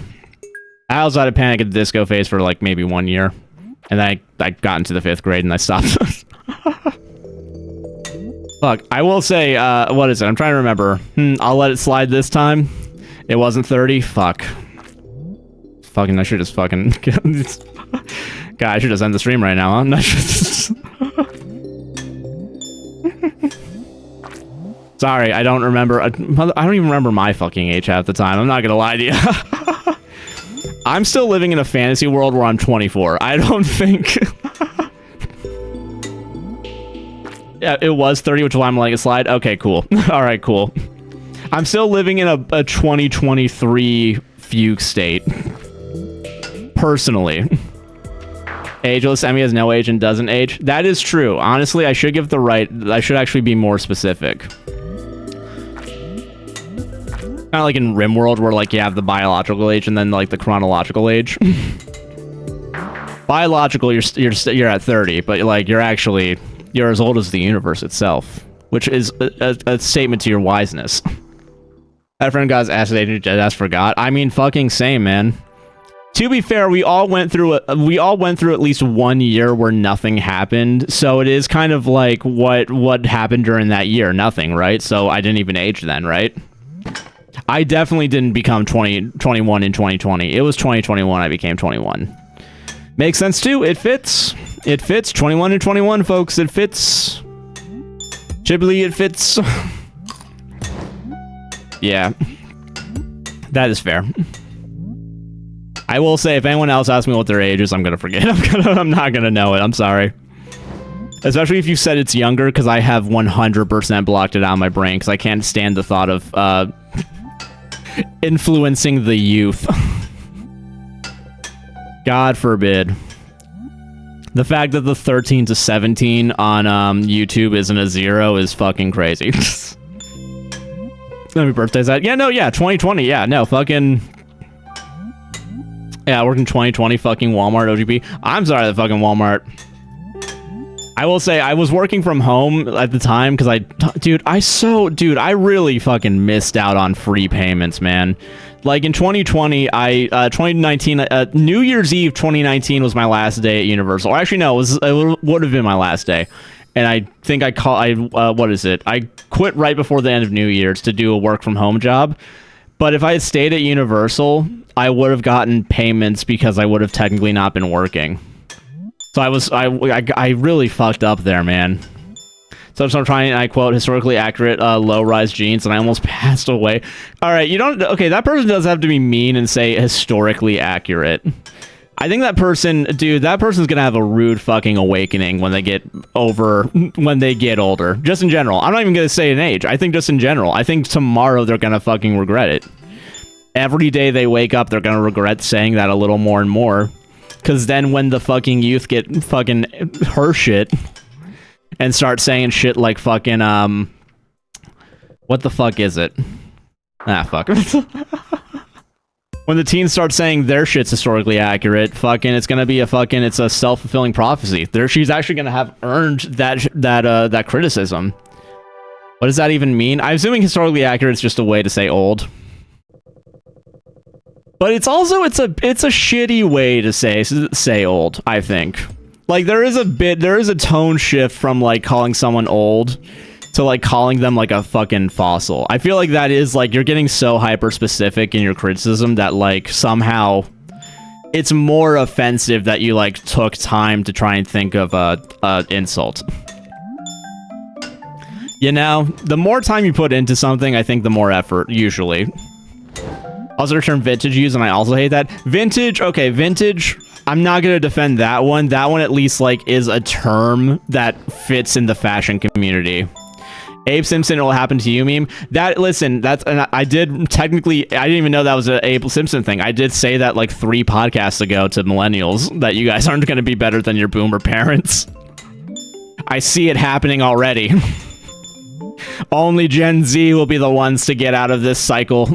I was out of Panic at the Disco phase for like maybe 1 year. And then I got into the 5th grade and I stopped. Fuck, I will say, what is it? I'm trying to remember. I'll let it slide this time. It wasn't 30. Fuck. Fucking, I should just fucking... God, I should just end the stream right now, huh? Sorry, I don't remember. I don't even remember my fucking age half the time. I'm not gonna lie to you. I'm still living in a fantasy world where I'm 24. I don't think... Yeah, it was 30, which is why I'm letting it slide. Okay, cool. All right, cool. I'm still living in a 2023 fugue state. Personally. Ageless Emmy has no age and doesn't age. That is true. Honestly, I should give the right... I should actually be more specific. Kind of like in RimWorld, where like you have the biological age and then like the chronological age. Biological, you're at 30, but like you're as old as the universe itself, which is a statement to your wiseness. That friend got his ass age, that's forgot. I mean, fucking same, man. To be fair, we all went through at least 1 year where nothing happened, so it is kind of like what happened during that year, nothing, right? So I didn't even age then, right? I definitely didn't become 21 in 2020. It was 2021 I became 21. Makes sense too. It fits. It fits. 21 and 21, folks. It fits. Ghibli, it fits. Yeah. That is fair. I will say, if anyone else asks me what their age is, I'm gonna forget. I'm not gonna know it. I'm sorry. Especially if you said it's younger, because I have 100% blocked it out of my brain, because I can't stand the thought of influencing the youth. God forbid. The fact that the 13 to 17 on YouTube isn't a 0 is fucking crazy. How many birthdays that? Yeah, no, yeah, 2020, yeah, no, fucking... Yeah, I worked in 2020, fucking Walmart, OGP. I'm sorry, the fucking Walmart. I will say I was working from home at the time because I really fucking missed out on free payments, man. Like in 2020, 2019, New Year's Eve 2019 was my last day at Universal. Or actually, no, it would have been my last day. And I think I quit right before the end of New Year's to do a work from home job. But if I had stayed at Universal, I would have gotten payments because I would have technically not been working. So I really fucked up there, man. So I'm trying, I quote, historically accurate low-rise jeans, and I almost passed away. All right, okay, that person does have to be mean and say historically accurate. I think that person's gonna have a rude fucking awakening when they get older. Just in general. I'm not even gonna say an age. I think just in general. I think tomorrow they're gonna fucking regret it. Every day they wake up, they're gonna regret saying that a little more and more. Because then when the fucking youth get fucking her shit and start saying shit like fucking, what the fuck is it? Ah, fuck. When the teens start saying their shit's historically accurate, fucking, it's gonna be it's a self-fulfilling prophecy. She's actually gonna have earned that criticism. What does that even mean? I'm assuming historically accurate is just a way to say old. But it's also, it's a shitty way to say old, I think. Like, there is a tone shift from, like, calling someone old to, like, calling them, like, a fucking fossil. I feel like that is, like, you're getting so hyper-specific in your criticism that, like, somehow it's more offensive that you, like, took time to try and think of a insult. You know, the more time you put into something, I think the more effort, usually. Also, the term vintage use, and I also hate that. Vintage, okay, vintage, I'm not going to defend that one. That one, at least, like, is a term that fits in the fashion community. Abe Simpson, it'll happen to you meme. Listen, and I didn't even know that was an Abe Simpson thing. I did say that, like, 3 podcasts ago to millennials, that you guys aren't going to be better than your boomer parents. I see it happening already. Only Gen Z will be the ones to get out of this cycle.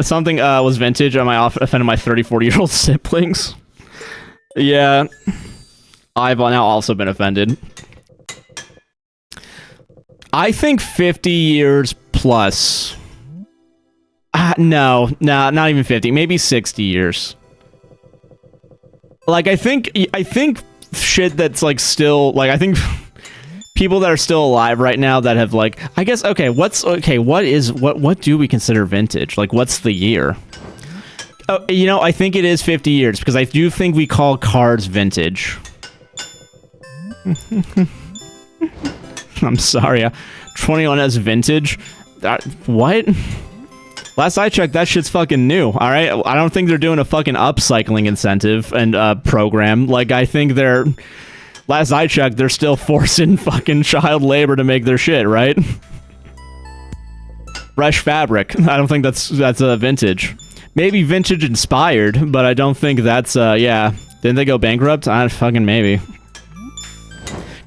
Something was vintage. Am I offended my 40-year-old siblings? Yeah. I've now also been offended. I think 50 years plus. No, not even 50. Maybe 60 years. Like, I think shit that's, like, still, like, I think people that are still alive right now that have, like, I guess, what do we consider vintage? Like, what's the year? Oh, you know, I think it is 50 years because I do think we call cars vintage. I'm sorry. 21 as vintage? What? Last I checked, that shit's fucking new, alright? I don't think they're doing a fucking upcycling incentive and program. Like, I think last I checked, they're still forcing fucking child labor to make their shit, right? Fresh fabric. I don't think that's vintage. Maybe vintage inspired, but I don't think that's, yeah. Didn't they go bankrupt? Fucking maybe.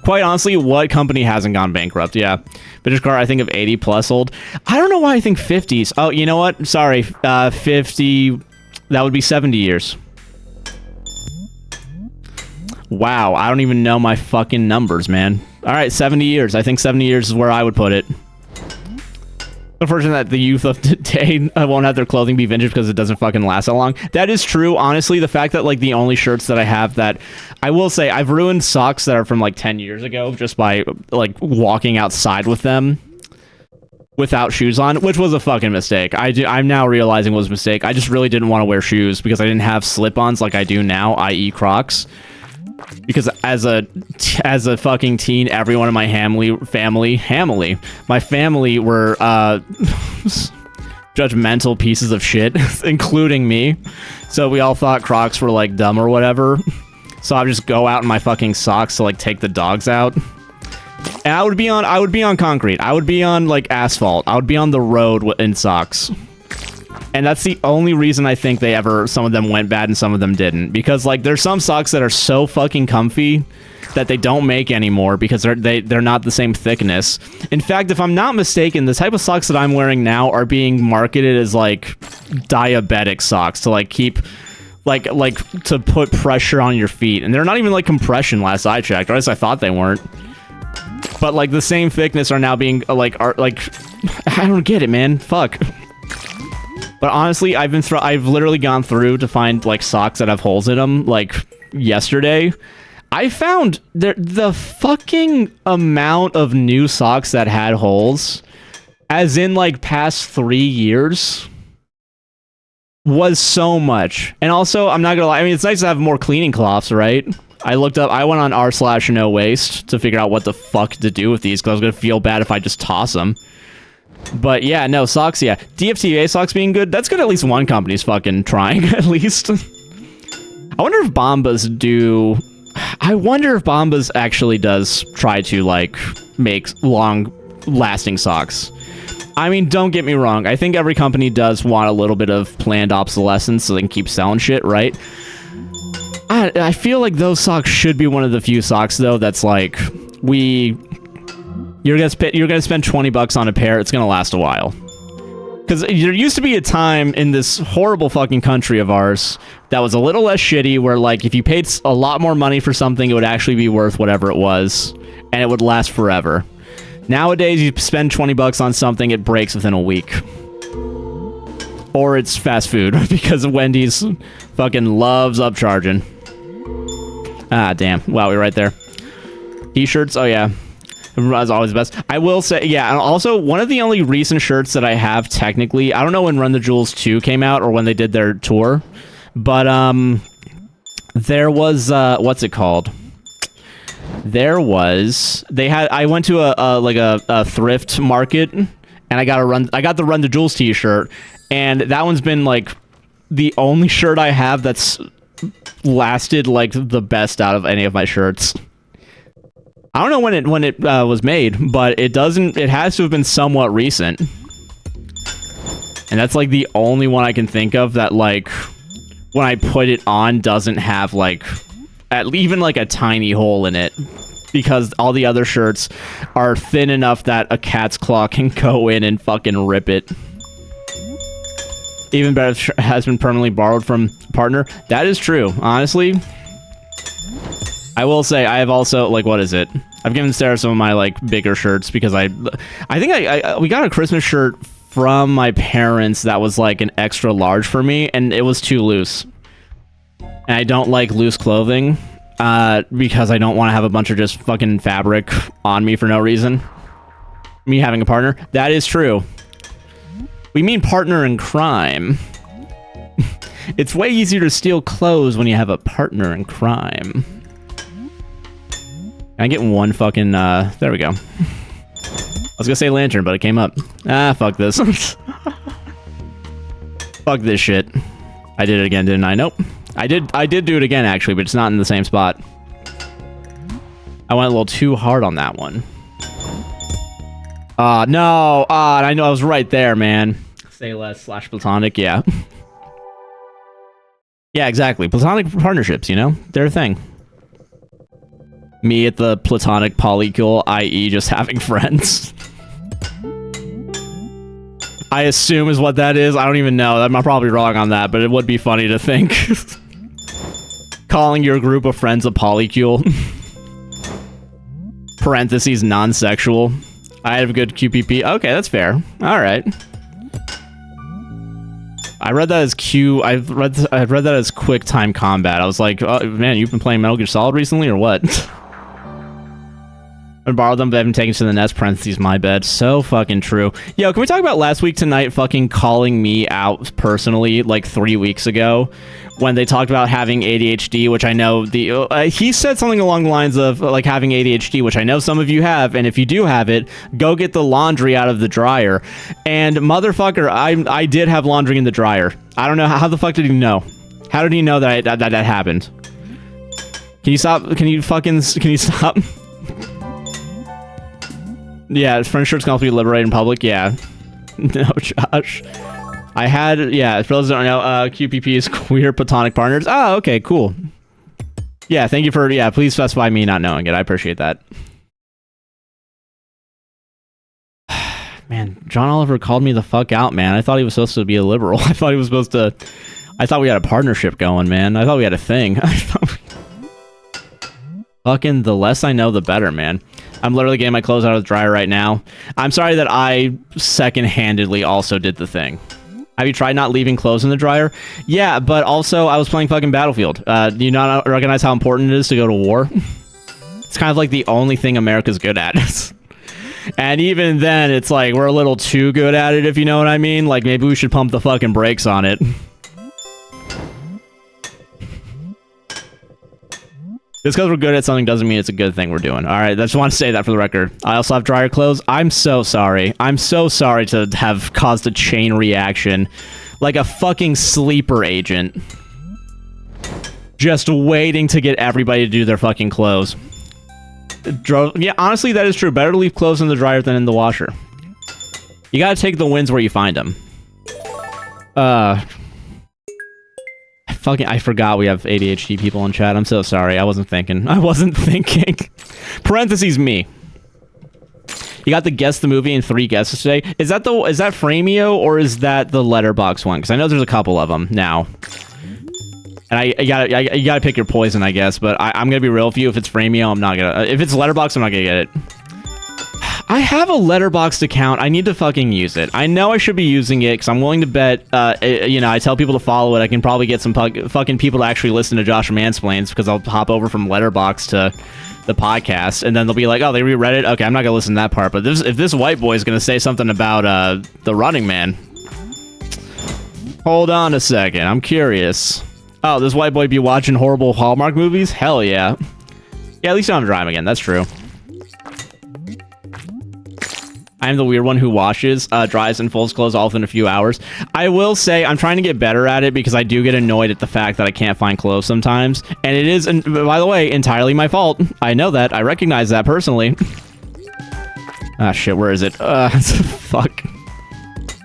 Quite honestly, what company hasn't gone bankrupt? Yeah. Vintage car, I think of 80 plus old. I don't know why I think 50s. Oh, you know what? Sorry. 50, that would be 70 years. Wow, I don't even know my fucking numbers, man. Alright, 70 years. I think 70 years is where I would put it. Unfortunately, that the youth of today won't have their clothing be vintage because it doesn't fucking last that long. That is true, honestly. The fact that, like, the only shirts that I have that... I will say, I've ruined socks that are from, like, 10 years ago just by, like, walking outside with them without shoes on, which was a fucking mistake. I'm now realizing it was a mistake. I just really didn't want to wear shoes because I didn't have slip-ons like I do now, i.e. Crocs. Because as a fucking teen, everyone in my family were judgmental pieces of shit, including me. So we all thought Crocs were, like, dumb or whatever. So I would just go out in my fucking socks to, like, take the dogs out. And I would be on concrete. I would be on, like, asphalt. I would be on the road in socks. And that's the only reason I think some of them went bad and some of them didn't. Because, like, there's some socks that are so fucking comfy that they don't make anymore because they're not the same thickness. In fact, if I'm not mistaken, the type of socks that I'm wearing now are being marketed as, like, diabetic socks to, like, keep like to put pressure on your feet, and they're not even like compression last I checked, or at least I thought they weren't. But like the same thickness are now being like I don't get it, man. Fuck. But honestly, I've literally gone through to find like socks that have holes in them. Like yesterday, I found the fucking amount of new socks that had holes, as in like past 3 years, was so much. And also, I'm not gonna lie, I mean, it's nice to have more cleaning cloths, right? I went on r/no waste to figure out what the fuck to do with these, because I was gonna feel bad if I just toss them. But yeah, no, socks, yeah. DFTA socks being good, that's good. At least one company's fucking trying, at least. I wonder if Bombas actually does try to, like, make long-lasting socks. I mean, don't get me wrong. I think every company does want a little bit of planned obsolescence so they can keep selling shit, right? I feel like those socks should be one of the few socks, though, that's like, you're gonna spend $20 on a pair, it's gonna last a while. Because there used to be a time in this horrible fucking country of ours that was a little less shitty, where, like, if you paid a lot more money for something, it would actually be worth whatever it was, and it would last forever. Nowadays, you spend $20 on something, it breaks within a week. Or it's fast food, because Wendy's fucking loves upcharging. Ah, damn. Wow, we're right there. T-shirts, oh yeah. As always the best. I will say, yeah, and also, one of the only recent shirts that I have, technically, I don't know when Run the Jewels 2 came out, or when they did their tour, but, there was, what's it called? I went to a thrift market, and I got the Run the Jewels t-shirt, and that one's been like the only shirt I have that's lasted like the best out of any of my shirts. I don't know when it was made, but it has to have been somewhat recent. And that's like the only one I can think of that, like, when I put it on, doesn't have like even like a tiny hole in it, because all the other shirts are thin enough that a cat's claw can go in and fucking rip it. Even better, has been permanently borrowed from partner. That is true, honestly. I will say, I have also, like, what is it? I've given Sarah some of my, like, bigger shirts, because I think we got a Christmas shirt from my parents that was, like, an extra large for me, and it was too loose. And I don't like loose clothing, because I don't want to have a bunch of just fucking fabric on me for no reason. Me having a partner. That is true. We mean partner in crime. It's way easier to steal clothes when you have a partner in crime. Can I get one fucking, there we go. I was gonna say lantern, but it came up. Ah, fuck this. Fuck this shit. I did it again, didn't I? Nope. I did do it again, actually, but it's not in the same spot. I went a little too hard on that one. No. I know I was right there, man. Say less / platonic, yeah. Yeah, exactly. Platonic partnerships, you know? They're a thing. Me at the platonic polycule, i.e. just having friends. I assume is what that is. I don't even know. I'm probably wrong on that, but it would be funny to think. Calling your group of friends a polycule. Parentheses, non-sexual. I have a good QPP. Okay, that's fair. Alright. I read that as I read that as quick time combat. I was like, oh, man, you've been playing Metal Gear Solid recently, or what? I borrowed them, but I haven't taken to the nest, parentheses, my bed. So fucking true. Yo, can we talk about last week tonight fucking calling me out personally, like 3 weeks ago, when they talked about having ADHD, which I know he said something along the lines of, like, having ADHD, which I know some of you have, and if you do have it, go get the laundry out of the dryer. And motherfucker, I did have laundry in the dryer. I don't know, how the fuck did he know? How did he know that that happened? Can you stop? Can you stop? Yeah, French shirts can also be liberated in public. Yeah. No, Josh. I had, yeah, for those who don't know, QPP is queer platonic partners. Oh, okay, cool. Yeah, thank you for, yeah, please specify me not knowing it. I appreciate that. Man, John Oliver called me the fuck out, man. I thought he was supposed to be a liberal. I thought I thought we had a partnership going, man. I thought we had a thing. Fucking the less I know, the better, man. I'm literally getting my clothes out of the dryer right now. I'm sorry that I second-handedly also did the thing. Have you tried not leaving clothes in the dryer? Yeah, but also I was playing fucking Battlefield. Do you not recognize how important it is to go to war? It's kind of like the only thing America's good at. And even then, it's like we're a little too good at it, if you know what I mean. Like, maybe we should pump the fucking brakes on it. Just because we're good at something doesn't mean it's a good thing we're doing. All right, I just want to say that for the record. I also have dryer clothes. I'm so sorry. I'm so sorry to have caused a chain reaction. Like a fucking sleeper agent. Just waiting to get everybody to do their fucking clothes. Yeah, honestly, that is true. Better to leave clothes in the dryer than in the washer. You gotta take the wins where you find them. I forgot we have ADHD people in chat. I'm so sorry. I wasn't thinking. Parentheses me. You got to guess the movie and 3 guesses today. Is that Framio or is that the Letterboxd one? Because I know there's a couple of them now. And you gotta pick your poison, I guess. But I'm gonna be real with you. If it's Framio, I'm not gonna. If it's Letterboxd, I'm not gonna get it. I have a Letterboxd account. I need to fucking use it. I know I should be using it because I'm willing to bet, you know, I tell people to follow it. I can probably get some fucking people to actually listen to Josh Mansplains because I'll hop over from Letterboxd to the podcast and then they'll be like, oh, they reread it? Okay, I'm not going to listen to that part. But if this white boy is going to say something about The Running Man. Hold on a second. I'm curious. Oh, this white boy be watching horrible Hallmark movies? Hell yeah. Yeah, at least I don't drive again. That's true. I'm the weird one who washes, dries, and folds clothes all within a few hours. I will say I'm trying to get better at it because I do get annoyed at the fact that I can't find clothes sometimes. And it is, by the way, entirely my fault. I know that. I recognize that personally. Ah, shit, where is it? Fuck.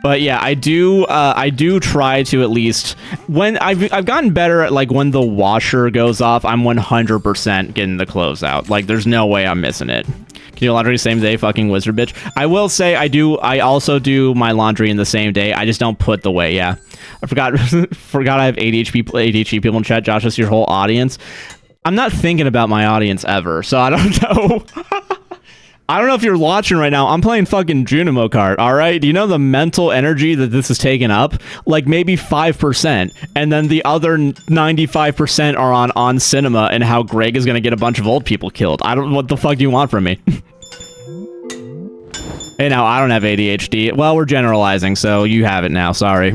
But yeah, I do try to at least, when I've gotten better at, like, when the washer goes off, I'm 100% getting the clothes out. Like, there's no way I'm missing it. Can you do laundry the same day, fucking wizard bitch? I will say I also do my laundry in the same day. I just don't put the way, yeah. I forgot I have ADHD people in chat. Josh, that's your whole audience. I'm not thinking about my audience ever, so I don't know. I don't know if you're watching right now. I'm playing fucking Junimo Kart, all right? Do you know the mental energy that this is taking up? Like, maybe 5%. And then the other 95% are on cinema and how Greg is going to get a bunch of old people killed. I don't... What the fuck do you want from me? Hey, now, I don't have ADHD. Well, we're generalizing, so you have it now. Sorry.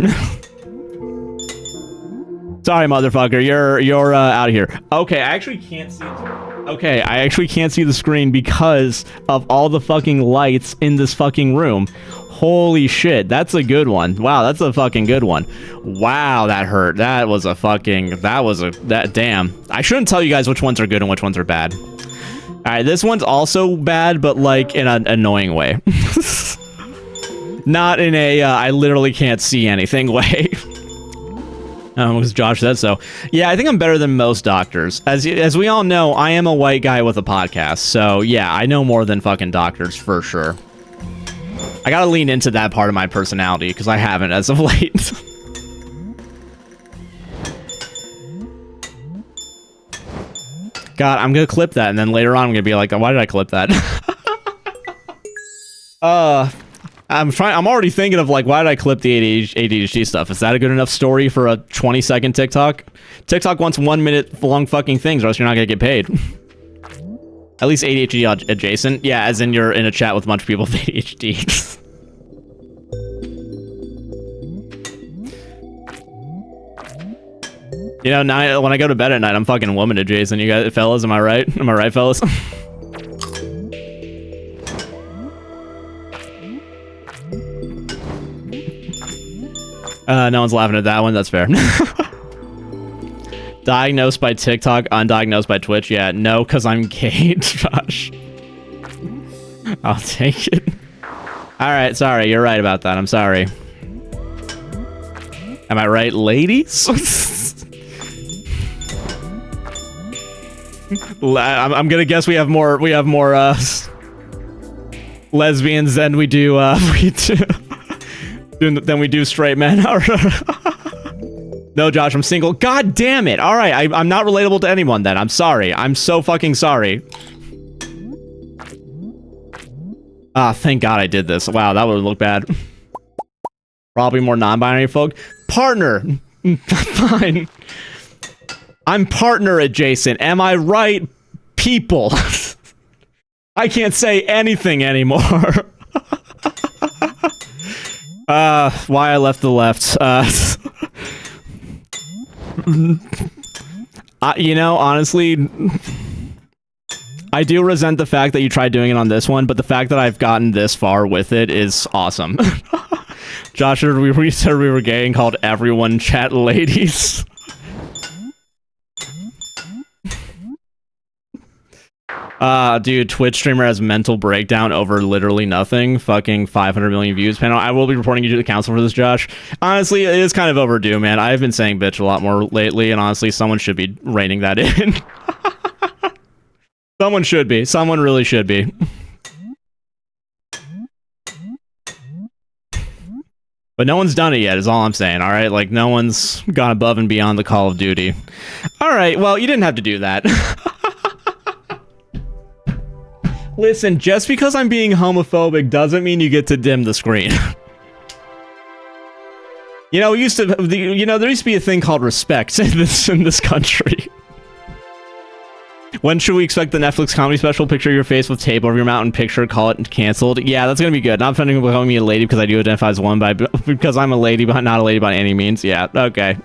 Sorry, motherfucker. You're out of here. Okay, I actually can't see... Okay, I actually can't see the screen because of all the fucking lights in this fucking room. Holy shit, that's a good one. Wow, that's a fucking good one. Wow, that hurt. That was a fucking... Damn. I shouldn't tell you guys which ones are good and which ones are bad. Alright, this one's also bad, but, like, in an annoying way. Not in a, I literally can't see anything way. Because Josh said so. Yeah, I think I'm better than most doctors. As we all know, I am a white guy with a podcast. So, yeah, I know more than fucking doctors, for sure. I gotta lean into that part of my personality, because I haven't as of late. God, I'm gonna clip that, and then later on I'm gonna be like, why did I clip that? I'm already thinking of, like, why did I clip the ADHD stuff? Is that a good enough story for a 20-second TikTok? TikTok wants 1 minute long fucking things, or else you're not gonna get paid. At least ADHD adjacent. Yeah, as in you're in a chat with a bunch of people with ADHD. You know, now when I go to bed at night, I'm fucking woman adjacent. You guys, fellas, am I right? Am I right, fellas? No one's laughing at that one. That's fair. Diagnosed by TikTok, undiagnosed by Twitch. Yeah, no, because I'm gay, Josh. I'll take it. All right, sorry. You're right about that. I'm sorry. Am I right, ladies? I'm gonna guess we have more lesbians than we do than we do straight men. No, Josh, I'm single. God damn it. All right, I'm not relatable to anyone then. I'm sorry. I'm so fucking sorry. Ah, thank God I did this. Wow, that would look bad. Probably more non-binary folk. Partner. Fine. I'm partner adjacent. Am I right, people? I can't say anything anymore. Why I left the left. You know, honestly, I do resent the fact that you tried doing it on this one, but the fact that I've gotten this far with it is awesome. Josh, we said we were gay and called everyone chat ladies. Dude, Twitch streamer has mental breakdown over literally nothing. Fucking 500 million views. Panel, I will be reporting you to the council for this, Josh. Honestly, it is kind of overdue, man. I've been saying bitch a lot more lately, and honestly, someone should be reining that in. Someone should be. Someone really should be. But no one's done it yet, is all I'm saying, alright? Like, no one's gone above and beyond the Call of Duty. Alright, well, you didn't have to do that. Listen, just because I'm being homophobic doesn't mean you get to dim the screen. You know, there used to be a thing called respect in this country. When should we expect the Netflix comedy special? Picture your face with tape over your mouth and picture, call it canceled. Yeah, that's gonna be good. Not offending people calling me a lady because I do identify as one because I'm a lady, but not a lady by any means. Yeah, okay.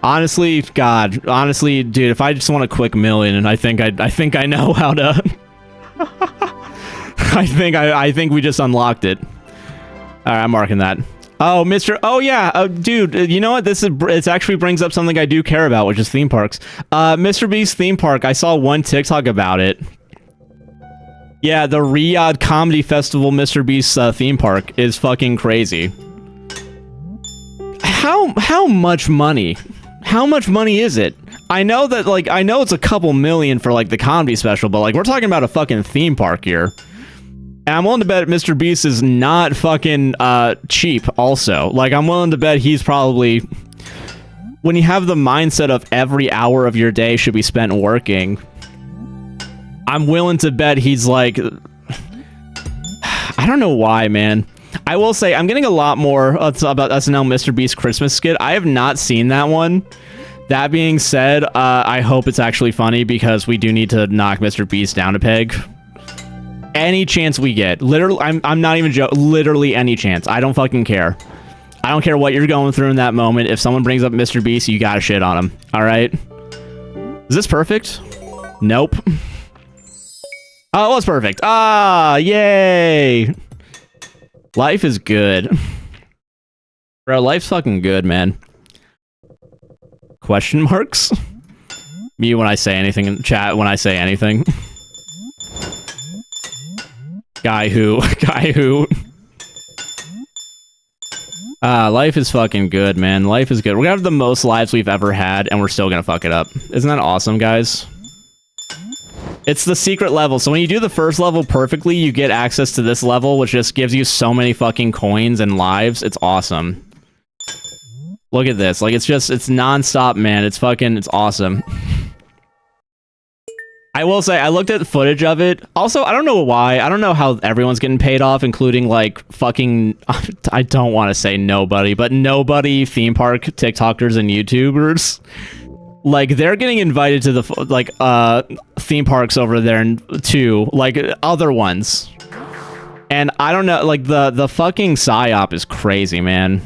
Honestly, God, honestly, dude, if I just want a quick million, and I think I know how to. I think we just unlocked it. All right, I'm marking that. Oh, oh yeah, dude, you know what? It actually brings up something I do care about, which is theme parks. Mr. Beast theme park. I saw one TikTok about it. Yeah, the Riyadh Comedy Festival Mr. Beast theme park is fucking crazy. How much money? How much money is it? I know that, like, I know it's a couple million for, like, the comedy special, but, like, we're talking about a fucking theme park here. And I'm willing to bet Mr. Beast is not fucking, cheap, also. Like, I'm willing to bet he's probably... When you have the mindset of every hour of your day should be spent working, I'm willing to bet he's, like... I don't know why, man. I will say, I'm getting a lot more about SNL Mr. Beast Christmas skit. I have not seen that one. That being said, I hope it's actually funny because we do need to knock Mr. Beast down a peg. Any chance we get. Literally, I'm not even joking. Literally any chance. I don't fucking care. I don't care what you're going through in that moment. If someone brings up Mr. Beast, you gotta shit on him. All right? Is this perfect? Nope. Oh, it was perfect. Ah, yay. Life is good. Bro, life's fucking good, man. Question marks? Me when I say anything in chat, when I say anything. Guy who. Life is fucking good, man. Life is good. We're gonna have the most lives we've ever had, and we're still gonna fuck it up. Isn't that awesome, guys? It's the secret level. So when you do the first level perfectly, you get access to this level, which just gives you so many fucking coins and lives. It's awesome. Look at this. Like, it's non-stop, man. It's awesome. I will say, I looked at footage of it. Also, I don't know why. I don't know how everyone's getting paid off, including, like, fucking... I don't want to say nobody, but nobody theme park TikTokers and YouTubers. Like, they're getting invited to the, like, theme parks over there, too. Like, other ones. And I don't know, like, the fucking psyop is crazy, man.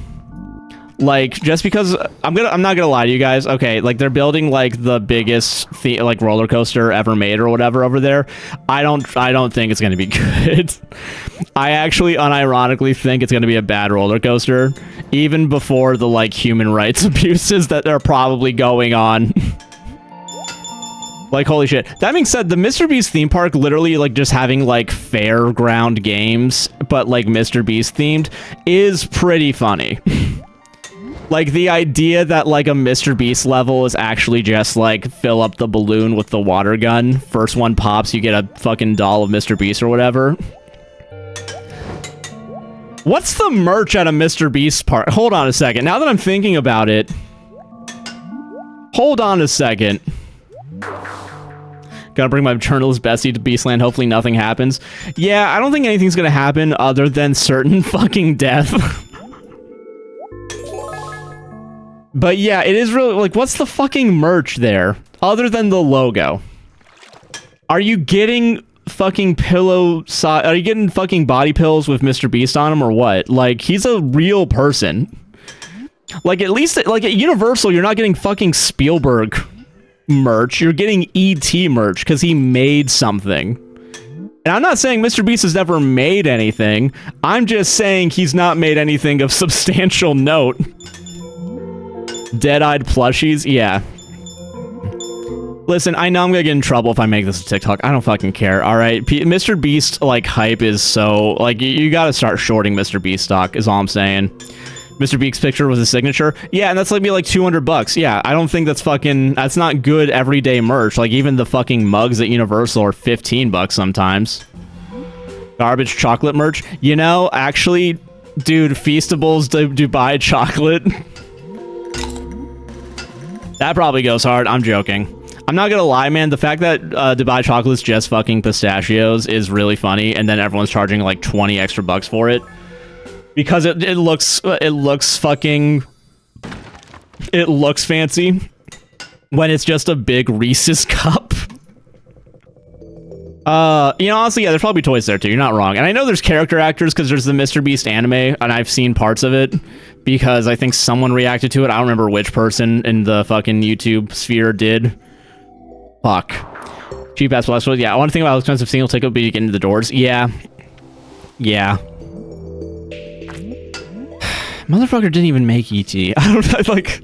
Like, just because... I'm not gonna lie to you guys. Okay, like, they're building, like, the biggest, like, roller coaster ever made or whatever over there. I don't think it's gonna be good. I actually unironically think it's gonna be a bad roller coaster. Even before the, like, human rights abuses that are probably going on. Like, holy shit. That being said, the Mr. Beast theme park literally, like, just having, like, fairground games, but, like, Mr. Beast themed, is pretty funny. Like, the idea that, like, a Mr. Beast level is actually just, like, fill up the balloon with the water gun. First one pops, you get a fucking doll of Mr. Beast or whatever. What's the merch at a Mr. Beast part? Hold on a second. Now that I'm thinking about it. Hold on a second. Gotta bring my journalist Bessie to Beastland. Hopefully nothing happens. Yeah, I don't think anything's gonna happen other than certain fucking death. But yeah, it is really, like, what's the fucking merch there? Other than the logo. Are you getting fucking are you getting fucking body pills with Mr. Beast on them or what? Like, he's a real person. Like, at least, like, at Universal, you're not getting fucking Spielberg merch. You're getting E.T. merch because he made something. And I'm not saying Mr. Beast has never made anything. I'm just saying he's not made anything of substantial note. Dead-eyed plushies? Yeah. Listen, I know I'm gonna get in trouble if I make this a TikTok. I don't fucking care, alright? Mr. Beast, like, hype is so... Like, you gotta start shorting Mr. Beast stock, is all I'm saying. Mr. Beast's picture was a signature? Yeah, and that's like me like 200 bucks. Yeah, I don't think that's fucking... That's not good everyday merch. Like, even the fucking mugs at Universal are 15 bucks sometimes. Garbage chocolate merch? You know, actually, dude, Feastables Dubai chocolate... That probably goes hard. I'm joking. I'm not gonna lie, man. The fact that Dubai chocolate's just fucking pistachios is really funny, and then everyone's charging like 20 extra bucks for it because it looks fucking fancy when it's just a big Reese's cup. You know, honestly, yeah, there's probably toys there too. You're not wrong. And I know there's character actors because there's the Mr. Beast anime, and I've seen parts of it because I think someone reacted to it. I don't remember which person in the fucking YouTube sphere did. Fuck. Cheap ass plus. Yeah, I want to think about how expensive single ticket would be to get into the doors. Yeah. Yeah. Motherfucker didn't even make ET. I don't like...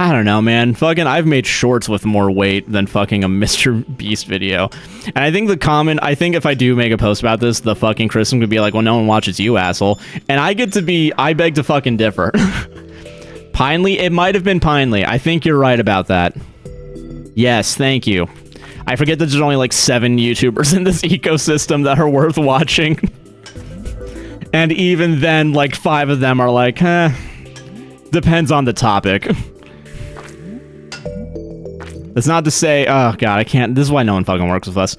I don't know, man. Fucking, I've made shorts with more weight than fucking a Mr. Beast video. And I think I think if I do make a post about this, the fucking criticism could be like, well, no one watches you, asshole. And I beg to fucking differ. Pinely? It might have been Pinely. I think you're right about that. Yes, thank you. I forget that there's only like 7 YouTubers in this ecosystem that are worth watching. And even then, like 5 of them are like, depends on the topic. That's not to say, oh god, I can't, this is why no one fucking works with us.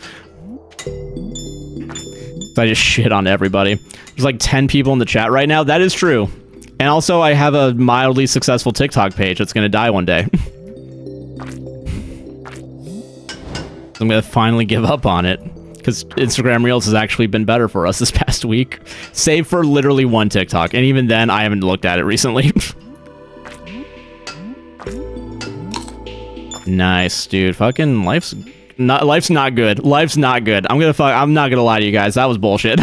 I just shit on everybody. There's like 10 people in the chat right now. That is true. And also, I have a mildly successful TikTok page that's gonna die one day. I'm gonna finally give up on it. Because Instagram Reels has actually been better for us this past week. Save for literally 1 TikTok. And even then, I haven't looked at it recently. Nice, dude. Fucking life's not good. Life's not good. I'm not gonna lie to you guys. That was bullshit.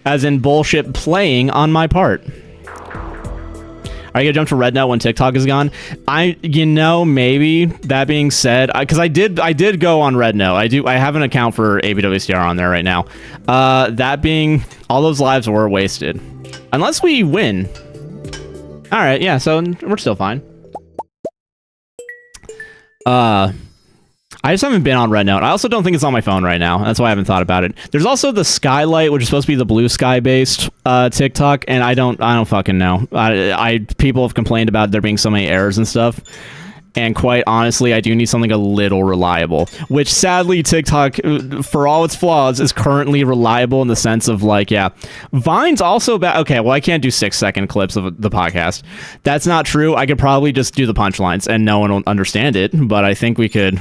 As in bullshit playing on my part. Are you gonna jump to Red Note when TikTok is gone? You know, maybe. That being said, because I did go on Red Note. I have an account for ABWCR on there right now. That being, all those lives were wasted. Unless we win. All right, yeah. So we're still fine. I just haven't been on Red Note. I also don't think it's on my phone right now. That's why I haven't thought about it. There's also the Skylight, which is supposed to be the blue sky based TikTok, and I don't fucking know. People have complained about there being so many errors and stuff. And quite honestly, I do need something a little reliable, which sadly TikTok, for all its flaws, is currently reliable in the sense of like, yeah, Vine's also bad. Okay, well, I can't do 6-second clips of the podcast. That's not true. I could probably just do the punchlines and no one will understand it, but I think we could.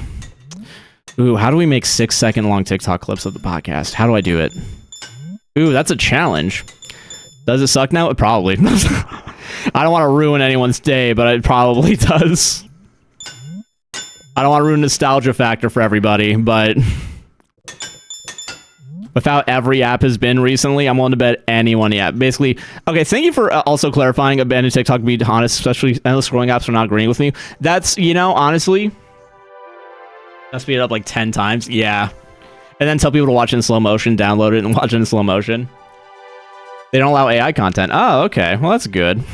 Ooh, how do we make 6-second long TikTok clips of the podcast? How do I do it? Ooh, that's a challenge. Does it suck now? It probably. I don't want to ruin anyone's day, but it probably does. I don't want to ruin nostalgia factor for everybody, but with how every app has been recently, I'm willing to bet anyone yet. Basically, okay, thank you for also clarifying abandoned TikTok, to be honest, especially endless scrolling apps are not agreeing with me. That's, you know, honestly, I'll speed it up like 10 times. Yeah. And then tell people to watch it in slow motion, download it, and watch it in slow motion. They don't allow AI content. Oh, okay. Well, that's good.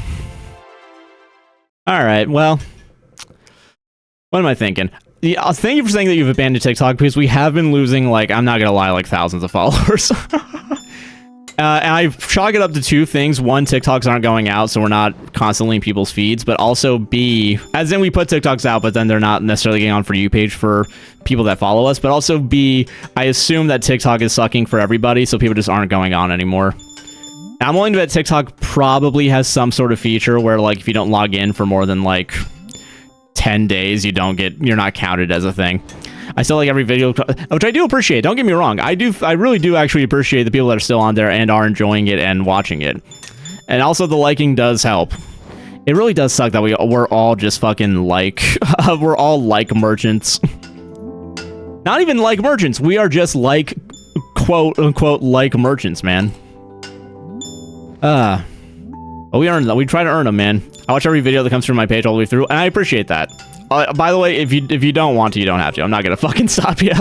All right, well, what am I thinking? Yeah, thank you for saying that you've abandoned TikTok, because we have been losing, like, I'm not gonna lie, like, thousands of followers. And I chalk it up to two things. One, TikToks aren't going out, so we're not constantly in people's feeds. But also B, as in we put TikToks out, but then they're not necessarily getting on For You page for people that follow us. But also B, I assume that TikTok is sucking for everybody, so people just aren't going on anymore. I'm willing to bet TikTok probably has some sort of feature where, like, if you don't log in for more than, like, 10 days, you're not counted as a thing. I still like every video, which I do appreciate. Don't get me wrong. I really do actually appreciate the people that are still on there and are enjoying it and watching it. And also the liking does help. It really does suck that we're all just fucking like, we're all like merchants. Not even like merchants. We are just like, quote unquote, like merchants, man. But we earn them. We try to earn them, man. I watch every video that comes through my page all the way through, and I appreciate that. By the way, if you don't want to, you don't have to. I'm not gonna fucking stop you.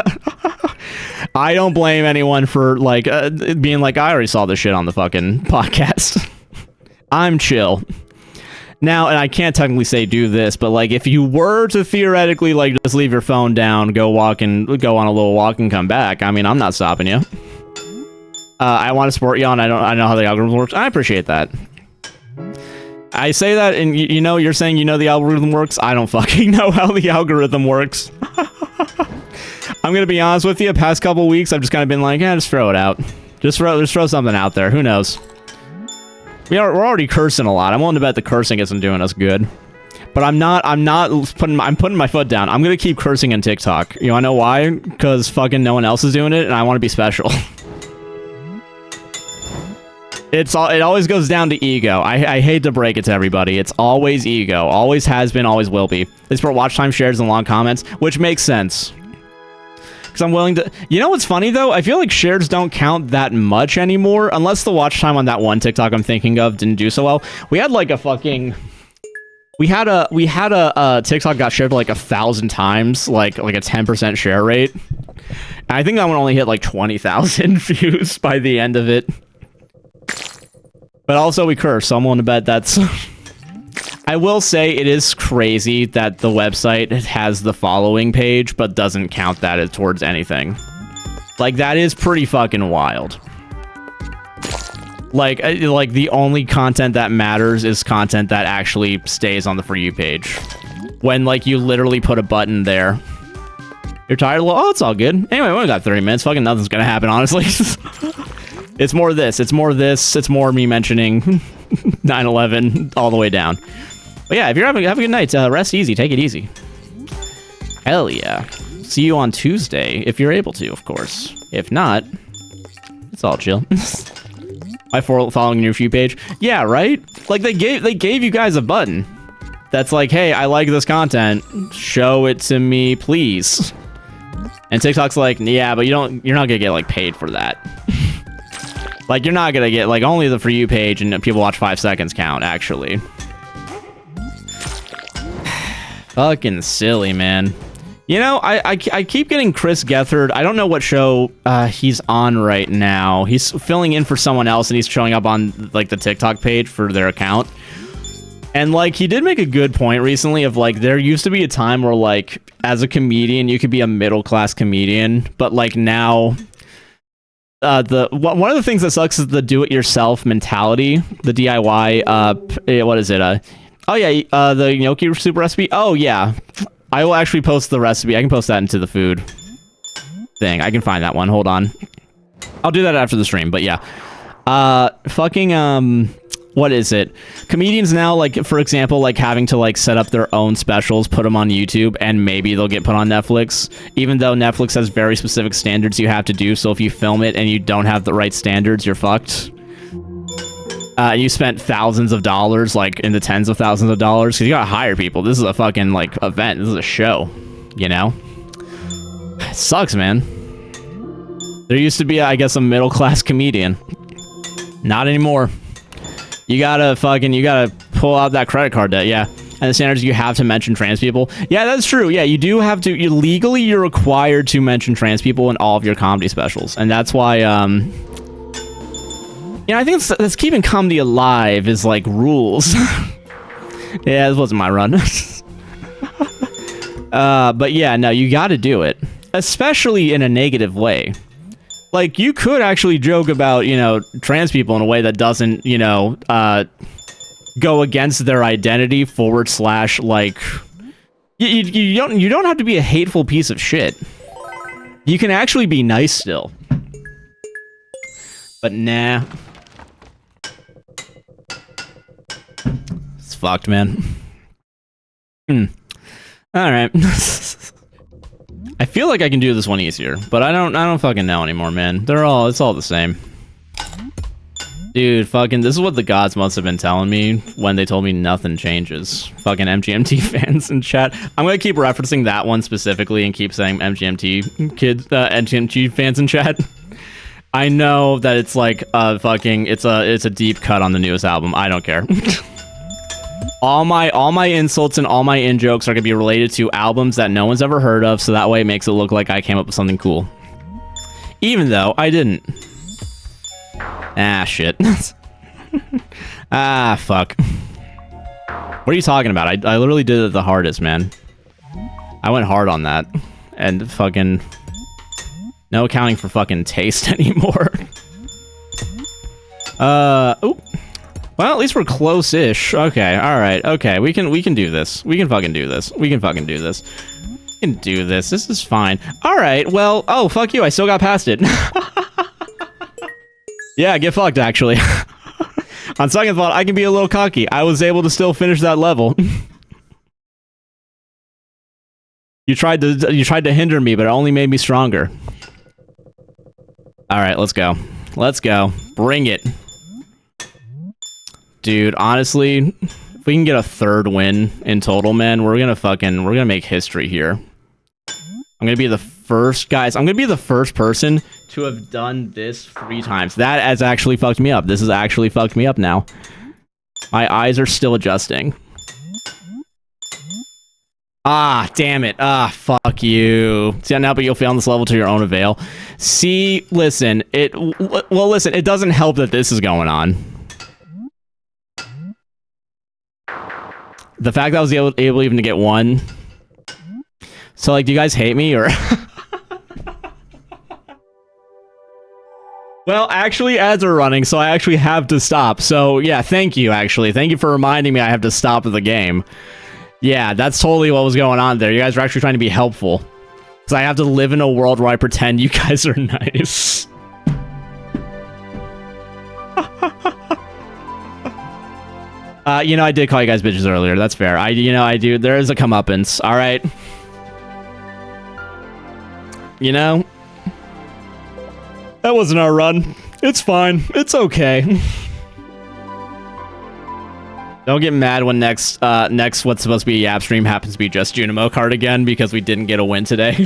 I don't blame anyone for like being like, I already saw this shit on the fucking podcast. I'm chill. Now, and I can't technically say do this, but like if you were to theoretically like just leave your phone down, go on a little walk and come back, I mean, I'm not stopping you. I want to support you, and I know how the algorithm works. I appreciate that. I say that, and you know, you're saying you know the algorithm works. I don't fucking know how the algorithm works. I'm gonna be honest with you. Past couple weeks, I've just kind of been like, yeah, just throw it out. Just throw something out there. Who knows? We're already cursing a lot. I'm willing to bet the cursing isn't doing us good. But I'm putting my foot down. I'm gonna keep cursing on TikTok. You wanna know why? Because fucking no one else is doing it, and I want to be special. It always goes down to ego. I hate to break it to everybody. It's always ego. Always has been, always will be. They support watch time, shares, and long comments, which makes sense. Because I'm willing to... You know what's funny, though? I feel like shares don't count that much anymore, unless the watch time on that one TikTok I'm thinking of didn't do so well. We had, like, a fucking... We had a TikTok got shared like 1,000 times, like a 10% share rate. And I think that one only hit, like, 20,000 views by the end of it. But also we curse, so I'm willing to bet that's... I will say it is crazy that the website has the following page, but doesn't count that as towards anything. Like, that is pretty fucking wild. Like the only content that matters is content that actually stays on the For You page. When, like, you literally put a button there. You're tired? Well, oh, it's all good. Anyway, we only got 30 minutes. Fucking nothing's gonna happen, honestly. It's more this. It's more this. It's more me mentioning 9/11 all the way down. But yeah, if you're having a good night, rest easy. Take it easy. Hell yeah. See you on Tuesday, if you're able to, of course. If not, it's all chill. My following your For You page. Yeah, right? Like, they gave you guys a button that's like, hey, I like this content. Show it to me, please. And TikTok's like, yeah, but you're not gonna get, like, paid for that. Like, you're not gonna get, like, only the For You page and people watch 5 seconds count, actually. Fucking silly, man. You know, I keep getting Chris Gethard. I don't know what show he's on right now. He's filling in for someone else, and he's showing up on, like, the TikTok page for their account. And, like, he did make a good point recently of, like, there used to be a time where, like, as a comedian, you could be a middle-class comedian, but, like, now... one of the things that sucks is the do-it-yourself mentality, the DIY. What is it? Oh yeah, the gnocchi soup recipe. Oh yeah, I will actually post the recipe. I can post that into the food thing. I can find that one. Hold on, I'll do that after the stream. But yeah, what is it? Comedians now, like, for example, like, having to, like, set up their own specials, put them on YouTube, and maybe they'll get put on Netflix, even though Netflix has very specific standards you have to do. So if you film it and you don't have the right standards, you're fucked. You spent thousands of dollars, like, in the tens of thousands of dollars, because you gotta hire people. This is a fucking, like, event. This is a show, you know? It sucks, man. There used to be, I guess, a middle-class comedian. Not anymore. You gotta pull out that credit card debt, yeah. And the standards, you have to mention trans people. Yeah, that's true. Yeah, you do have to. You're required to mention trans people in all of your comedy specials. And that's why, yeah, I think that's keeping comedy alive is, like, rules. Yeah, this wasn't my run. But yeah, no, you gotta do it. Especially in a negative way. Like, you could actually joke about, you know, trans people in a way that doesn't, you know, go against their identity / like, you don't have to be a hateful piece of shit. You can actually be nice still. But nah. It's fucked, man. Alright. I feel like I can do this one easier, but I don't fucking know anymore, man. It's all the same. Dude, fucking, this is what the gods must have been telling me when they told me nothing changes. Fucking MGMT fans in chat. I'm gonna keep referencing that one specifically and keep saying MGMT fans in chat. I know that it's like it's a deep cut on the newest album. I don't care. all my insults and all my in-jokes are gonna be related to albums that no one's ever heard of, so that way it makes it look like I came up with something cool. Even though I didn't. Ah, shit. Ah, fuck. What are you talking about? I literally did it the hardest, man. I went hard on that. And fucking... no accounting for fucking taste anymore. Oop. Well, at least we're close-ish. Okay, alright, okay. We can do this. We can fucking do this. We can fucking do this. We can do this. This is fine. Alright, well... oh, fuck you. I still got past it. Yeah, get fucked, actually. On second thought, I can be a little cocky. I was able to still finish that level. You tried to hinder me, but it only made me stronger. Alright, let's go. Let's go. Bring it. Dude, honestly, if we can get a third win in total, man, we're gonna make history here. I'm gonna be the first, guys, I'm gonna be the first person to have done this 3 times. That has actually fucked me up. This has actually fucked me up now. My eyes are still adjusting. Ah, damn it. Ah, fuck you. See, now, but you'll fail on this level to your own avail. See, listen, well, listen, it doesn't help that this is going on. The fact that I was able even to get 1. So, like, do you guys hate me, or... Well, actually, ads are running, so I actually have to stop. So, yeah, thank you, actually. Thank you for reminding me I have to stop the game. Yeah, that's totally what was going on there. You guys were actually trying to be helpful. Because I have to live in a world where I pretend you guys are nice. You know, I did call you guys bitches earlier. That's fair. I do. There is a comeuppance. All right. You know... that wasn't our run. It's fine. It's okay. Don't get mad when next what's supposed to be a Yap stream happens to be just Junimo Kart again because we didn't get a win today.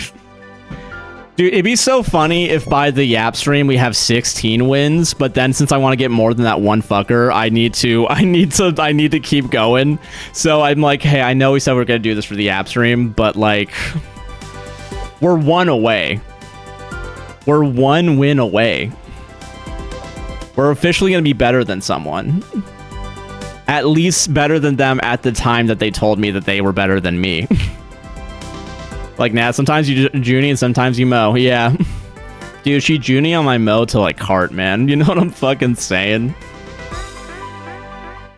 Dude, it'd be so funny if by the Yap stream we have 16 wins, but then since I want to get more than that one fucker, I need to keep going. So I'm like, hey, I know we said we're gonna do this for the Yap stream, but like, we're 1 away. We're 1 win away. We're officially going to be better than someone. At least better than them at the time that they told me that they were better than me. Like, nah, sometimes you Junie and sometimes you mow. Yeah. Dude, she Junie on my mow to, like, Kart, man. You know what I'm fucking saying?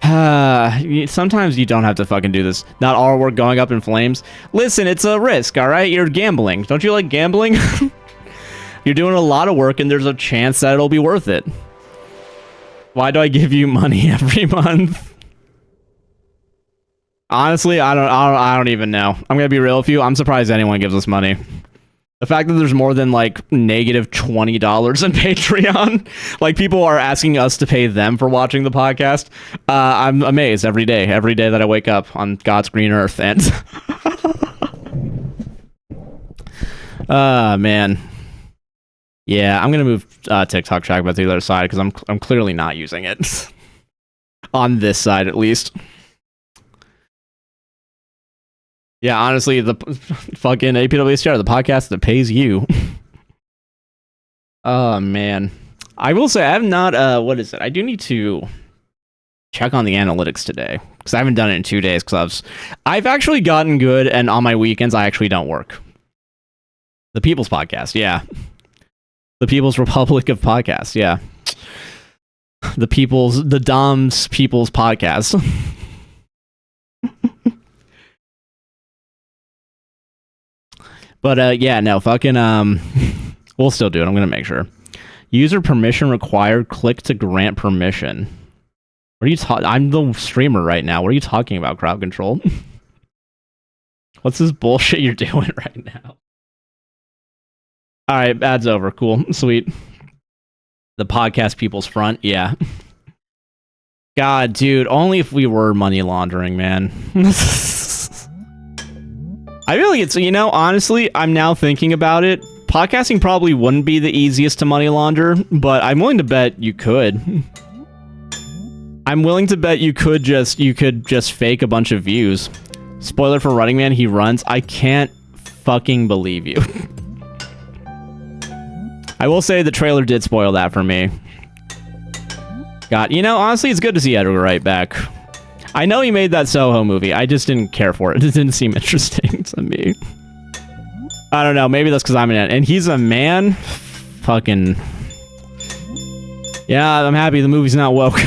Sometimes you don't have to fucking do this. Not all our work going up in flames. Listen, it's a risk, alright? You're gambling. Don't you like gambling? You're doing a lot of work and there's a chance that it'll be worth it. Why do I give you money every month? Honestly, I don't even know. I'm gonna be real with you. I'm surprised anyone gives us money. The fact that there's more than like negative $20 in Patreon, like people are asking us to pay them for watching the podcast. I'm amazed every day that I wake up on God's green earth. And man. Yeah, I'm gonna move TikTok track back to the other side because I'm clearly not using it on this side at least. Yeah, honestly, the fucking APWSR, the podcast that pays you. Oh man, I will say I have not. What is it? I do need to check on the analytics today because I haven't done it in 2 days. Because I've actually gotten good, and on my weekends I actually don't work. The People's Podcast, yeah. The People's Republic of Podcasts, yeah. The Dom's People's Podcast. But yeah, no, fucking we'll still do it. I'm gonna make sure. User permission required. Click to grant permission. What are you talking? I'm the streamer right now. What are you talking about, crowd control? What's this bullshit you're doing right now? All right, ad's over. Cool, sweet. The podcast people's front, yeah. God, dude, only if we were money laundering, man. I feel like it's, you know, honestly, I'm now thinking about it. Podcasting probably wouldn't be the easiest to money launder, but I'm willing to bet you could. I'm willing to bet you could just fake a bunch of views. Spoiler for Running Man, he runs. I can't fucking believe you. I will say the trailer did spoil that for me. God, you know, honestly, it's good to see Edgar Wright back. I know he made that Soho movie. I just didn't care for it. It didn't seem interesting to me. I don't know. Maybe that's because I'm an... And he's a man? Fucking... Yeah, I'm happy the movie's not woke.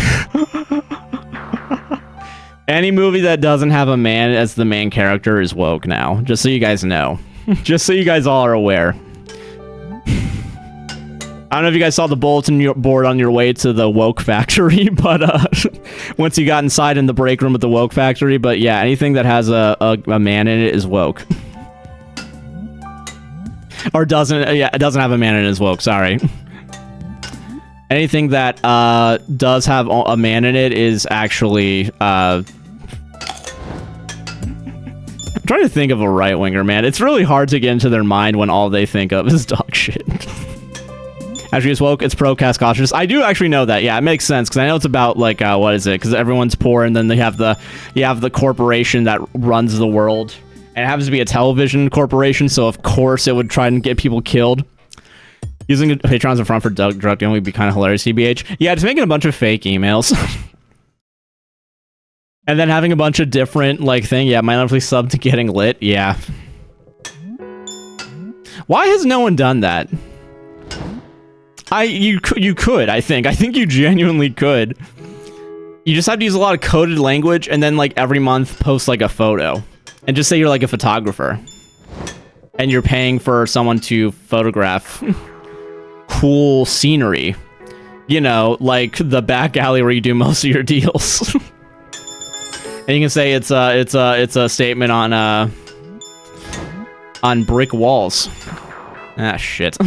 Any movie that doesn't have a man as the main character is woke now. Just so you guys know. Just so you guys all are aware. I don't know if you guys saw the bulletin board on your way to the woke factory, but once you got inside in the break room at the woke factory, but yeah, anything that has a man in it is woke. Or doesn't, yeah, it doesn't have a man in it is woke, sorry. Anything that does have a man in it is actually, I'm trying to think of a right-winger, man. It's really hard to get into their mind when all they think of is dog shit. Actually, it's woke. It's pro-caste cautious. I do actually know that. Yeah, it makes sense because I know it's about like what is it? Because everyone's poor, and then they have the corporation that runs the world, and it happens to be a television corporation. So of course it would try and get people killed. Using Patreon's in front for drug dealing would be kind of hilarious. CBH. Yeah, just making a bunch of fake emails, and then having a bunch of different like thing. Yeah, my monthly sub to getting lit. Yeah. Why has no one done that? You could, I think you genuinely could. You just have to use a lot of coded language and then like every month post like a photo and just say you're like a photographer and you're paying for someone to photograph cool scenery, you know, like the back alley where you do most of your deals. And you can say it's a statement on brick walls. Ah, shit.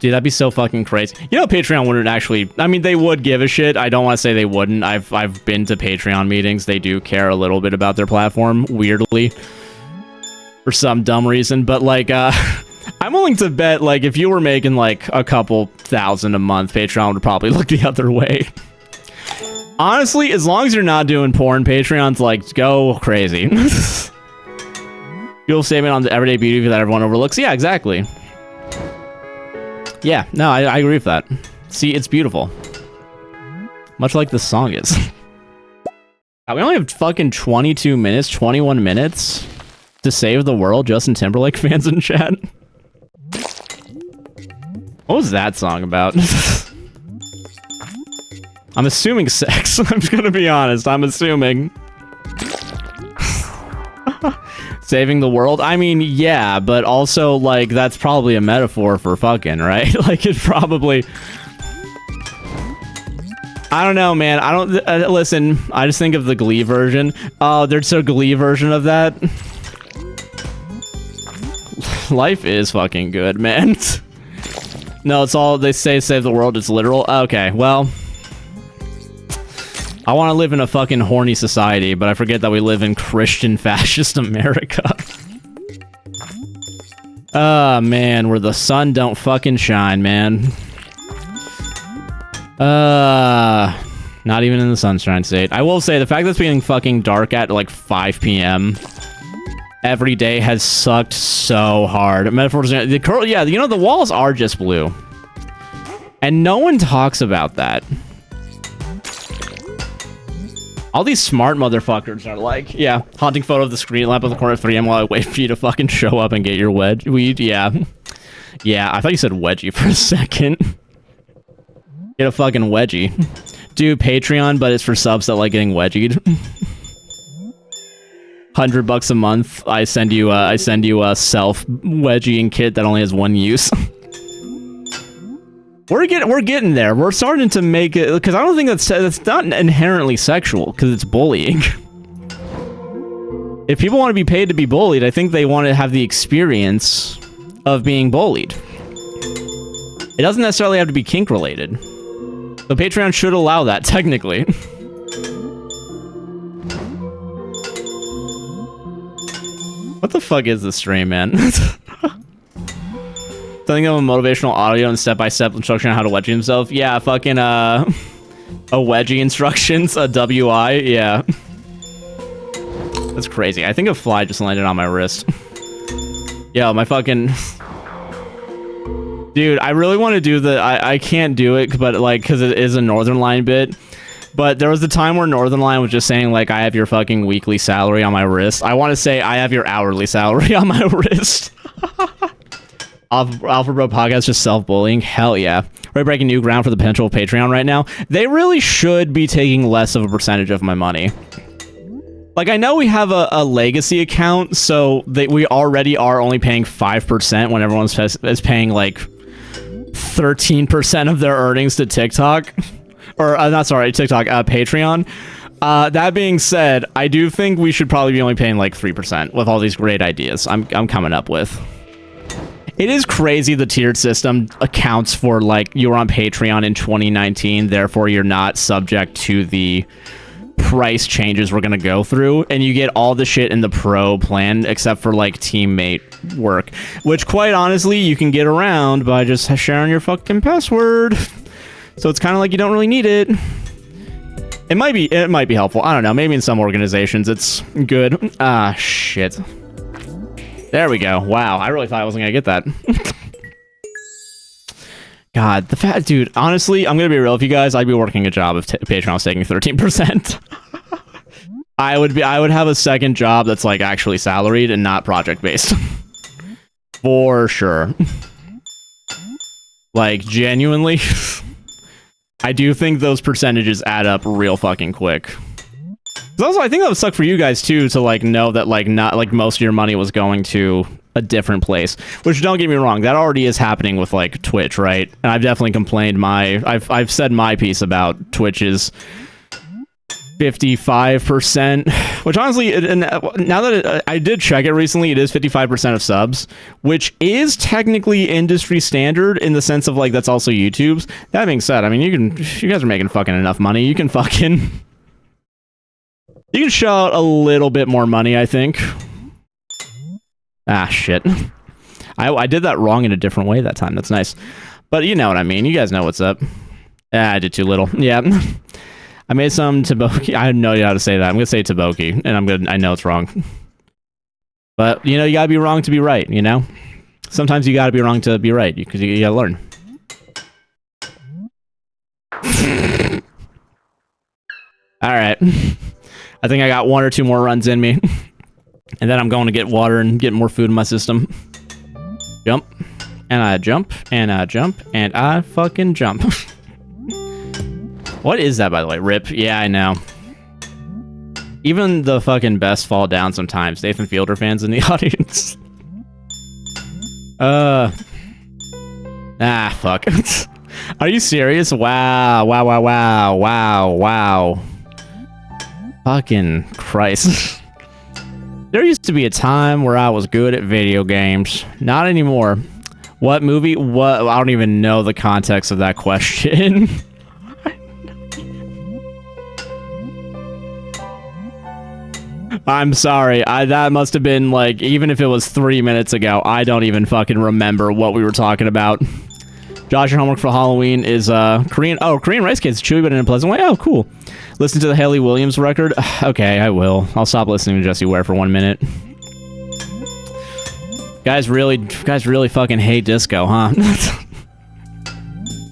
Dude, that'd be so fucking crazy. You know, Patreon wouldn't actually... I mean, they would give a shit. I don't want to say they wouldn't. I've been to Patreon meetings. They do care a little bit about their platform, weirdly. For some dumb reason. But, like, I'm willing to bet, like, if you were making, like, a couple thousand a month, Patreon would probably look the other way. Honestly, as long as you're not doing porn, Patreon's, like, go crazy. You'll statement on the everyday beauty that everyone overlooks. Yeah, exactly. Yeah, no, I agree with that. See, it's beautiful. Much like this song is. We only have fucking 22 minutes, 21 minutes to save the world, Justin Timberlake fans in chat. What was that song about? I'm assuming sex. I'm just gonna be honest, I'm assuming. Saving the world? I mean, yeah, but also, like, that's probably a metaphor for fucking, right? Like, it probably... I don't know, man. I don't... listen, I just think of the Glee version. Oh, there's a Glee version of that. Life is fucking good, man. No, it's all... They say save the world, it's literal. Okay, well... I want to live in a fucking horny society, but I forget that we live in Christian fascist America. Man, where the sun don't fucking shine, man. Not even in the Sunshine State. I will say, the fact that it's being fucking dark at, like, 5 p.m. every day has sucked so hard. Metaphors, yeah, you know, the walls are just blue. And no one talks about that. All these smart motherfuckers are like, yeah, haunting photo of the screen lamp on the corner of 3 a.m. while I wait for you to fucking show up and get your weed. Yeah. Yeah, I thought you said wedgie for a second. Get a fucking wedgie. Dude, Patreon, but it's for subs that like getting wedgied. $100 a month. I send you a self wedgieing kit that only has one use. We're getting there. We're starting to make it, because I don't think that's not inherently sexual, because it's bullying. If people want to be paid to be bullied, I think they want to have the experience of being bullied. It doesn't necessarily have to be kink related. So Patreon should allow that, technically. What the fuck is this stream, man? Something of a motivational audio and step-by-step instruction on how to wedgie himself. Yeah, fucking, a wedgie instructions, a WI, yeah. That's crazy. I think a fly just landed on my wrist. Yo, my fucking... Dude, I really want to do the... I can't do it, but, like, because it is a Northern Line bit. But there was a time where Northern Line was just saying, like, I have your fucking weekly salary on my wrist. I want to say, I have your hourly salary on my wrist. Alpha Bro Podcast just self-bullying. Hell yeah. We're breaking new ground for the potential of Patreon right now. They really should be taking less of a percentage of my money. Like, I know we have a legacy account, so we already are only paying 5% when everyone is paying, like, 13% of their earnings to TikTok. Or, not sorry, TikTok, Patreon. That being said, I do think we should probably be only paying, like, 3% with all these great ideas I'm coming up with. It is crazy the tiered system accounts for, like, you were on Patreon in 2019, therefore you're not subject to the price changes we're gonna go through, and you get all the shit in the pro plan except for, like, teammate work, which, quite honestly, you can get around by just sharing your fucking password. So it's kind of like you don't really need it. It might be helpful. I don't know. Maybe in some organizations it's good. Ah, shit. There we go. Wow, I really thought I wasn't gonna get that. God, the fat dude. Honestly, I'm gonna be real with you guys. I'd be working a job if Patreon was taking 13%. I would have a second job that's like actually salaried and not project based. For sure. Like, genuinely. I do think those percentages add up real fucking quick. Also, I think that would suck for you guys too to like know that like not like most of your money was going to a different place. Which, don't get me wrong, that already is happening with like Twitch, right? And I've definitely complained I've said my piece about Twitch's 55%, which honestly, now that I did check it recently, it is 55% of subs, which is technically industry standard in the sense of like that's also YouTube's. That being said, I mean, you guys are making fucking enough money. You can shell out a little bit more money, I think. Ah, shit. I did that wrong in a different way that time. That's nice. But you know what I mean. You guys know what's up. Ah, I did too little. Yeah. I made some taboki. I have no idea how to say that. I'm going to say taboki, and I know it's wrong. But, you know, you got to be wrong to be right, you know? Sometimes you got to be wrong to be right, because you got to learn. Alright. I think I got 1 or 2 more runs in me. And then I'm going to get water and get more food in my system. Jump. And I jump. And I jump. And I fucking jump. What is that, by the way? RIP. Yeah, I know. Even the fucking best fall down sometimes. Nathan Fielder fans in the audience. Ah, fuck. Are you serious? Wow. Wow, wow, wow. Wow, wow. Fucking Christ. There used to be a time where I was good at video games. Not anymore. What movie? What? I don't even know the context of that question. I'm sorry. That must have been like, even if it was 3 minutes ago, I don't even fucking remember what we were talking about. Josh, your homework for Halloween is Korean. Oh, Korean rice cakes, chewy but in a pleasant way. Oh, cool. Listen to the Haley Williams record. Okay, I will. I'll stop listening to Jesse Ware for 1 minute. Guys really fucking hate disco, huh?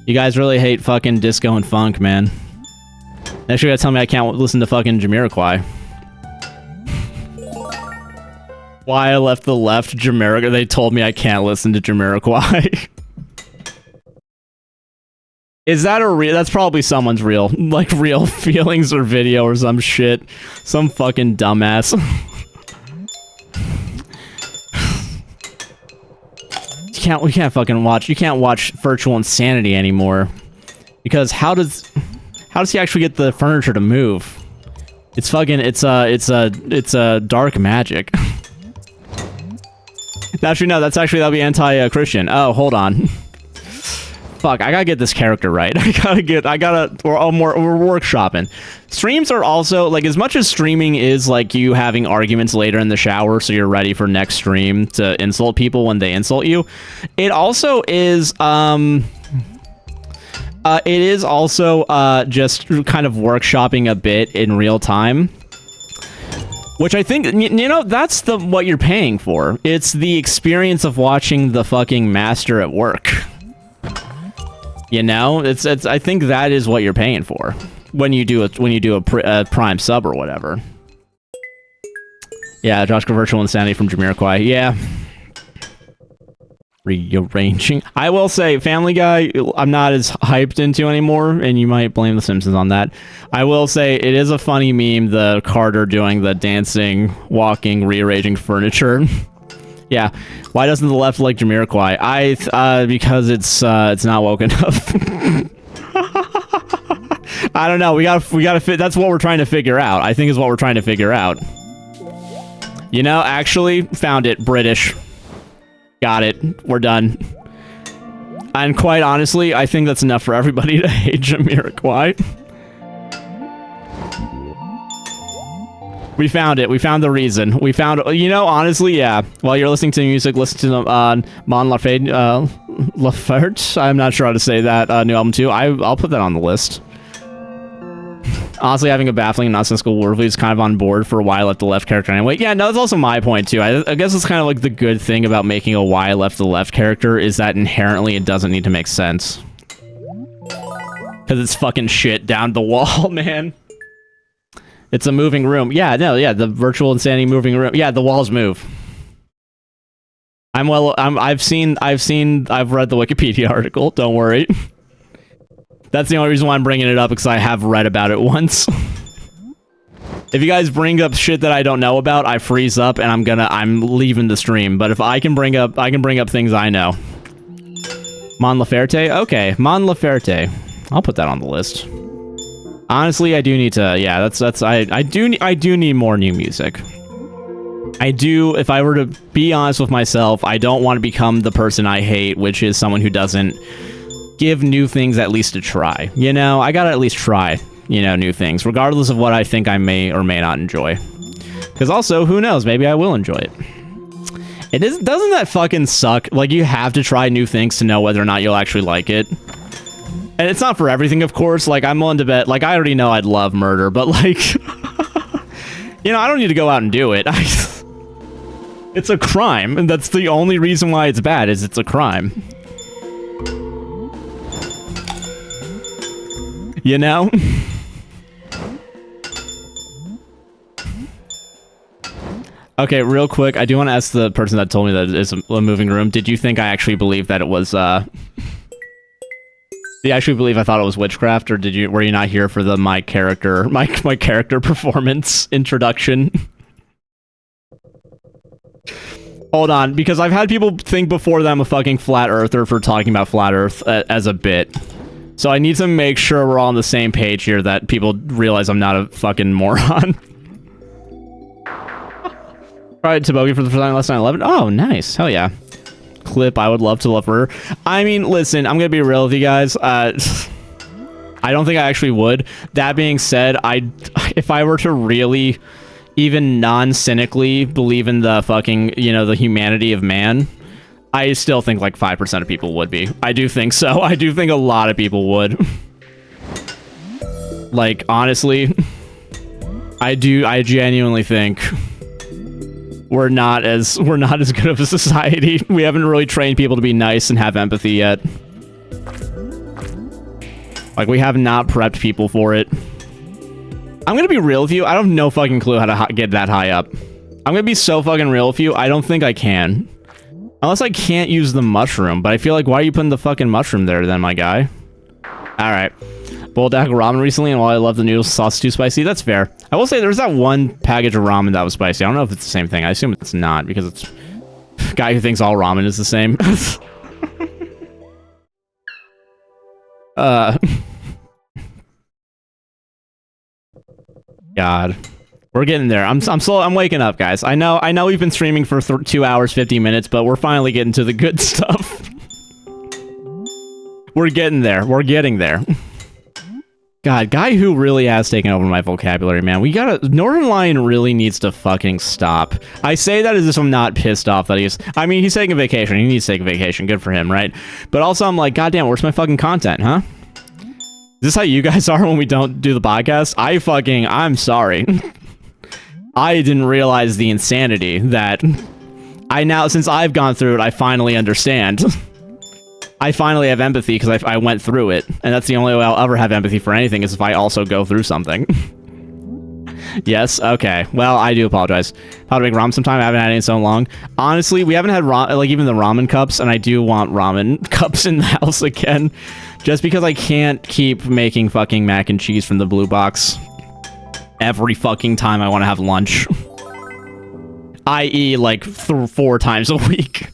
You guys really hate fucking disco and funk, man. Next, you gotta tell me I can't listen to fucking Jamiroquai. Why I left the left, Jamiroquai. They told me I can't listen to Jamiroquai. Is that a real? That's probably someone's real, like, real feelings or video or some shit. Some fucking dumbass. We can't fucking watch. You can't watch Virtual Insanity anymore, because how does he actually get the furniture to move? It's fucking. It's a dark magic. Actually, no. That'll be anti-Christian. Oh, hold on. Fuck, I gotta get this character right. We're workshopping. Streams are also, like, as much as streaming is, like, you having arguments later in the shower so you're ready for next stream to insult people when they insult you, it also is, just kind of workshopping a bit in real time. Which I think, you know, that's what you're paying for. It's the experience of watching the fucking master at work. You know, it's. I think that is what you're paying for when you do a Prime sub or whatever. Yeah, Josh Virtual Insanity from Jamiroquai. Yeah. Rearranging. I will say, Family Guy, I'm not as hyped into anymore, and you might blame The Simpsons on that. I will say, it is a funny meme, the Carter doing the dancing, walking, rearranging furniture. Yeah. Why doesn't the left like Jamiroquai? Because it's not woken up. I don't know. We gotta fit. That's what we're trying to figure out. I think is what we're trying to figure out. You know, actually, found it. British. Got it. We're done. And quite honestly, I think that's enough for everybody to hate Jamiroquai. We found it. We found the reason. We found, you know, honestly, yeah. While you're listening to music, listen to Mon Laferte. I'm not sure how to say that new album too. I'll put that on the list. Honestly, having a baffling and nonsensical worldview is kind of on board for why I left the left character anyway. Yeah, no, that's also my point too. I guess it's kind of like the good thing about making a why I left the left character is that inherently it doesn't need to make sense. Because it's fucking shit down the wall, man. It's a moving room. Yeah, no, yeah, the Virtual Insanity moving room. Yeah, the walls move. I've read the Wikipedia article. Don't worry. That's the only reason why I'm bringing it up, because I have read about it once. If you guys bring up shit that I don't know about, I freeze up and I'm leaving the stream. But if I can bring up things I know. Mon Laferte? Okay, Mon Laferte. I'll put that on the list. Honestly, I do need to, yeah, I do need more new music. I do, if I were to be honest with myself, I don't want to become the person I hate, which is someone who doesn't give new things at least a try. You know, I gotta at least try, you know, new things, regardless of what I think I may or may not enjoy. Because also, who knows, maybe I will enjoy it. Doesn't that fucking suck? Like, you have to try new things to know whether or not you'll actually like it. And it's not for everything, of course. Like, I'm willing to bet, like, I already know I'd love murder, but, like, you know, I don't need to go out and do it. It's a crime, and that's the only reason why it's bad, is it's a crime. You know? Okay, real quick, I do want to ask the person that told me that it's a moving room, did you think I actually believed that it was, Do you actually believe I thought it was witchcraft, or were you not here for the my character performance introduction? Hold on, because I've had people think before that I'm a fucking flat earther for talking about flat earth as a bit. So I need to make sure we're all on the same page here, that people realize I'm not a fucking moron. Tried Tobogi for the first time last night 11. Oh, nice. Hell yeah. Clip, I would love to love her. I mean, listen, I'm gonna be real with you guys. I don't think I actually would. That being said, if I were to really, even non-cynically believe in the fucking, you know, the humanity of man, I still think like 5% of people would be. I do think so. I do think a lot of people would. Like, honestly, I genuinely think we're not as good of a society. We haven't really trained people to be nice and have empathy yet. Like, we have not prepped people for it. I'm gonna be real with you. I have no fucking clue how to get that high up. I'm gonna be so fucking real with you. I don't think I can. Unless I can't use the mushroom. But I feel like, why are you putting the fucking mushroom there then, my guy? Alright. Bowled out ramen recently, and while I love the noodle sauce too spicy, that's fair. I will say there's that one package of ramen that was spicy. I don't know if it's the same thing. I assume it's not, because it's guy who thinks all ramen is the same. God. We're getting there. I'm waking up, guys. I know we've been streaming for 2 hours, 50 minutes, but we're finally getting to the good stuff. We're getting there. We're getting there. God, guy who really has taken over my vocabulary, man. Northern Lion really needs to fucking stop. I say that as if I'm not pissed off that he's taking a vacation. He needs to take a vacation. Good for him, right? But also, I'm like, goddamn, where's my fucking content, huh? Is this how you guys are when we don't do the podcast? I'm sorry. I didn't realize the insanity that since I've gone through it, I finally understand. I finally have empathy because I went through it. And that's the only way I'll ever have empathy for anything is if I also go through something. Yes? Okay. Well, I do apologize. How to make ramen sometime? I haven't had it in so long. Honestly, we haven't had even the ramen cups, and I do want ramen cups in the house again. Just because I can't keep making fucking mac and cheese from the blue box every fucking time I want to have lunch. I.e., like 4 times a week.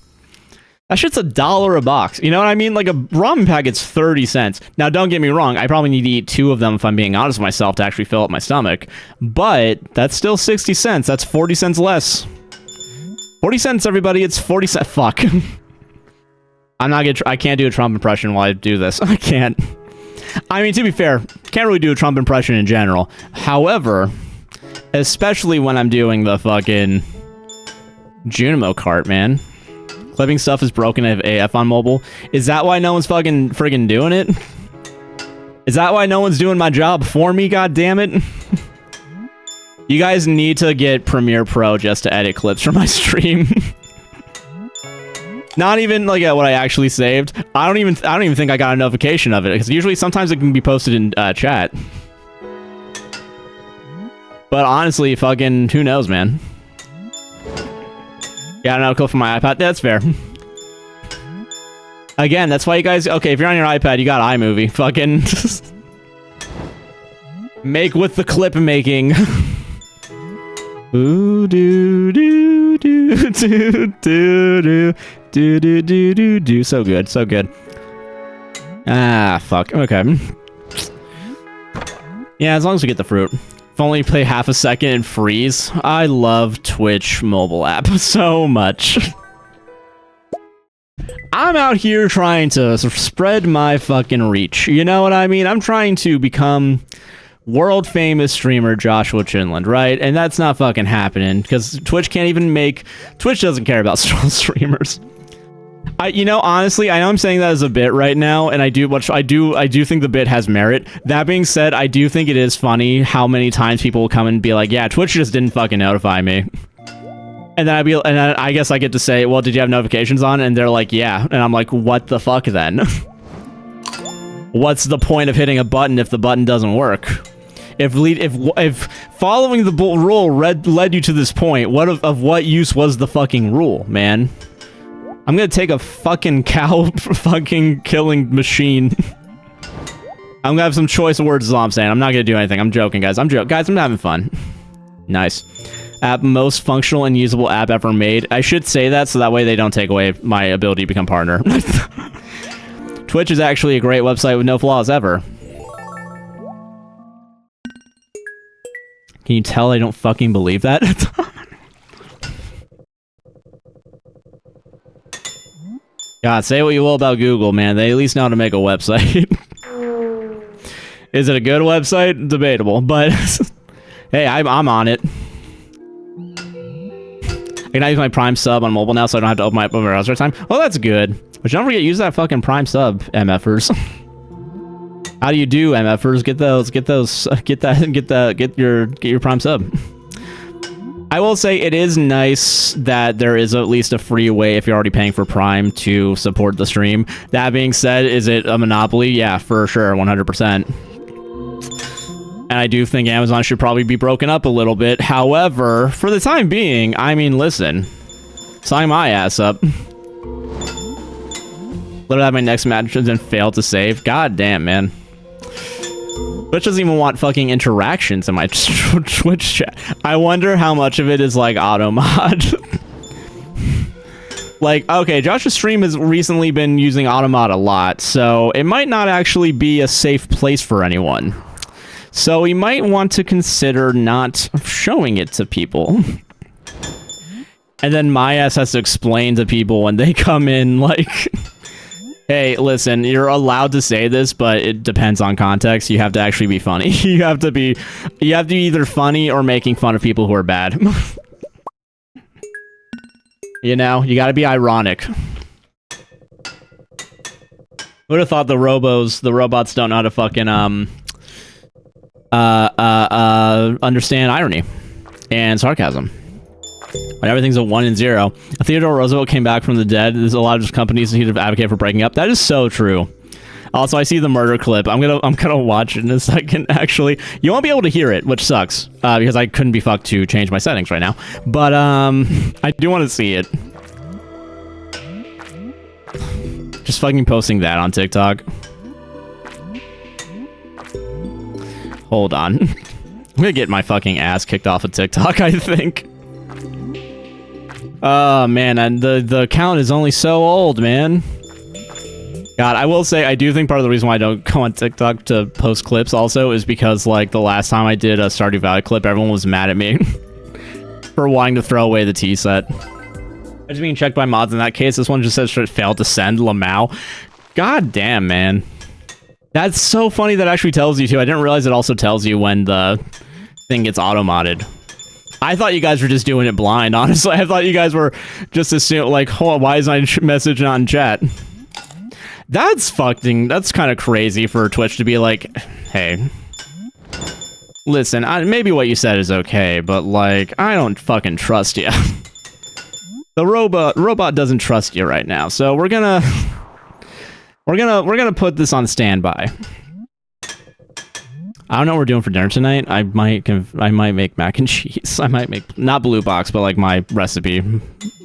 That shit's $1 a box. You know what I mean? Like a ramen packet's 30 cents. Now, don't get me wrong. I probably need to eat 2 of them if I'm being honest with myself to actually fill up my stomach. But that's still 60 cents. That's 40 cents less. 40 cents, everybody. It's 40 cents. Fuck. I can't do a Trump impression while I do this. I can't. I mean, to be fair, can't really do a Trump impression in general. However, especially when I'm doing the fucking Junimo Kart, man. Clipping stuff is broken AF on mobile. Is that why no one's fucking friggin' doing it? Is that why no one's doing my job for me, goddammit? You guys need to get Premiere Pro just to edit clips for my stream. Not even like what I actually saved. I don't even think I got a notification of it, because usually sometimes it can be posted in chat. But honestly, fucking who knows, man. Got another clip from my iPad. That's fair. Again, that's why you guys... Okay, if you're on your iPad, you got iMovie. Fucking... make with the clip making. Ooh, do, do, do, do, do, do, do, do, do, do, do. So good, so good. Ah, fuck. Okay. Yeah, as long as we get the fruit. If only play half a second and freeze. I love Twitch mobile app so much. I'm out here trying to spread my fucking reach. You know what I mean? I'm trying to become world famous streamer Joshua Chinland, right? And that's not fucking happening because Twitch can't even make... Twitch doesn't care about streamers. You know, honestly, I know I'm saying that as a bit right now, and I do think the bit has merit. That being said, I do think it is funny how many times people will come and be like, yeah, Twitch just didn't fucking notify me. And then I guess I get to say, well, did you have notifications on? And they're like, yeah. And I'm like, what the fuck then? What's the point of hitting a button if the button doesn't work? If following the rule led you to this point, of what use was the fucking rule, man? I'm gonna take a fucking cow fucking killing machine. I'm gonna have some choice words is all I'm saying. I'm not gonna do anything. I'm joking, guys. I'm having fun. Nice. App most functional and usable app ever made. I should say that so that way they don't take away my ability to become partner. Twitch is actually a great website with no flaws ever. Can you tell I don't fucking believe that? God, say what you will about Google, man. They at least know how to make a website. Is it a good website? Debatable, but hey, I'm on it. I can now use my Prime sub on mobile now, so I don't have to open my browser time. Oh, that's good. But don't forget, use that fucking Prime sub, MFers. How do you do, MFers? Get your Prime sub. I will say it is nice that there is at least a free way if you're already paying for Prime to support the stream. That being said, is it a monopoly? Yeah, for sure, 100%. And I do think Amazon should probably be broken up a little bit. However, for the time being, I mean, listen. Sign my ass up. Literally have my next match and then fail to save. God damn, man. Twitch doesn't even want fucking interactions in my Twitch chat. I wonder how much of it is like auto mod. Like, okay, Josh's stream has recently been using auto mod a lot, so it might not actually be a safe place for anyone. So we might want to consider not showing it to people. And then my ass has to explain to people when they come in, like, hey, listen, you're allowed to say this, but it depends on context. You have to actually be funny. You have to be either funny or making fun of people who are bad. You know, you gotta be ironic. Would have thought the robots don't know how to fucking, understand irony and sarcasm. When everything's a 1 and 0. Theodore Roosevelt came back from the dead. There's a lot of companies that advocate for breaking up. That is so true. Also, I see the murder clip. I'm gonna watch it in a second. Actually, you won't be able to hear it, which sucks because I couldn't be fucked to change my settings right now. But I do want to see it. Just fucking posting that on TikTok. Hold on. I'm gonna get my fucking ass kicked off of TikTok, I think. Oh, man, and the account is only so old, man. God, I will say, I do think part of the reason why I don't go on TikTok to post clips also is because, like, the last time I did a Stardew Valley clip, everyone was mad at me for wanting to throw away the tea set. I'm just being checked by mods in that case. This one just says it failed to send Lamau. God damn, man. That's so funny that actually tells you, too. I didn't realize it also tells you when the thing gets auto-modded. I thought you guys were just doing it blind, honestly. I thought you guys were just assuming, like, hold on, why is my message not in chat? That's kind of crazy for Twitch to be like, hey, listen, maybe what you said is okay, but, like, I don't fucking trust you. The robot doesn't trust you right now, so we're gonna put this on standby. I don't know what we're doing for dinner tonight. I might make mac and cheese. I might make, not Blue Box, but like my recipe,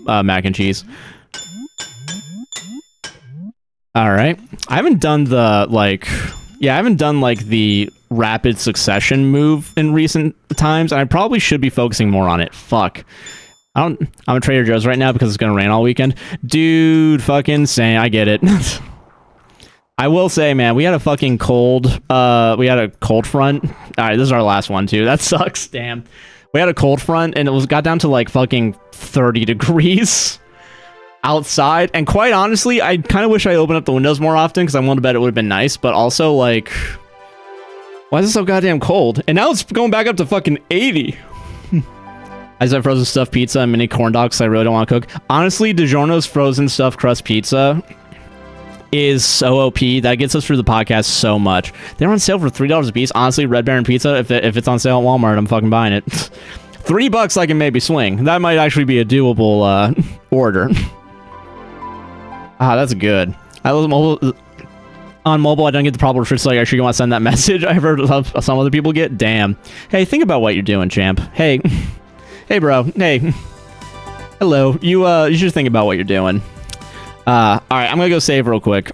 mac and cheese. All right. I haven't done the the rapid succession move in recent times, and I probably should be focusing more on it. Fuck. I'm at Trader Joe's right now because it's gonna rain all weekend. Dude, fucking say I get it. I will say, man, we had a fucking cold, we had a cold front. All right, this is our last one, too. That sucks, damn. We had a cold front, and it got down to, like, fucking 30 degrees outside. And quite honestly, I kind of wish I opened up the windows more often, because I wanted to bet it would have been nice. But also, like, why is it so goddamn cold? And now it's going back up to fucking 80. I just have frozen stuffed pizza and mini corn dogs I really don't want to cook. Honestly, DiGiorno's frozen stuffed crust pizza is so OP. That gets us through the podcast so much. They're on sale for $3 a piece. Honestly, Red Baron Pizza, if it's on sale at Walmart, I'm fucking buying it. $3 I can maybe swing. That might actually be a doable order. Ah, that's good. On mobile, I don't get the proper tricks like I sure you want to send that message. I've heard some other people get. Damn. Hey, think about what you're doing, champ. Hey. Hey, bro. Hey. Hello. You should think about what you're doing. Alright, I'm gonna go save real quick.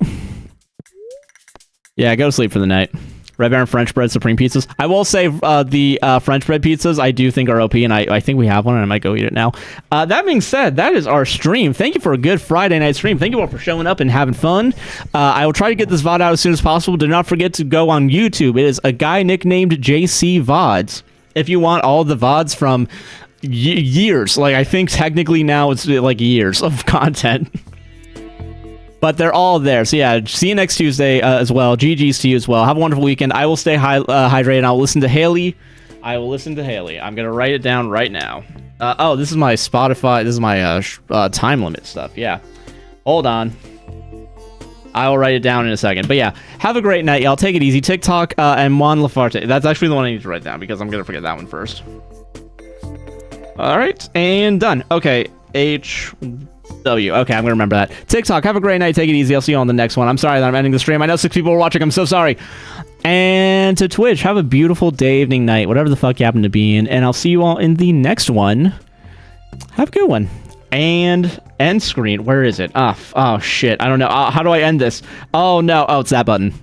Yeah, go to sleep for the night. Red Baron French Bread Supreme Pizzas. I will say, the French Bread Pizzas, I do think are OP, and I think we have one, and I might go eat it now. That being said, that is our stream. Thank you for a good Friday night stream. Thank you all for showing up and having fun. I will try to get this VOD out as soon as possible. Do not forget to go on YouTube. It is A Guy Nicknamed JC VODs. If you want all the VODs from years, like, I think technically now it's like years of content. But they're all there. So yeah, see you next Tuesday as well. GG's to you as well. Have a wonderful weekend. I will stay hydrated. I'll listen to Haley. I'm going to write it down right now. Oh, this is my Spotify. This is my time limit stuff. Yeah. Hold on. I will write it down in a second. But yeah, have a great night, y'all. Take it easy. TikTok and Juan Lafarte. That's actually the one I need to write down because I'm going to forget that one first. All right. And done. Okay. W. Okay, I'm gonna remember that. TikTok, have a great night. Take it easy. I'll see you on the next one. I'm sorry that I'm ending the stream. I know 6 people are watching. I'm so sorry. And to Twitch, have a beautiful day, evening, night, whatever the fuck you happen to be in. And I'll see you all in the next one. Have a good one. And end screen. Where is it? Oh shit. I don't know. How do I end this? Oh no. Oh, it's that button.